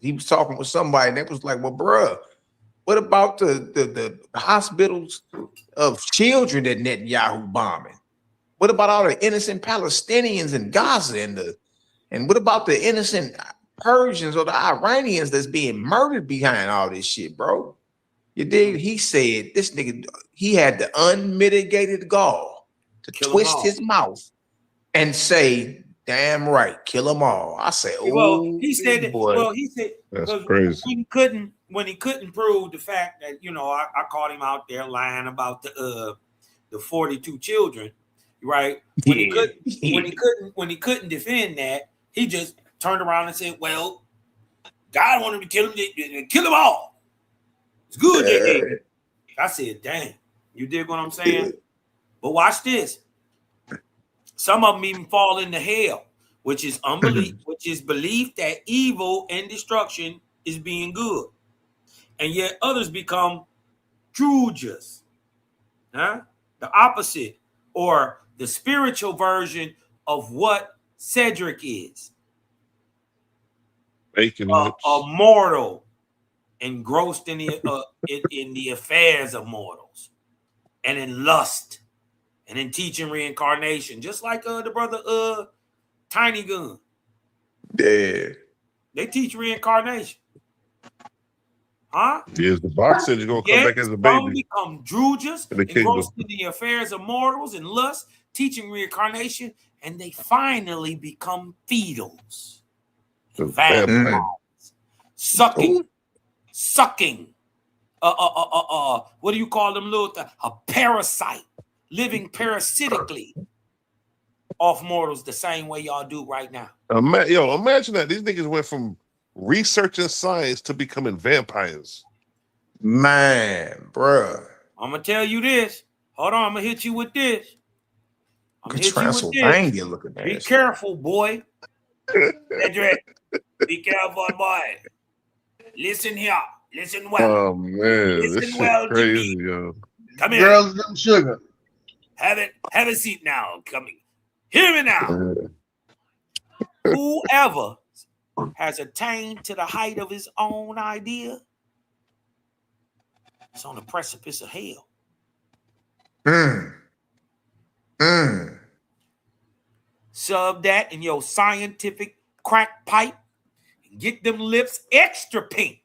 He was talking with somebody, and they was like, well, bruh, what about the hospitals of children that Netanyahu bombing? What about all the innocent Palestinians in Gaza and what about the innocent Persians or the Iranians that's being murdered behind all this shit, bro? You dig? He said this nigga, he had the unmitigated gall to twist his mouth and say, damn right, kill them all. I say, oh, well, he said that, boy. well, he said that's crazy. When he couldn't prove the fact that, I caught him out there lying about the 42 children, right? When he couldn't defend that, he just turned around and said, well, God wanted to kill them all. It's good they did. I said, damn. You dig what I'm saying? But watch this. Some of them even fall into hell, which is unbelief, which is belief that evil and destruction is being good. And yet others become jehovih, the opposite, or the spiritual version of what Cedric is. A mortal engrossed in the affairs of mortals and in lust and in teaching reincarnation, just like the brother Tiny Gun. Yeah. They teach reincarnation. Huh? Yes, the box said you're gonna come back as a baby. Some become jehovih, engrossed in the affairs of mortals and lust, teaching reincarnation, and they finally become fetals. Vampires. Sucking. What do you call them little a parasite, living parasitically off mortals the same way y'all do right now. Imagine that. These niggas went from researching science to becoming vampires. Man, bruh. I'm gonna tell you this. Hold on, I'm gonna hit you with this. Transylvania looking at. Be careful, boy. Be careful, boy. Listen here. Listen well. Oh man, listen this well shit crazy, yo. Come here. Girls, them sugar. Have a seat now. Coming. Hear me now. Whoever has attained to the height of his own idea is on the precipice of hell. Sub that in your scientific crack pipe and get them lips extra pink.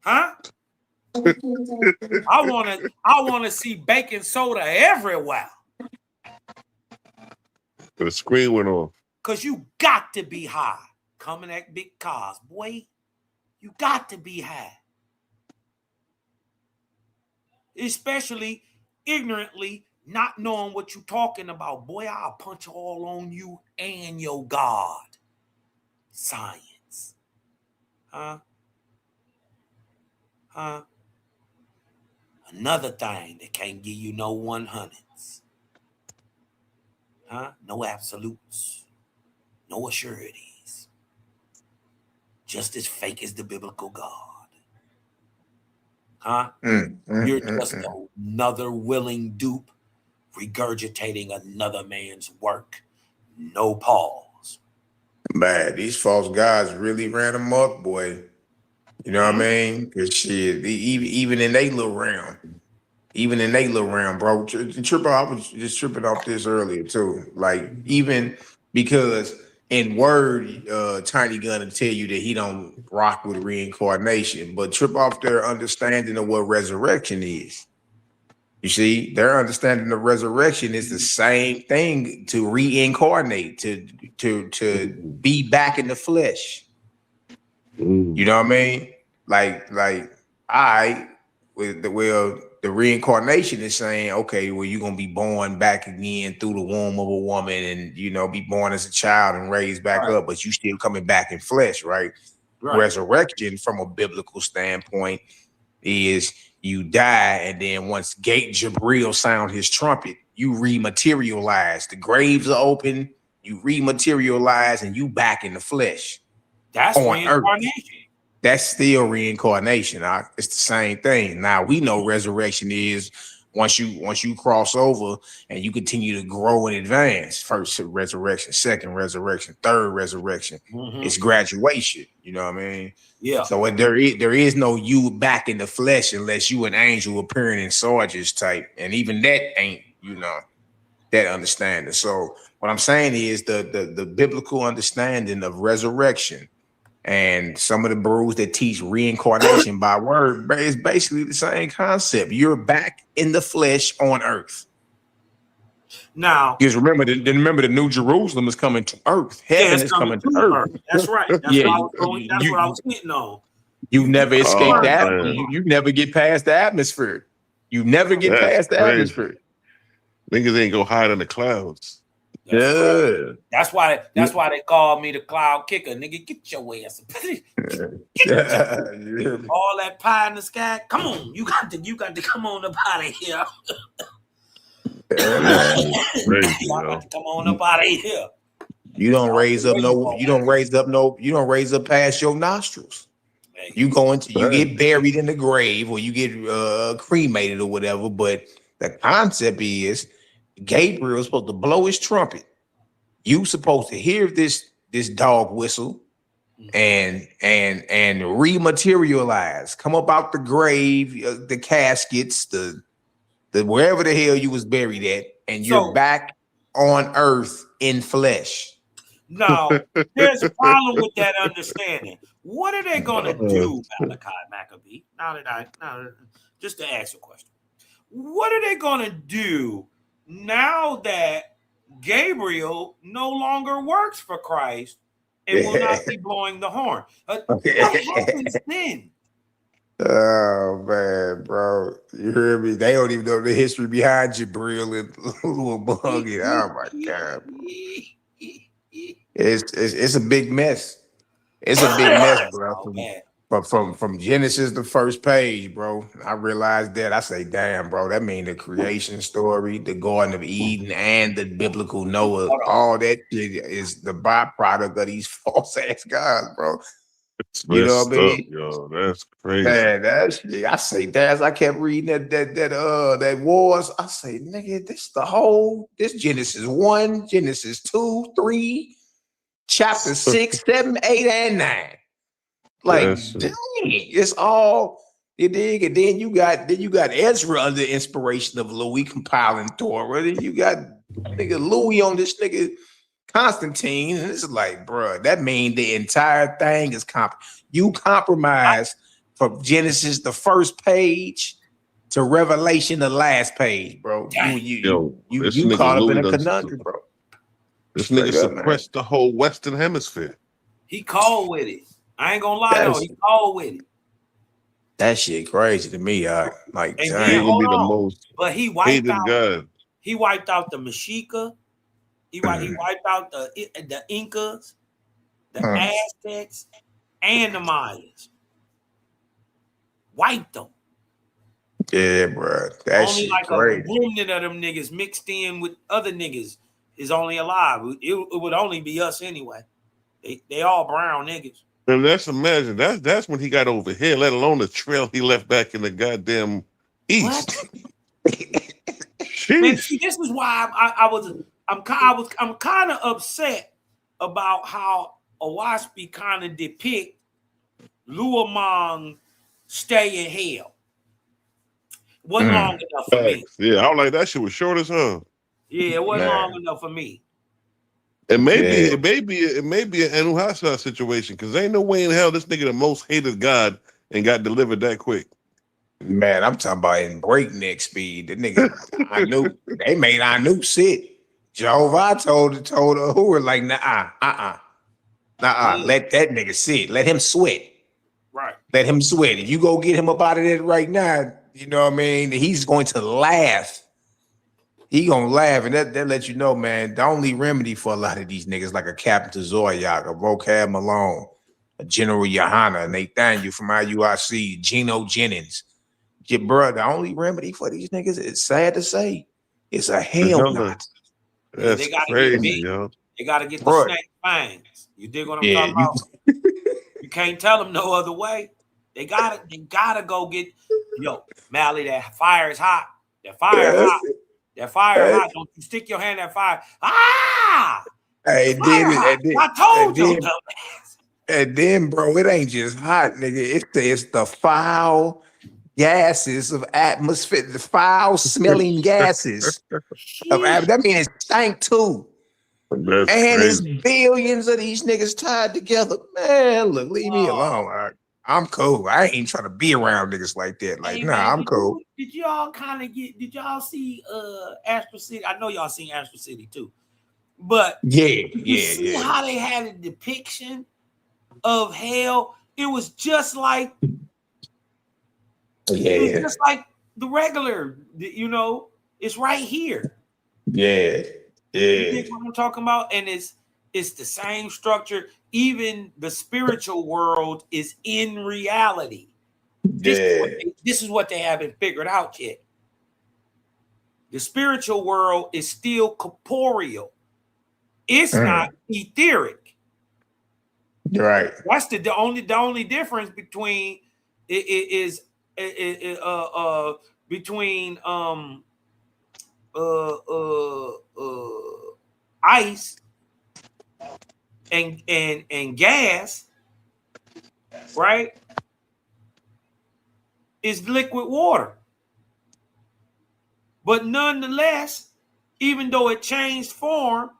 Huh? I wanna see baking soda everywhere. The screen went off. Cause you got to be high. Coming at big cars, boy. You got to be high. Especially ignorantly not knowing what you're talking about. Boy, I'll punch all on you and your God. Science. Huh? Another thing that can't give you no 100s. No absolutes. No assurities. Just as fake as the biblical God. You're just another willing dupe regurgitating another man's work. No pause. Man, these false gods really ran them up, boy. You know what I mean? Because shit, even in their little realm, bro. I was just tripping off this earlier too. Like, even because in word, Tiny Gun will tell you that he don't rock with reincarnation, but trip off their understanding of what resurrection is. You see, their understanding of resurrection is the same thing to reincarnate, to be back in the flesh. You know what I mean? Like the reincarnation is saying, okay, well, you're gonna be born back again through the womb of a woman, and be born as a child and raised back up, but you still coming back in flesh, right? Resurrection, from a biblical standpoint, is you die, and then once Gate Jabril sound his trumpet, you rematerialize. The graves are open, you rematerialize, and you back in the flesh. That's reincarnation. That's still reincarnation. It's the same thing. Now we know resurrection is once you cross over and you continue to grow and advance. First resurrection, second resurrection, third resurrection. It's graduation. You know what I mean? Yeah. So there is no you back in the flesh unless you an angel appearing in Sarge's type, and even that ain't that understanding. So what I'm saying is the biblical understanding of resurrection. And some of the brews that teach reincarnation by word is basically the same concept. You're back in the flesh on earth. Now, because remember the New Jerusalem is coming to earth. Heaven is coming to earth. That's right. That's what I was hitting on. You never escape that. You never get past the atmosphere. You never get past the atmosphere. Niggas ain't go hide in the clouds. Yeah. That's why they call me the cloud kicker, nigga. Get your ass. All that pie in the sky. Come on, you got to come on up out of here. Crazy, Y'all got to come on up out of here. You don't raise up past your nostrils. You get buried in the grave or you get cremated or whatever. But the concept is Gabriel's supposed to blow his trumpet. You supposed to hear this dog whistle and rematerialize, come up out the grave, the caskets, the wherever the hell you was buried at, and you're back on earth in flesh. Now, there's a problem with that understanding. What are they going to do, Malachi Maccabee? Just to ask a question. What are they going to do now that Gabriel no longer works for Christ and will not be blowing the horn? What happens then? Oh man, bro, you hear me? They don't even know the history behind Jabril and Little Buggy. Oh my god, bro. It's a big mess. It's a big mess, bro. From Genesis, the first page, bro. I realized that. I say, damn, bro, that means the creation story, the Garden of Eden, and the biblical Noah, all that shit is the byproduct of these false ass gods, bro. You know what I mean? Yo, that's crazy. Man, I say that as I kept reading that wars. I say, nigga, this Genesis 1, Genesis 2, 3, chapter 6, 7, 8, and 9. Like, dang, it's all you dig, and then you got Ezra under inspiration of Louis compiling Torah. Then you got nigga Louis on this nigga Constantine, and it's like, bro, that means the entire thing is you compromise from Genesis the first page to Revelation the last page, bro. You caught up in a conundrum, bro. This nigga suppressed the whole Western Hemisphere. He called with it. I ain't gonna lie though, he called with it. That shit crazy to me, like, and then, hold on. But he wiped out. God. He wiped out the Mexica. He wiped out the Incas, the Aztecs, and the Mayas. Wiped them. Yeah, bro. That only shit like crazy. a remnant of them niggas mixed in with other niggas is only alive. It would only be us anyway. They all brown niggas. And imagine that's when he got over here, let alone the trail he left back in the goddamn east. Man, see, this is why I'm kind of upset about how Owaspi kind of depict Luamong stay in hell. Wasn't long enough for me. Yeah, I was like, that shit was short as hell. Yeah, it wasn't long enough for me. It may be an Anuhasa situation, because ain't no way in hell this nigga the most hated God and got delivered that quick. Man, I'm talking about in breakneck speed. The nigga, they made Anu sit. Jehovah told her who were like, let that nigga sit. Let him sweat. Right. Let him sweat. If you go get him up out of there right now, you know what I mean? He's going to laugh. He gonna laugh, and that let you know, man, the only remedy for a lot of these niggas, like a Captain Zoyak, a Vocab Malone, a General Yohana, Nathaniel from IUIC, Geno Jennings. Bro, the only remedy for these niggas, it's sad to say, is a hell not. That's crazy, yo. They gotta get the snake fangs. You dig what I'm talking about? You can't tell them no other way. They gotta go get, Mally, that fire is hot. That fire is hot. That fire hot. Don't you stick your hand in that fire. Ah! Hey, I told you. And then, bro, it ain't just hot, nigga. It's the foul gases of atmosphere, the foul smelling gases of that means it stank too. That's and crazy. There's billions of these niggas tied together. Man, look, leave me alone. I'm cool. I ain't trying to be around niggas like that. Like, hey, man, I'm cool. Did y'all see Astro City? I know y'all seen Astro City too. But see how they had a depiction of hell? It was just like it was just like the regular, it's right here. Yeah. You think what I'm talking about? And it's the same structure. Even the spiritual world is in reality. This is what they haven't figured out yet. The spiritual world is still corporeal. It's not etheric. Right. That's the only difference between between ice and gas, right? Is liquid water. But nonetheless, even though it changed form,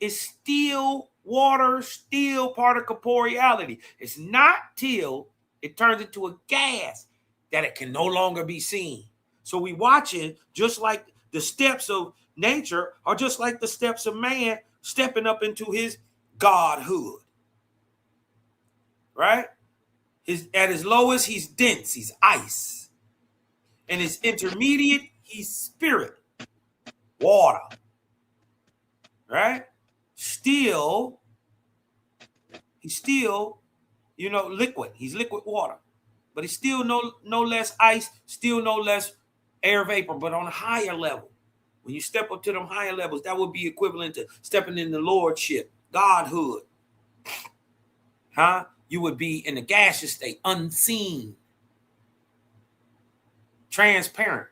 it's still water, still part of corporeality. It's not till it turns into a gas that it can no longer be seen. So we watch it just like the steps of nature are just like the steps of man stepping up into his godhood. Right? At his lowest, he's dense, he's ice. And his intermediate, he's spirit, water. Right? He's still, liquid. He's liquid water. But he's still no less ice, still no less air vapor, but on a higher level. When you step up to them higher levels, that would be equivalent to stepping in the lordship, godhood. You would be in the gaseous state, unseen, transparent.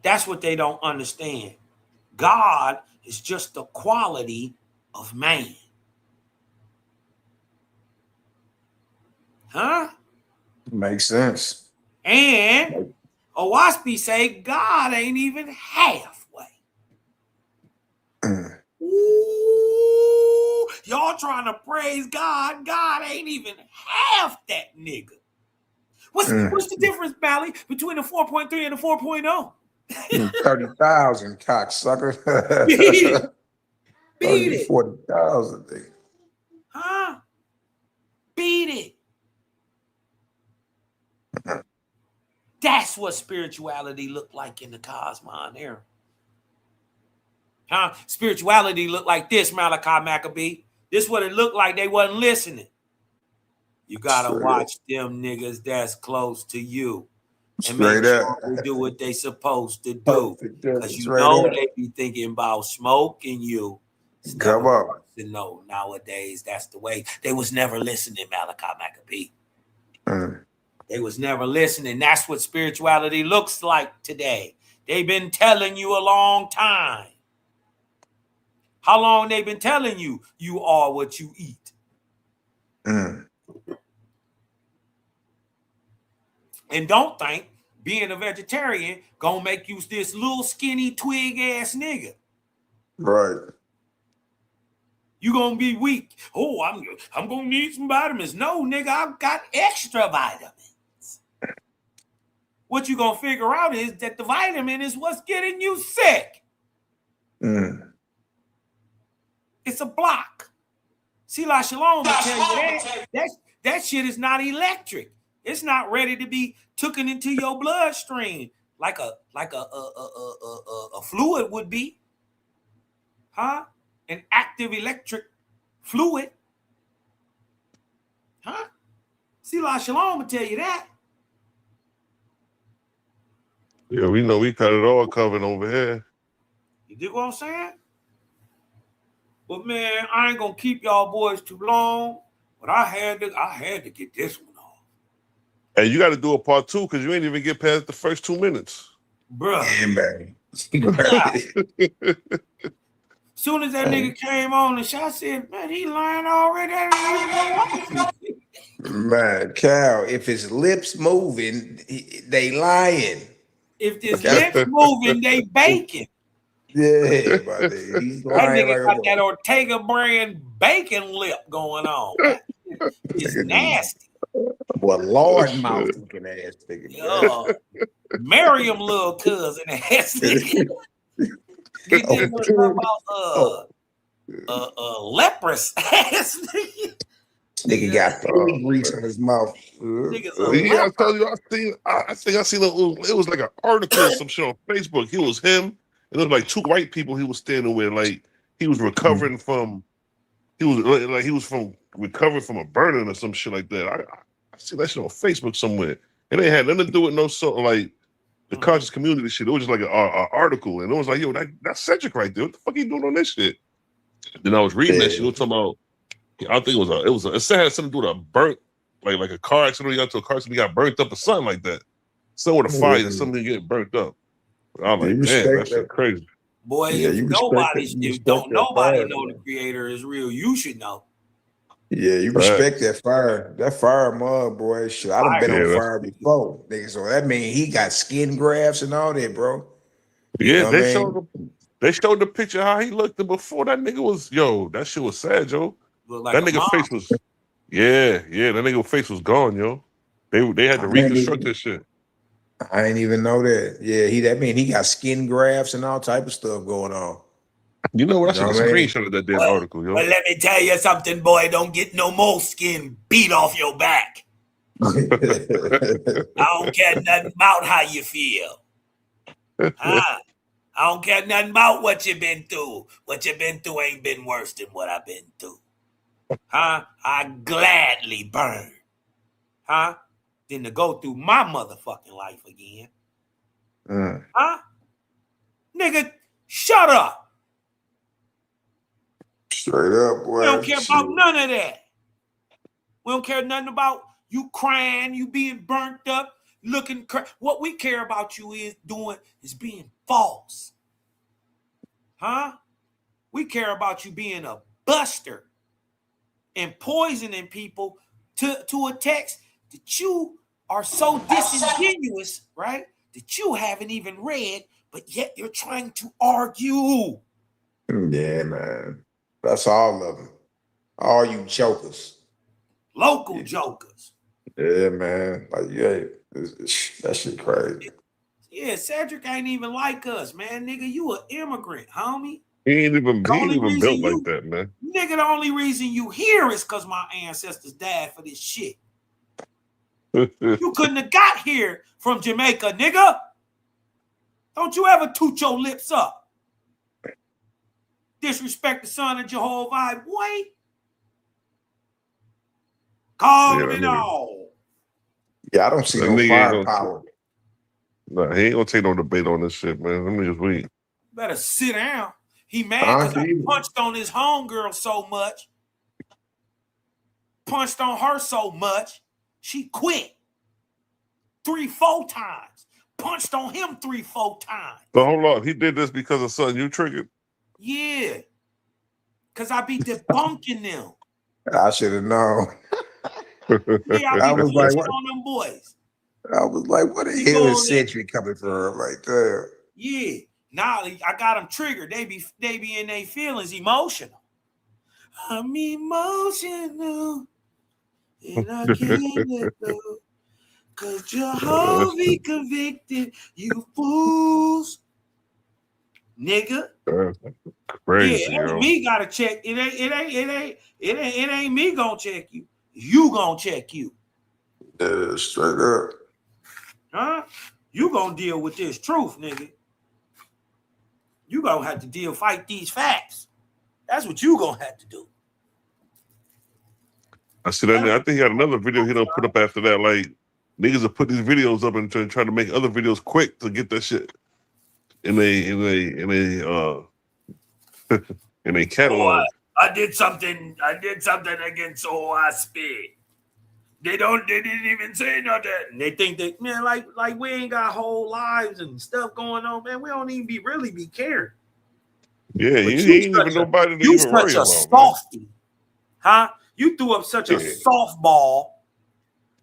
That's what they don't understand. God is just the quality of man. Makes sense. And Owaspi say God ain't even halfway. Ooh, y'all trying to praise God. God ain't even half that nigga. What's the difference, Bally, between the 4.3 and the 4.0? 30,000, cocksucker. Beat it. 40,000. Beat it. That's what spirituality looked like in the Cosmon era. Spirituality looked like this, Malachi Maccabee. This what it looked like. They wasn't listening. You gotta watch them niggas that's close to you and make sure they do what they supposed to do. Because you know they be thinking about smoking you. Come on. To know nowadays that's the way. They was never listening, Malachi Maccabee. They was never listening. That's what spirituality looks like today. They've been telling you a long time. How long they been telling you you are what you eat? And don't think being a vegetarian gonna make you this little skinny twig ass nigga. Right. You gonna be weak. Oh, I'm gonna need some vitamins. No, nigga, I've got extra vitamins. What you gonna figure out is that the vitamin is what's getting you sick. It's a block. See, like Shalom will tell you that shit is not electric. It's not ready to be taken into your bloodstream like a fluid would be. An active electric fluid. See, like Shalom will tell you that. Yeah, we know we got it all covered over here. You dig what I'm saying? But man, I ain't gonna keep y'all boys too long. But I had to get this one off. And you got to do a part 2 because you ain't even get past the first 2 minutes, bro. Yeah, man. Soon as that nigga came on the shot, I said, man, he lying already. Man, Cal, if his lips moving, they lying. If his lips moving, they baking. Yeah, but he's lying. That nigga got that Ortega brand bacon lip going on. It's nasty. Boy, Lord mouth looking ass nigga. Miriam little cousin ass nigga. Get this about leprous ass nigga. Nigga got grease on his mouth. Yeah, I tell you, I think I seen it was like an article or some shit on Facebook. He was him It looked like two white people he was standing with. Like he was recovering from. He was recovering from a burning or some shit like that. I see that shit on Facebook somewhere. It ain't had nothing to do with no sort of like the conscious community shit. It was just like an article, and it was like, yo, that's Cedric right there. What the fuck he doing on this shit? Then I was reading that shit. It was talking about. I think it had something to do with a burnt, like a car accident. He got into a car accident, he got burnt up or something like that. Somewhere with a fire, something getting burnt up. I'm like, man, that shit crazy. Boy, if don't nobody know the creator is real, you should know. Yeah, you respect that fire. That fire mug, boy. Shit, I done been on fire before, nigga. So that means he got skin grafts and all that, bro. Yeah, they showed the picture how he looked before. That nigga was that shit was sad, yo. Like that nigga face was that nigga face was gone, yo. They had to reconstruct this shit. I didn't even know that. Yeah, that mean he got skin grafts and all type of stuff going on. You know what? I should have screenshotted that damn article, yo. But let me tell you something, boy. Don't get no more skin beat off your back. I don't care nothing about how you feel. I don't care nothing about what you've been through. What you've been through ain't been worse than what I've been through. I gladly burn. Than to go through my motherfucking life again. Nigga, shut up. Straight up, boy. We don't care about none of that. We don't care nothing about you crying, you being burnt up, looking what we care about you is being false. We care about you being a buster and poisoning people to a text that you are so disingenuous, right? That you haven't even read, but yet you're trying to argue. Yeah, man. That's all of them. All you jokers. Local jokers. Yeah, man. Like, that shit crazy. Yeah, Cedric ain't even like us, man. Nigga, you an immigrant, homie. He ain't even built like that, man. Nigga, the only reason you here is because my ancestors died for this shit. You couldn't have got here from Jamaica, nigga. Don't you ever toot your lips up. Disrespect the son of Jehovah, boy. Call me now. Yeah, I don't see no firepower. Nah, he ain't gonna take no debate on this shit, man. Let me just wait. Better sit down. He mad because I punched on his homegirl so much. Punched on her so much. She quit 3-4 times. Punched on him 3-4 times. But hold on. He did this because of something you triggered? Yeah. Because I be debunking them. I should have known. Yeah, I was like, what? On them boys. I was like, what the hell is Cedric coming from right there? Yeah. Now I got them triggered. They be in their feelings emotional. I'm emotional. And I can't let go. Cause jehovih convicted you fools. Nigga. Crazy, yeah, me gotta check. It ain't me gonna check you. You gonna check you. Yeah, straight up. You gonna deal with this truth, nigga. You gonna have to fight these facts. That's what you gonna have to do. I see that. I think he had another video he done put up after that. Like niggas have put these videos up and try to make other videos quick to get that shit in a catalog. I did something against OSP. They didn't even say nothing. They think that, man, like we ain't got whole lives and stuff going on, man. We don't even really be caring. Yeah, you ain't even nobody to even worry about. You such a softy, You threw up such a softball.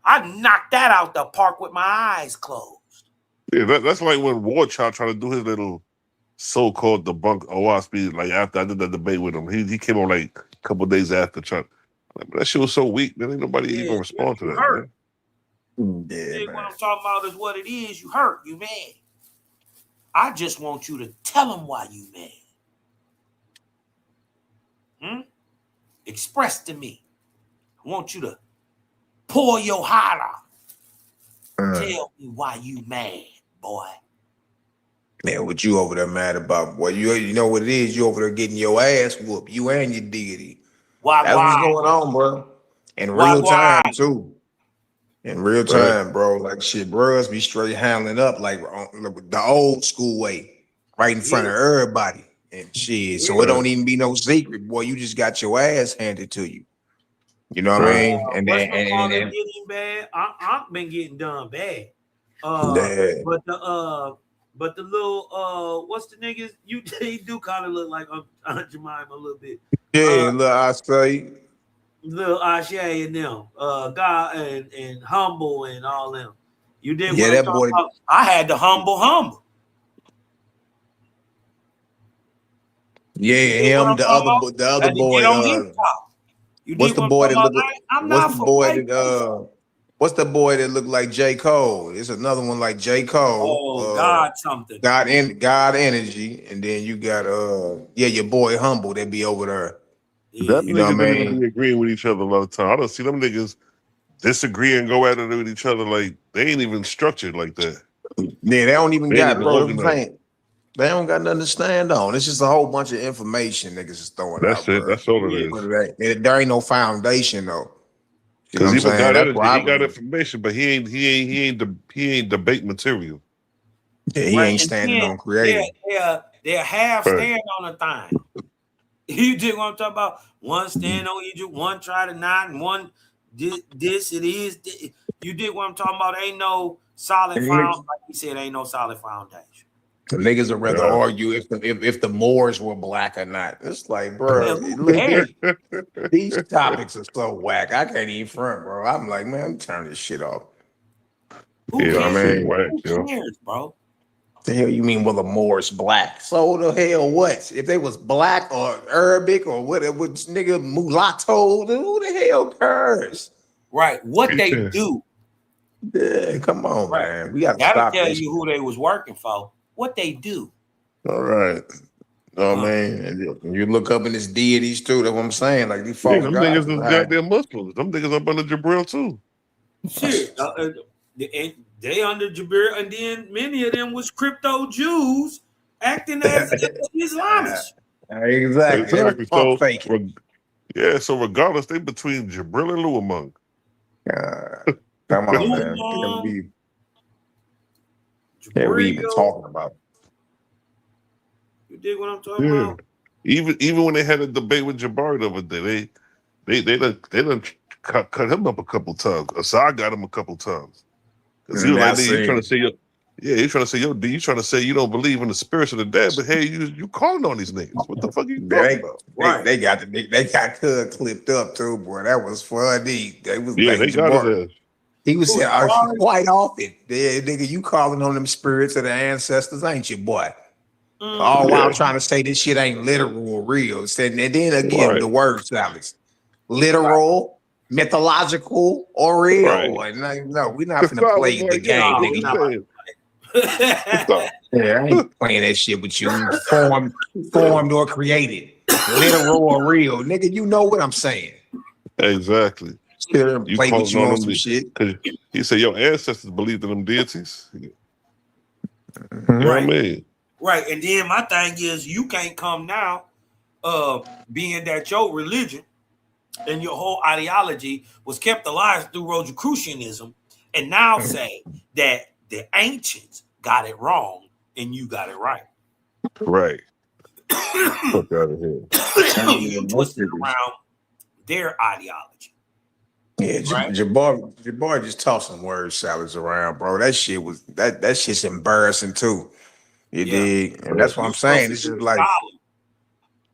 I knocked that out the park with my eyes closed. Yeah, that's like when Warchild tried to do his little so-called debunk OSP. Like after I did that debate with him, he came on like a couple days after trying. Like, that shit was so weak, man. Ain't nobody even respond to that. Hurt. Man. Yeah, what I'm talking about is what it is. You hurt. You mad. I just want you to tell them why you mad. Express to me. I want you to pour your heart out. Tell me why you mad, boy. Man, what you over there mad about? Boy, you know what it is. You over there getting your ass whooped. You and your deity. That's what's going on, bro. In real time too. In real time, bro. Like shit, bros be straight handling up like the old school way, right in front of everybody and shit. So it don't even be no secret, boy. You just got your ass handed to you. You know what I mean? And then getting bad. I've been getting done bad. But the little what's the niggas? He do kind of look like Aunt Jemima a little bit. Yeah, little Ashay. Little Ashay and them. God and Humble and all them. You did yeah, that boy. About? I had the humble. Yeah, him, the other boy. What's the boy that look like? What's the boy that looked like J. Cole? It's another one like J. Cole. Oh, God something. God Energy. And then you got your boy Humble that be over there. That niggas don't even be agreeing with each other a lot of time. I don't see them niggas disagree and go at it with each other like they ain't even structured like that. Yeah, they don't even got it. They don't got nothing to stand on. It's just a whole bunch of information niggas is throwing out. That's it. That's all it is. There ain't no foundation though. Because even God Energy, he got information, but he ain't debate material. Yeah, he ain't standing on creating. They're half stand on a thing. You dig what I'm talking about? One stand on Egypt, one try to not, and one this it is. You dig what I'm talking about? Ain't no solid foundation. Like he said, ain't no solid foundation. The niggas would rather argue if the Moors were black or not. It's like, bro, look, these topics are so whack. I can't even front, bro. I'm like, man, I'm turning this shit off. Who cares, bro? The hell you mean, well, the Moors black? So the hell what? If they was black or Arabic or whatever, nigga mulatto, who the hell cares? Right. What they do. Yeah, come on, man. We gotta stop tell you who they was working for. What they do. All right. Oh man, and you look up in his deities too. That's what I'm saying. Like these folks, them niggas is goddamn Muslims. Them niggas up under Jabril too. Shit, they under Jabril, and then many of them was crypto Jews acting as Islamists. Exactly. So regardless, they between Jabril and Luamong. Come on, man. Yeah, we even talking about. You dig what I'm talking about? Even when they had a debate with Jabari the other day, they done cut him up a couple times. Assad got him a couple times. Because he was like, you trying to say he's trying to say you trying to say you don't believe in the spirits of the dead, but hey, you calling on these niggas. What the fuck are you talking about? They got Cud clipped up too, boy. That was funny. They got his ass. He was saying quite often, nigga, you calling on them spirits of the ancestors, ain't you, boy? All while trying to say this shit ain't literal or real. And then again, the word salads. Literal, mythological, or real. Right. No, we're not gonna play the game, nigga. I ain't playing that shit with you. Formed or created. Literal or real. Nigga, you know what I'm saying. Exactly. You play with you on some shit. Because he said your ancestors believed in them deities. You know what I mean? Right. And then my thing is you can't come now being that your religion and your whole ideology was kept alive through Rosicrucianism and now say that the ancients got it wrong and you got it right. Right. Fuck out of here. You twisted around their ideology. Yeah, Jabbar just tossed some word salads around, bro. That shit was that shit's embarrassing too. You dig? And that's what I'm saying. It's just like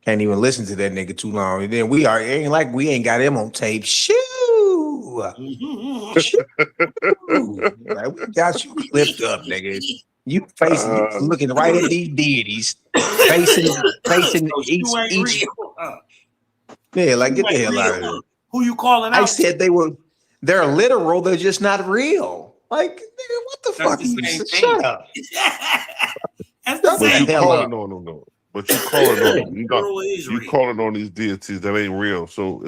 can't even listen to that nigga too long. And then we ain't got him on tape. Shoo! Like, we got you clipped up, nigga. You looking right at these deities, facing each. Yeah, like get the hell out of here. Who you calling out? I said they're literal, they're just not real. Like, nigga, what the fuck? Shut up. That's but you calling on them though. But you calling on them. You calling on these deities that ain't real. So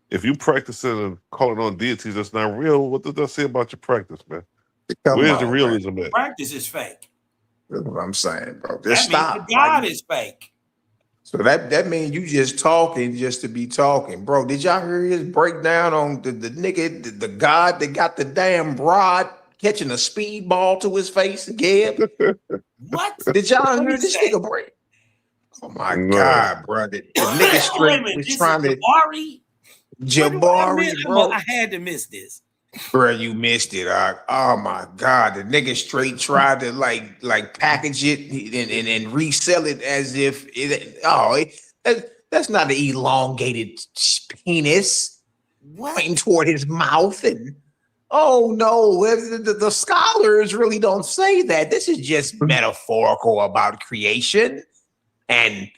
if you practicing and calling on deities that's not real, what does that say about your practice, man? Where's the realism at? Practice is fake. That's what I'm saying, bro. Just That means stop. the God is fake. So that means you just talking just to be talking, bro. Did y'all hear his breakdown on the nigga, the God that got the damn rod catching a speedball to his face, Gab? What? Did y'all What hear he this say? nigga break? Oh my No. God, bro. The nigga Wait a straight minute, was this trying is to Jabari? Jabari, bro. I had to miss this. Bro, you missed it. Oh my God, the nigga straight tried to like package it and resell it as if that's not an elongated penis pointing toward his mouth. And oh no, the scholars really don't say that. This is just metaphorical about creation. And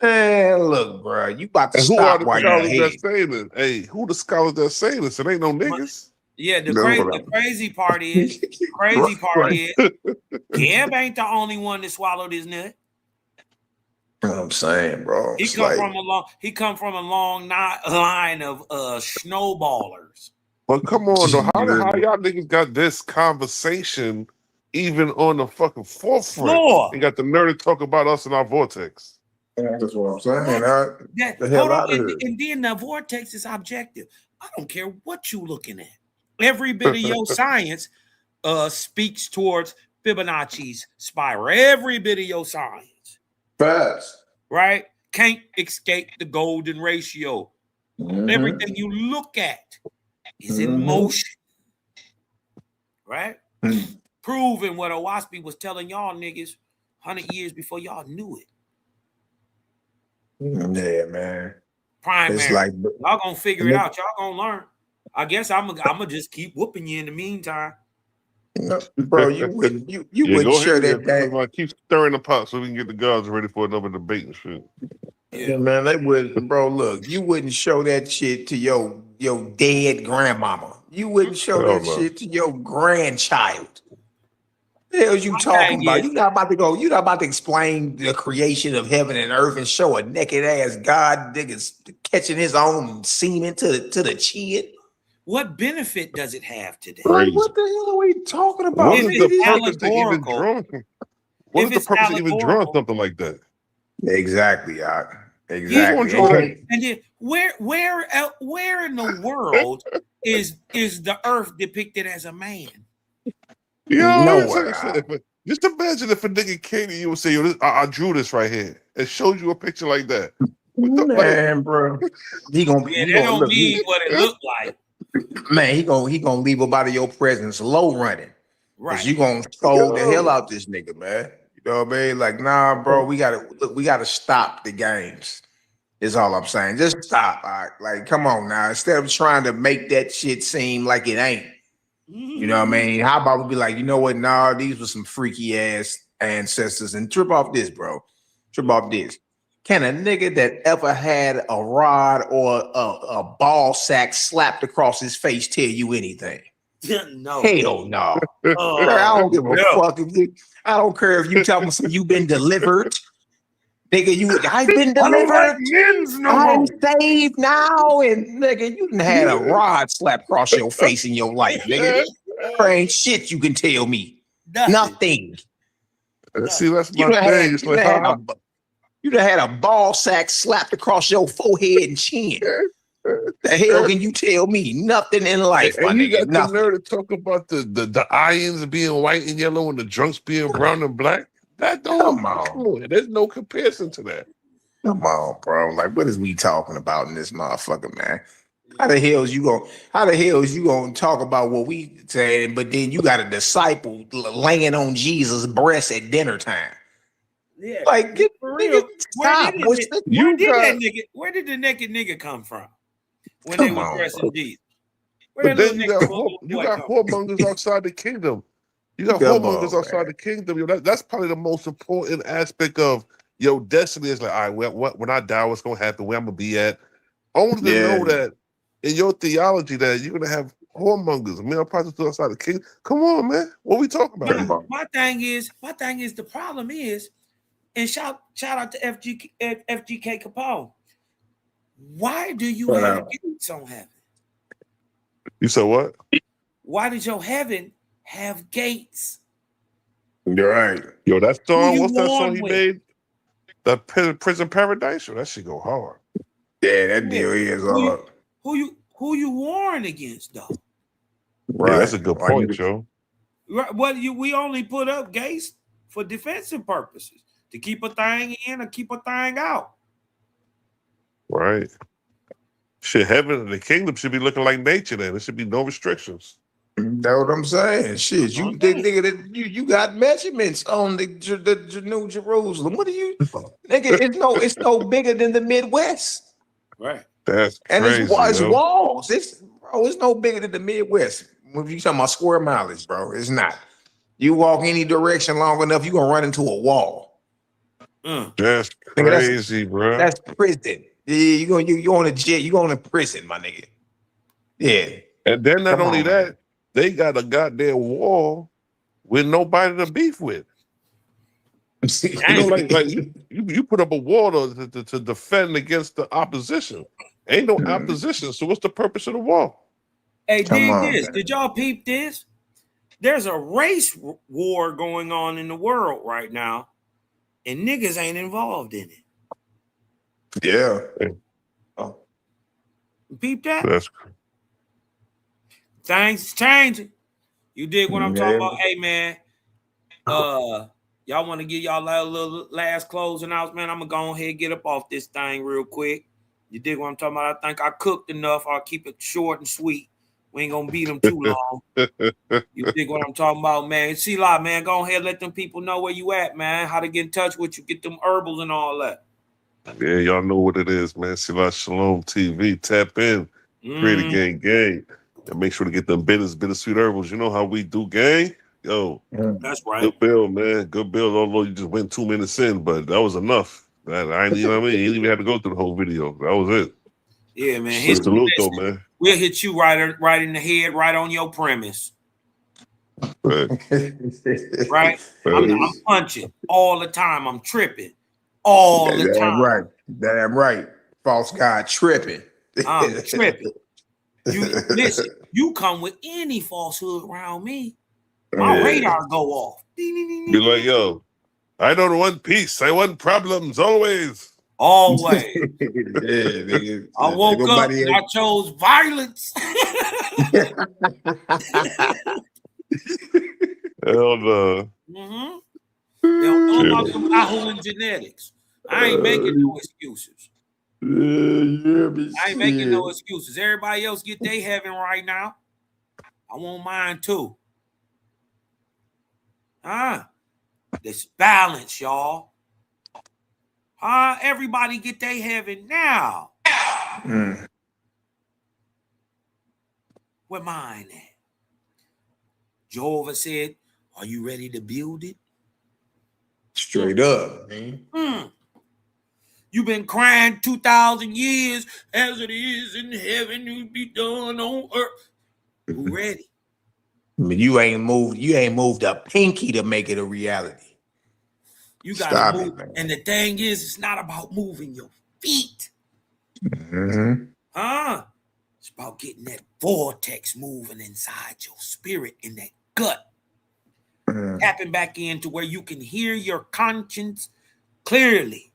look, bro, you about to And who are stop the while you're scholars ahead. that say this? Hey, who the scholars that say this? It ain't no niggas. Yeah, the No. crazy part is, Gab ain't the only one that swallowed his nut. You know what I'm saying, bro. He come from a long line of snowballers. But come on, though, how y'all niggas got this conversation even on the fucking forefront? Floor. They got the nerve to talk about us in our vortex. That's what I'm saying. And then the vortex is objective. I don't care what you looking at. Every bit of your science speaks towards Fibonacci's spiral. Every bit of your science. Facts. Right? Can't escape the golden ratio. Mm-hmm. Everything you look at is in motion. Right? Mm-hmm. Proving what Owaspi was telling y'all niggas 100 years before y'all knew it. Yeah, man. Primary. It's like y'all gonna figure it out. Y'all gonna learn. I guess I'm gonna just keep whooping you in the meantime. No, bro, you wouldn't share that thing. Keep stirring the pot so we can get the guys ready for another debate and shit. Yeah, man, they would, bro. Look, you wouldn't show that shit to your dead grandmama. You wouldn't show that shit to your grandchild. The hell you talking about? You're not about to go. You're not about to explain the creation of heaven and earth and show a naked ass God niggas catching his own semen to the chin. What benefit does it have today? Like, what the hell are we talking about? What is the purpose to even draw? What is the purpose of even drawing something like that? Exactly, exactly. And then where in the world is the earth depicted as a man? Nowhere. Just imagine if a nigga came to you and say, "Yo, I drew this right here," and showed you a picture like that. Man, bro, That don't mean what it looked like. Man, he gonna leave up out of your presence low running. Right. You gonna scold the hell out this nigga, man. You know what I mean? Like, nah, bro, we gotta stop the games. Is all I'm saying. Just stop. All right? Like, come on now. Instead of trying to make that shit seem like it ain't. You know what I mean? How about we be like, you know what? Nah, these were some freaky ass ancestors. And trip off this, bro. Trip off this. Can a nigga that ever had a rod or a ball sack slapped across his face tell you anything? No. Hell no. I don't give a fuck if you. I don't care if you tell me you've been delivered. Nigga, I've been delivered. I'm saved now. And nigga, you done had a rod slapped across your face in your life, nigga. There ain't shit you can tell me. Nothing. See, that's my thing. It's like, you done had a ball sack slapped across your forehead and chin. The hell can you tell me? Nothing in life, my and you nigga. got the nerve to talk about the irons being white and yellow and the drunks being brown and black. That don't come on. There's no comparison to that. Come on, bro. Like, what is we talking about in this motherfucker, man? How the hell is you gonna talk about what we saying, but then you got a disciple laying on Jesus' breast at dinner time? Yeah, like, get for real. stop. Where did the naked nigga come from when they were dressing Jesus? But then you got whoremongers outside the kingdom. You got whoremongers outside the kingdom. That's probably the most important aspect of your destiny. Is like, all right, when I die, what's gonna happen? Where I'm gonna be at? Only to know that in your theology that you're gonna have whoremongers, male prostitutes outside the kingdom. Come on, man. What we talking about? My thing is the problem is, and shout out to FGK Capone. Why do you have gates on heaven? You said what? Why does your heaven have gates? You're right. Yo, that song, you what's that song warn he with? made? That Prison Paradise? Yo, that shit go hard. Yeah, that deal is hard. Who you warn against though? Right. Yeah, that's a good point, Joe. Right. Well, we only put up gates for defensive purposes to keep a thing in or keep a thing out. Right. Shit, heaven and the kingdom should be looking like nature then. There should be no restrictions. That's what I'm saying. Shit, you nigga, that you got measurements on the New Jerusalem. What are you, nigga? It's no bigger than the Midwest. Right. That's And crazy. it's yo. walls. It's no bigger than the Midwest. When you talking about square mileage, bro, it's not. You walk any direction long enough, you gonna run into a wall. That's crazy, bro. That's prison. Yeah, you on a jail. You going to prison, my nigga. Yeah. And then not Come only on, that, man. they got a goddamn wall with nobody to beef with. You know, like you put up a wall to defend against the opposition. Ain't no opposition, so what's the purpose of the wall? Hey, did y'all peep this? There's a race war going on in the world right now, and niggas ain't involved in it. Yeah. You peep that? That's Things is changing. You dig what I'm talking about? Hey, man, y'all want to give y'all a little last closing out, man? I'm going to go ahead and get up off this thing real quick. You dig what I'm talking about? I think I cooked enough. I'll keep it short and sweet. We ain't going to beat them too long. You dig what I'm talking about, man? See, man, go ahead, let them people know where you at, man, how to get in touch with you, get them herbals and all that. Yeah, y'all know what it is, man. Silas Shalom TV. Tap in. Create a gang. And make sure to get them bittersweet herbals. You know how we do, gang? Yo. That's right. Good build, man. Good build. Although you just went 2 minutes in, but that was enough. You know what I mean? You didn't even have to go through the whole video. That was it. Yeah, man. Salute, though, man. We'll hit you right in the head, right on your premise. Right? I'm punching all the time. I'm tripping all the time. Right. Damn right. False God tripping. I'm tripping. Listen, you come with any falsehood around me, my radar go off. Be like, yo, I don't want peace. I want problems always. Always. Yeah, I woke up and I chose violence. Hell no. They don't know about some Ahulan genetics. I ain't making no excuses. I ain't making no excuses. Everybody else get their heaven right now. I want mine too. This balance, y'all. Everybody get their heaven now. Where mine at? Jehovah said, are you ready to build it? Straight up, man. You've been crying 2,000 years, as it is in heaven, you be done on earth. Who ready? I mean, you ain't moved a pinky to make it a reality. You gotta move. Man. And the thing is, it's not about moving your feet. It's about getting that vortex moving inside your spirit in that gut. Tapping back into where you can hear your conscience clearly.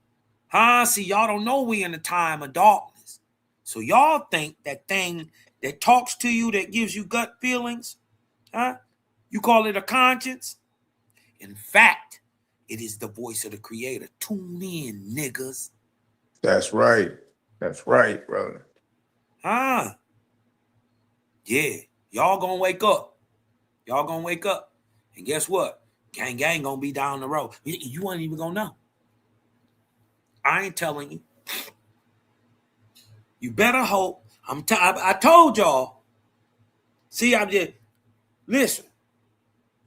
See, y'all don't know we in a time of darkness. So y'all think that thing that talks to you, that gives you gut feelings, you call it a conscience? In fact, it is the voice of the creator. Tune in, niggas. That's right. That's right, brother. Yeah. Y'all gonna wake up. Y'all gonna wake up. And guess what? Gang gonna be down the road. You ain't even gonna know. I ain't telling you. You better hope. I told y'all. See, listen.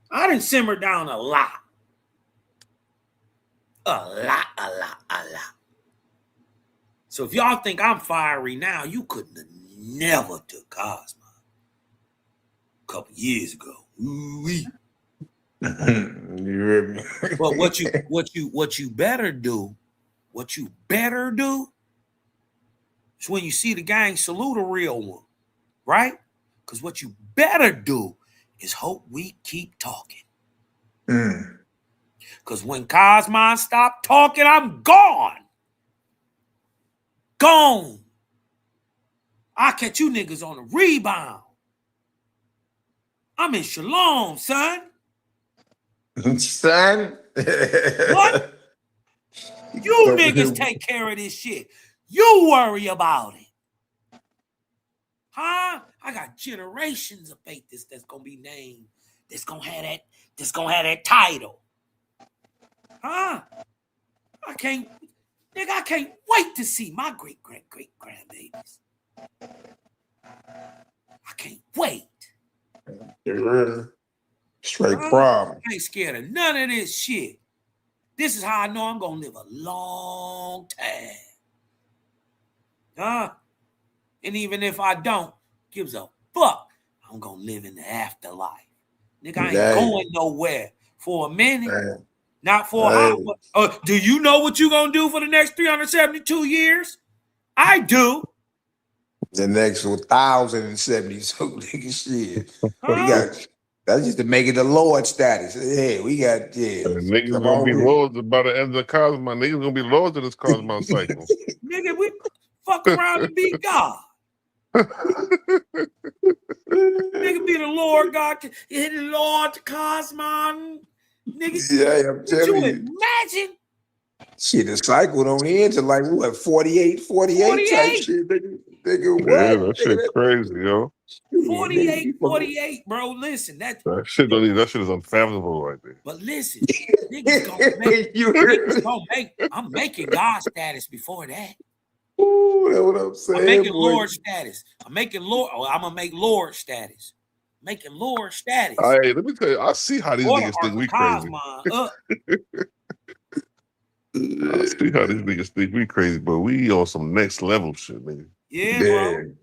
I done simmered down a lot. A lot. So if y'all think I'm fiery now, you couldn't have never took Cosmo a couple years ago. Ooh-wee. You hear me? But what you better do is when you see the gang, salute a real one, right? Because what you better do is hope we keep talking. Because when Cosmon stopped talking, I'm gone. Gone. I'll catch you niggas on a rebound. I'm in Shalom, son. Son. What? You niggas take care of this shit. You worry about it. Huh? I got generations of faiths that's gonna be named. That's gonna have that title. Huh? I can't wait to see my great grandbabies. I can't wait. Straight problem. I ain't scared of none of this shit. This is how I know I'm gonna live a long time. Huh? And even if I don't, gives a fuck. I'm gonna live in the afterlife. Nigga, I ain't going nowhere for a minute. Not for a hot. Do you know what you gonna do for the next 372 years? I do. The next 1,072 nigga shit. We got that's just to make it the Lord status. Yeah, we got niggas gonna be lords by the end of the Cosmos. Niggas gonna be lords of this Cosmos cycle. Nigga, we fuck around and be God. Nigga be the Lord God, the Lord the Cosmos. Nigga, yeah, I'm telling you. Imagine. Shit, the cycle don't end till like what 48 type shit. Nigga, what? Yeah, that shit crazy, yo. 48, bro. Listen, that shit is unfathomable right there. But listen, niggas gonna make I'm making God status before that. Ooh, that's what I'm saying. I'm making boy. Lord status. I'm gonna make Lord status. Making Lord status. Hey, let me tell you, I see how these niggas think we crazy. I see how these niggas think we crazy, but we on some next level shit, nigga. Yeah, bro.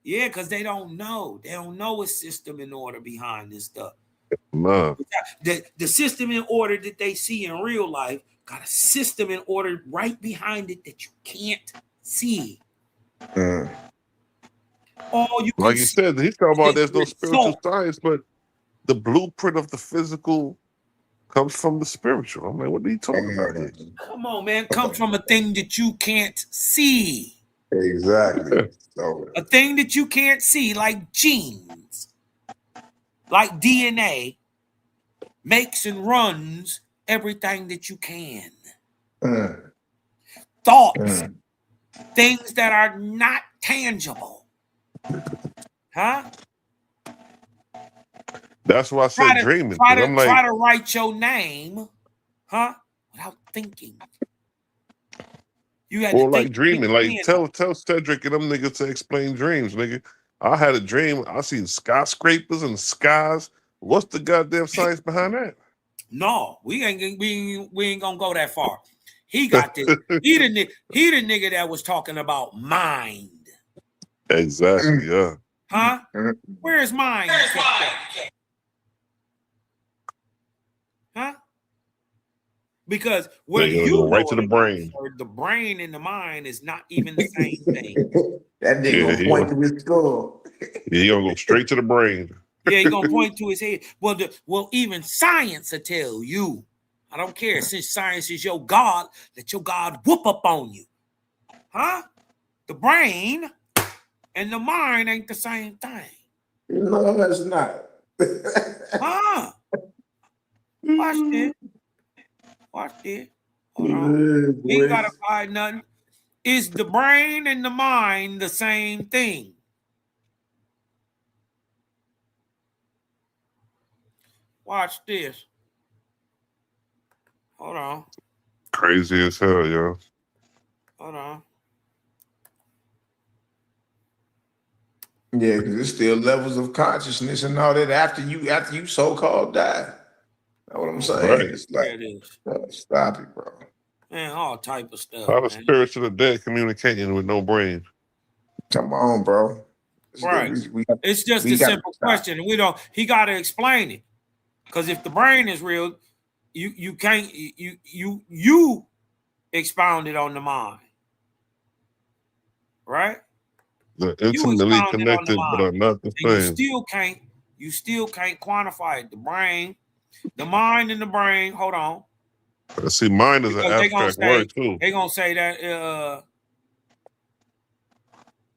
Yeah, because they don't know. They don't know a system in order behind this stuff. Nah. The system in order that they see in real life got a system in order right behind it that you can't see. All you like you said, he's talking about there's no spiritual science, but the blueprint of the physical comes from the spiritual. I'm like, what are you talking about here? Come on, man. Comes from a thing that you can't see. Exactly. A thing that you can't see, like genes, like DNA, makes and runs everything that you can. Thoughts, things that are not tangible. Huh? That's why I said dreaming. Try to write your name, huh? Without thinking. You had or to like think dreaming. Like tell Cedric and them niggas to explain dreams, nigga. I had a dream. I seen skyscrapers and skies. What's the goddamn science behind that? No, we ain't gonna go that far. He got this. he the nigga that was talking about mind. Exactly, yeah. Huh? Where's mind? Huh? Because where you you go right to the brain. The brain and the mind is not even the same thing. That nigga gonna point to his skull. Yeah, he gonna go straight to the brain. Yeah, he gonna point to his head. Well, even science will tell you. I don't care. Since science is your God, let your God whoop up on you. Huh? The brain and the mind ain't the same thing. No, that's not. Huh? Watch this. Watch this. Hold on. We ain't gotta find nothing. Is the brain and the mind the same thing? Watch this. Hold on. Crazy as hell, yo. Hold on. Yeah, because there's still levels of consciousness and all that after you so-called die. That's what I'm saying. Right. It's like, stop it, bro. Man, all type of stuff. How the spirits of the dead communicating with no brain? Come on, bro. Right. It's just a simple question. He got to explain it. Because if the brain is real, you can't you expound it on the mind. Right? They're intimately connected, but are not the same. You still can't quantify it. The brain The mind and the brain. Hold on. See, mind is an Because abstract word too. They're gonna say that.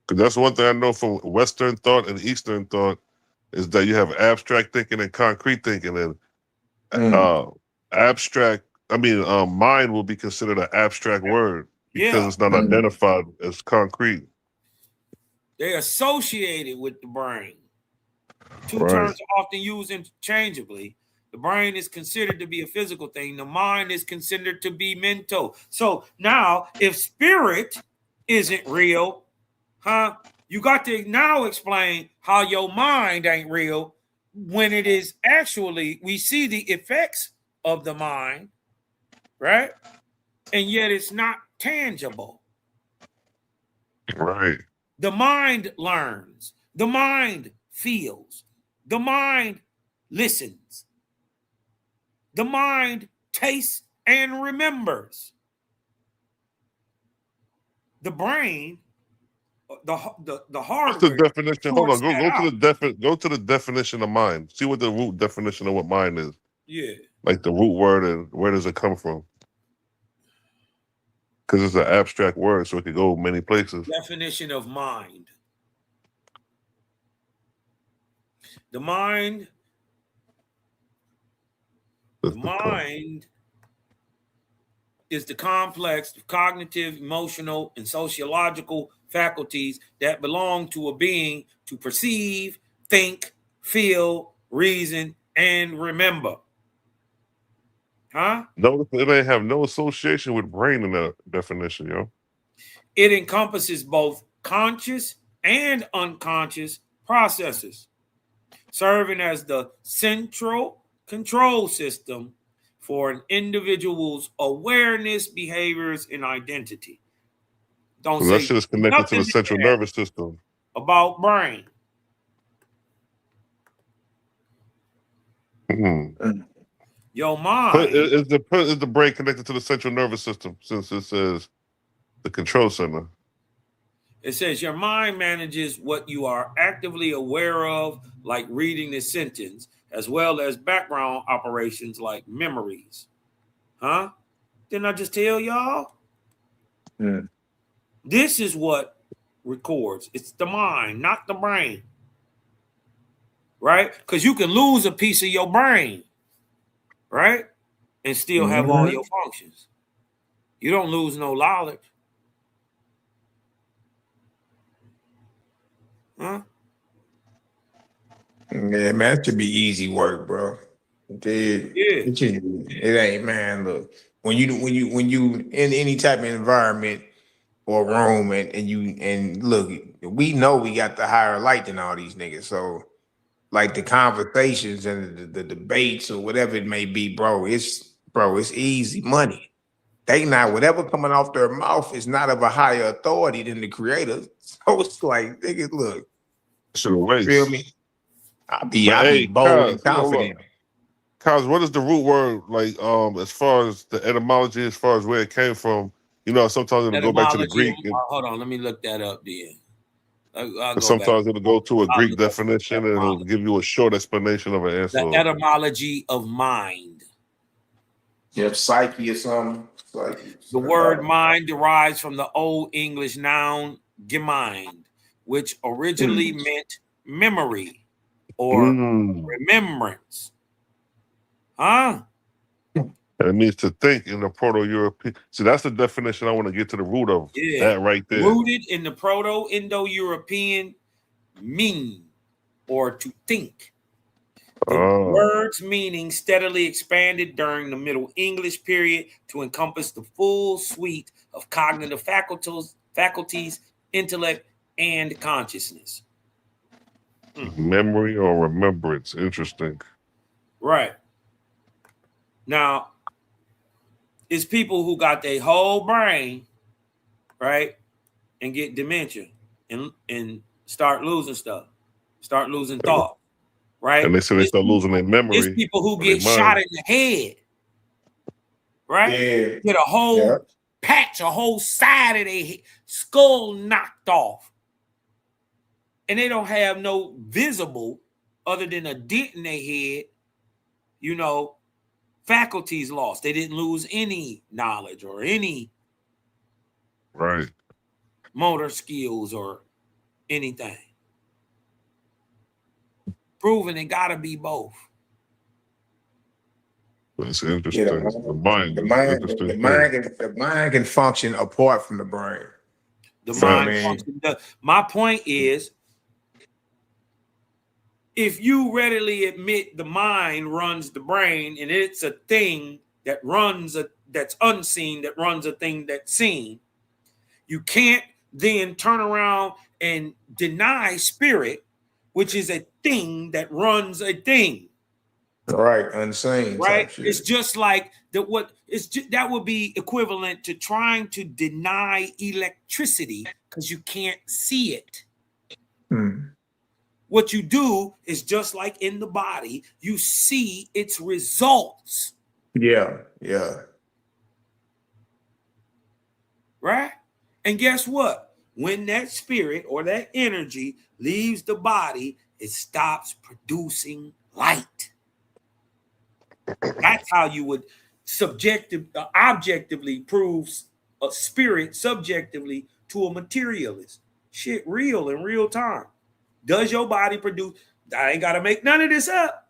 Because that's one thing I know from Western thought and Eastern thought is that you have abstract thinking and concrete thinking, and mind will be considered an abstract word because it's not identified as concrete. They're associated with the brain. Two Right. terms are often used interchangeably. The brain is considered to be a physical thing. The mind is considered to be mental. So now, if spirit isn't real, you got to now explain how your mind ain't real when it is actually, we see the effects of the mind, right? And yet it's not tangible. Right. The mind learns. The mind feels. The mind listens. The mind tastes and remembers. The brain, the hardware. What's the definition? Hold on. Go to the definition of mind. See what the root definition of what mind is. Yeah. Like the root word and where does it come from? Because it's an abstract word, so it could go many places. Definition of mind. The mind. The mind is the complex of cognitive, emotional, and sociological faculties that belong to a being to perceive, think, feel, reason, and remember. Notice it ain't have no association with brain in that definition, yo. It encompasses both conscious and unconscious processes, serving as the central control system for an individual's awareness, behaviors, and identity. Don't So say that shit is connected to the nothing central nervous system. About brain. Your mind. Is the brain connected to the central nervous system since it says the control center? It says your mind manages what you are actively aware of, like reading the sentence, as well as background operations like memories. Didn't I just tell y'all? Yeah. This is what records. It's the mind, not the brain. Right? Because you can lose a piece of your brain, right? And still have all your functions. You don't lose no knowledge. Yeah, man, that should be easy work, bro. It ain't, man. Look, when you in any type of environment or room, and look, we know we got the higher light than all these niggas. So, like the conversations and the debates or whatever it may be, bro, it's easy money. They not whatever coming off their mouth is not of a higher authority than the creator. So it's like, niggas, look. Feel me? I be bold and confident. Cause what is the root word like? As far as the etymology, as far as where it came from, you know, sometimes it'll go back to the Greek. Hold on, let me look that up then. Sometimes it'll go to a Greek definition and it'll give you a short explanation of an answer. The etymology of mind. Yep, psyche or something. Psyche. The word mind derives from the Old English noun gemind, which originally meant memory or remembrance. It means to think in the Proto-European. See, that's the definition I want to get to the root of. Yeah. That right there. Rooted in the Proto-Indo-European mean or to think. The word's meaning steadily expanded during the Middle English period to encompass the full suite of cognitive faculties, intellect, and consciousness. Memory or remembrance. Interesting. Right. Now, it's people who got their whole brain, right, and get dementia and start losing stuff, start losing thought, right? And they say they start losing their memory. It's people who get shot in the head, right? Yeah. Get a whole patch, a whole side of their skull knocked off. And they don't have no visible other than a dent in their head. faculties lost. They didn't lose any knowledge or any motor skills or anything. Proving it got to be both. That's interesting. The mind can function apart from the brain. The mind function. My point is, if you readily admit the mind runs the brain, and it's a thing that runs that's unseen, that runs a thing that's seen, you can't then turn around and deny spirit, which is a thing that runs a thing. Right, unseen. Right. It's just like that. That would be equivalent to trying to deny electricity because you can't see it. What you do is just like in the body, you see its results. Yeah. Right. And guess what? When that spirit or that energy leaves the body, it stops producing light. That's how you would objectively prove a spirit subjectively to a materialist. Shit, real in real time. Does your body produce? I ain't got to make none of this up.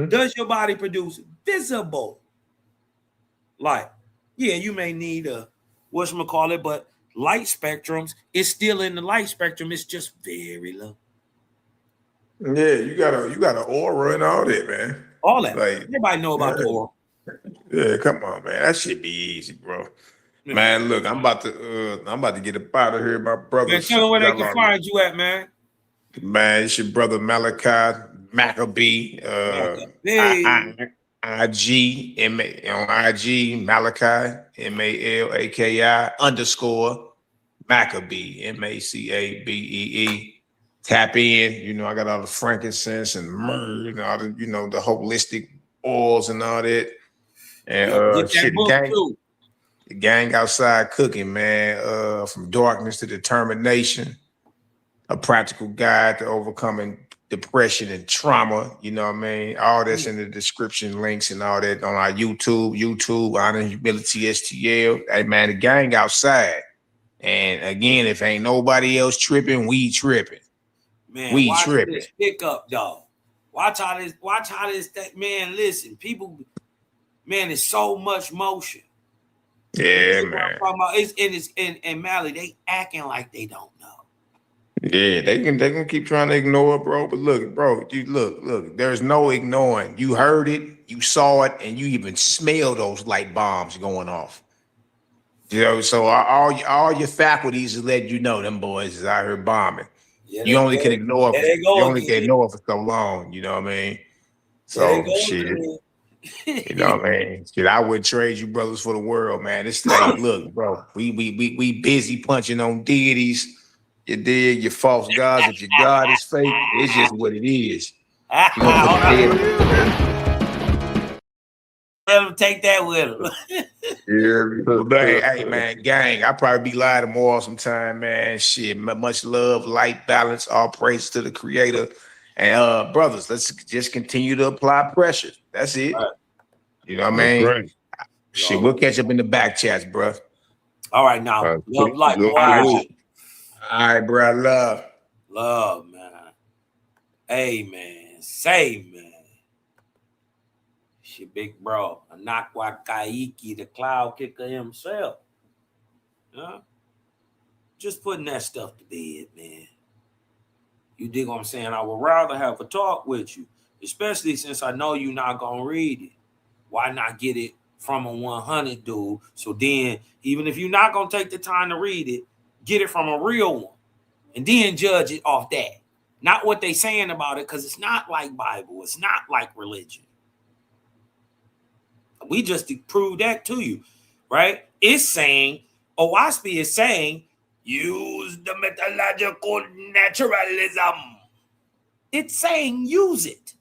Does your body produce visible light? Yeah, you may need a whatchamacallit, but light spectrums is still in the light spectrum. It's just very low. Yeah, you got an aura and all that, man. All that. Like, everybody know about the aura. Yeah, come on, man. That should be easy, bro. Yeah. Man, look, I'm about to get up out of here, my brother. Man, tell them where they can find you at, man. Man, it's your brother Malachi Maccabee. IG on IG Malachi MALAKI _Maccabee MACABEE. Tap in, I got all the frankincense and myrrh, all the, the holistic oils and all that. And the gang outside cooking, man. From darkness to determination, a practical guide to overcoming depression and trauma. You know what I mean? All that's in the description, links and all that on our YouTube, Honor and Humility STL. Hey man, the gang outside. And again, if ain't nobody else tripping, we tripping. Man, we watch tripping. This pickup, dog. Watch how this man. Listen, people, man, it's so much motion. Yeah, man. And Mally, they acting like they don't know. Yeah, they can keep trying to ignore it, bro. But look, bro, look, there's no ignoring. You heard it, you saw it, and you even smelled those light bombs going off. So all your faculties is letting you know them boys is out here bombing. Yeah, you only can ignore it. You only can ignore it for so long. You know what I mean? So shit. You know what I mean? Shit, I would trade you brothers for the world, man. This thing, look, bro. We busy punching on deities. You dig? Your false gods. If your God is fake, it's just what it is. You Let him take that with him. Hey, man, gang, I'll probably be live tomorrow sometime, man. Shit, much love, light, balance, all praise to the Creator. And brothers, let's just continue to apply pressure. That's it. Right. You know what I mean? Great. Shit, we'll catch up in the back chats, bro. All right, now. Love, light, all right, bro. Love, man. Amen. Say, man. Shit, big bro. Anakwa Kaiki, the cloud kicker himself. Huh? Just putting that stuff to bed, man. You dig what I'm saying? I would rather have a talk with you, especially since I know you're not going to read it. Why not get it from a 100 dude? So then, even if you're not going to take the time to read it, get it from a real one. And then judge it off that. Not what they saying about it, because it's not like Bible. It's not like religion. We just proved that to you, right? It's saying, OWASP is saying, use the methodological naturalism. It's saying use it,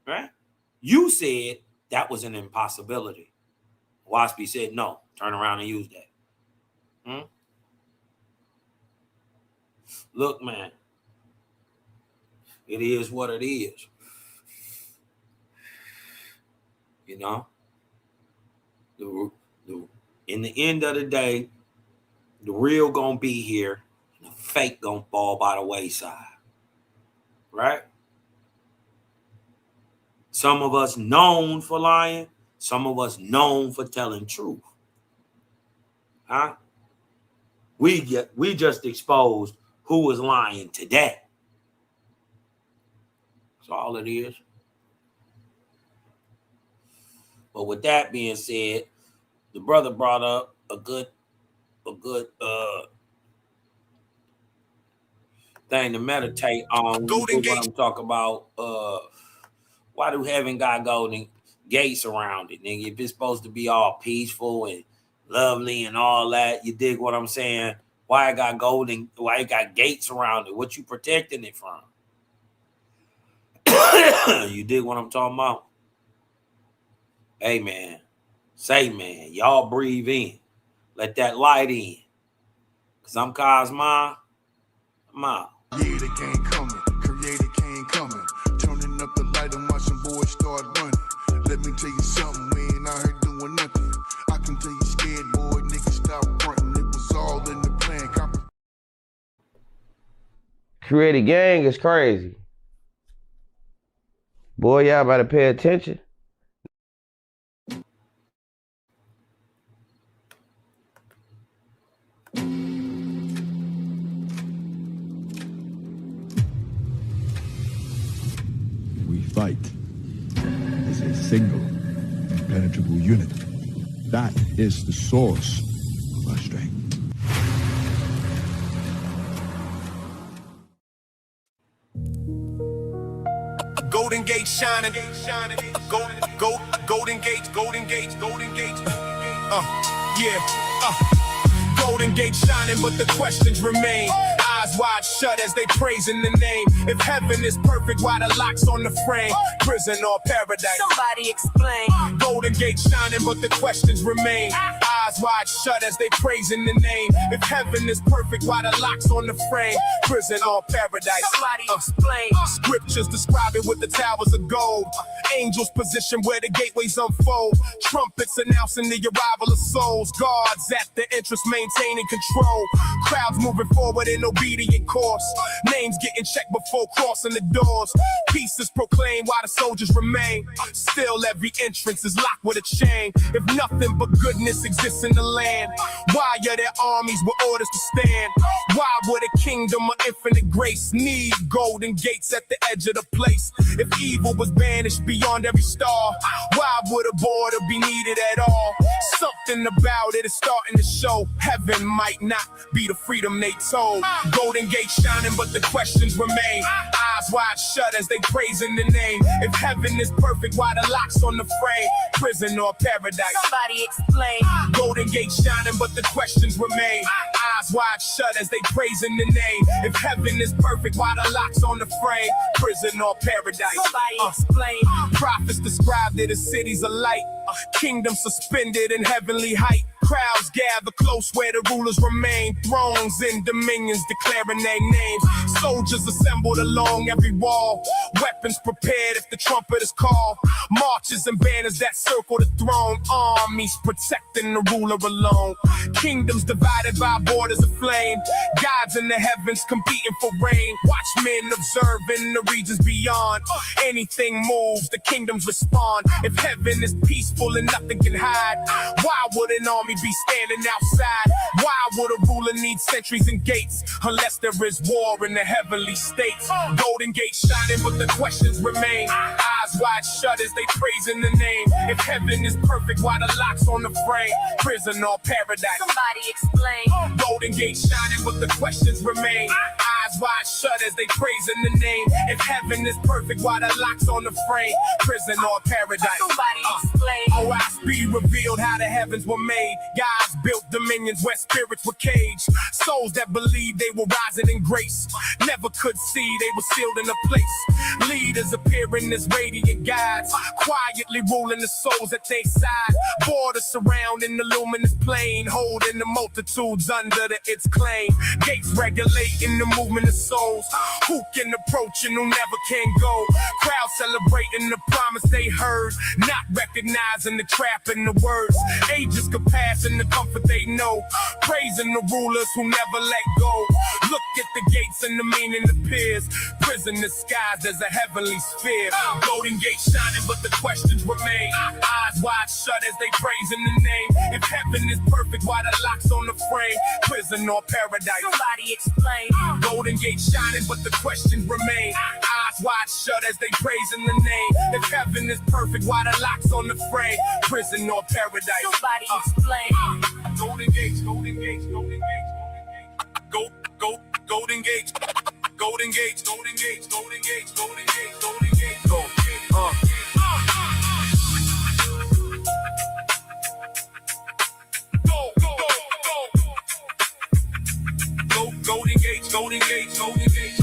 right? You said that was an impossibility. OWASP said, no, turn around and use that. Look, man, It is what it is. You know, in the end of the day, the real gonna be here, and the fake gonna fall by the wayside. Right? Some of us known for lying, some of us known for telling truth. Huh? We just exposed who was lying today. That's all it is. But with that being said, the brother brought up a good thing to meditate on. Golden Gate. I'm talking about why do heaven got golden gates around it, nigga? If it's supposed to be all peaceful and lovely and all that, you dig what I'm saying? Why it got gates around it? What you protecting it from? You dig what I'm talking about? Hey, man. Say, man. Y'all breathe in. Let that light in. Because I'm Cosma. I'm out. Creator can't coming. Creator can't coming. Turning up the light and watching boys start running. Let me tell you something. We ain't out here doing nothing. I can tell you scared, boy. Niggas stop fronting. It was all in the plan. Creator gang is crazy. Boy, y'all better pay attention. We fight as a single, impenetrable unit. That is the source of our strength. Golden Gate shining, golden gates. Golden Gate shining, but the questions remain. Eyes wide shut as they praise in the name. If heaven is perfect, why the locks on the frame? Prison or paradise? Somebody explain. Golden Gate shining, but the questions remain. Eyes wide shut as they praise in the name. If heaven is perfect, why the locks on the frame? Prison or paradise? Somebody explain. Scriptures describe it with the towers of gold. Angels position where the gateways unfold. Trumpets announcing the arrival of souls. Guards at the entrance maintaining control. Crowds moving forward in obedient course. Names getting checked before crossing the doors. Peace is proclaimed while the soldiers remain. Still every entrance is locked with a chain. If nothing but goodness exists in the land, why are there armies with orders to stand? Why would a kingdom of infinite grace need golden gates at the edge of the place? If evil was banished beyond every star, why would a border be needed at all? Something about it is starting to show. Heaven might not be the freedom they told. Golden Gate shining, but the questions remain. Eyes wide shut as they praise in the name. If heaven is perfect, why the locks on the frame? Prison or paradise? Somebody explain. Golden Gate shining, but the questions remain. Eyes wide shut as they praise in the name. If heaven is perfect, why the locks on the frame? Prison or paradise? Somebody explain. Prophets described it as cities of light. Kingdom suspended in heavenly height. Crowds gather close where the rulers remain. Thrones and dominions declaring their names. Soldiers assembled along every wall. Weapons prepared if the trumpet is called. Marches and banners that circle the throne. Armies protecting the ruler alone. Kingdoms divided by borders of flame. Gods in the heavens competing for reign. Watchmen observing the regions beyond. Anything moves, the kingdoms respond. If heaven is peaceful and nothing can hide, why would an army be standing outside? Why would a ruler need sentries and gates unless there is war in the heavenly states? Golden Gate shining, but the questions remain. Eyes wide shut as they praise in the name. If heaven is perfect, why the locks on the frame? Prison or paradise? Somebody explain. Golden Gate shining, but the questions remain. Eyes wide shut as they praise in the name. If heaven is perfect, why the locks on the frame? Prison or paradise? Somebody explain. Oh, I be revealed how the heavens were made. Gods built dominions where spirits were caged. Souls that believed they were rising in grace never could see they were sealed in a place. Leaders appearing as radiant guides, quietly ruling the souls at their side. Borders surrounding the luminous plain, holding the multitudes under its claim. Gates regulating the movement the souls. Who can approach and who never can go? Crowd celebrating the promise they heard, not recognizing the trap in the words. Ages could pass in the comfort they know, praising the rulers who never let go. Look at the gates and the meaning appears. Prison disguised as a heavenly sphere. Golden gate shining, but the questions remain. Eyes wide shut as they praise in the name. If heaven is perfect, why the locks on the frame? Prison or paradise? Somebody explain. Golden gate shining, but the questions remain. Eyes wide shut as they praise in the name. If heaven is perfect, why the locks on the frame? Prison or paradise? Somebody explain. Golden gates, golden gates, golden gates, golden gates, golden gates, golden gates, golden gates, golden gates, golden gates, golden gates, golden gates, golden gates, golden gates.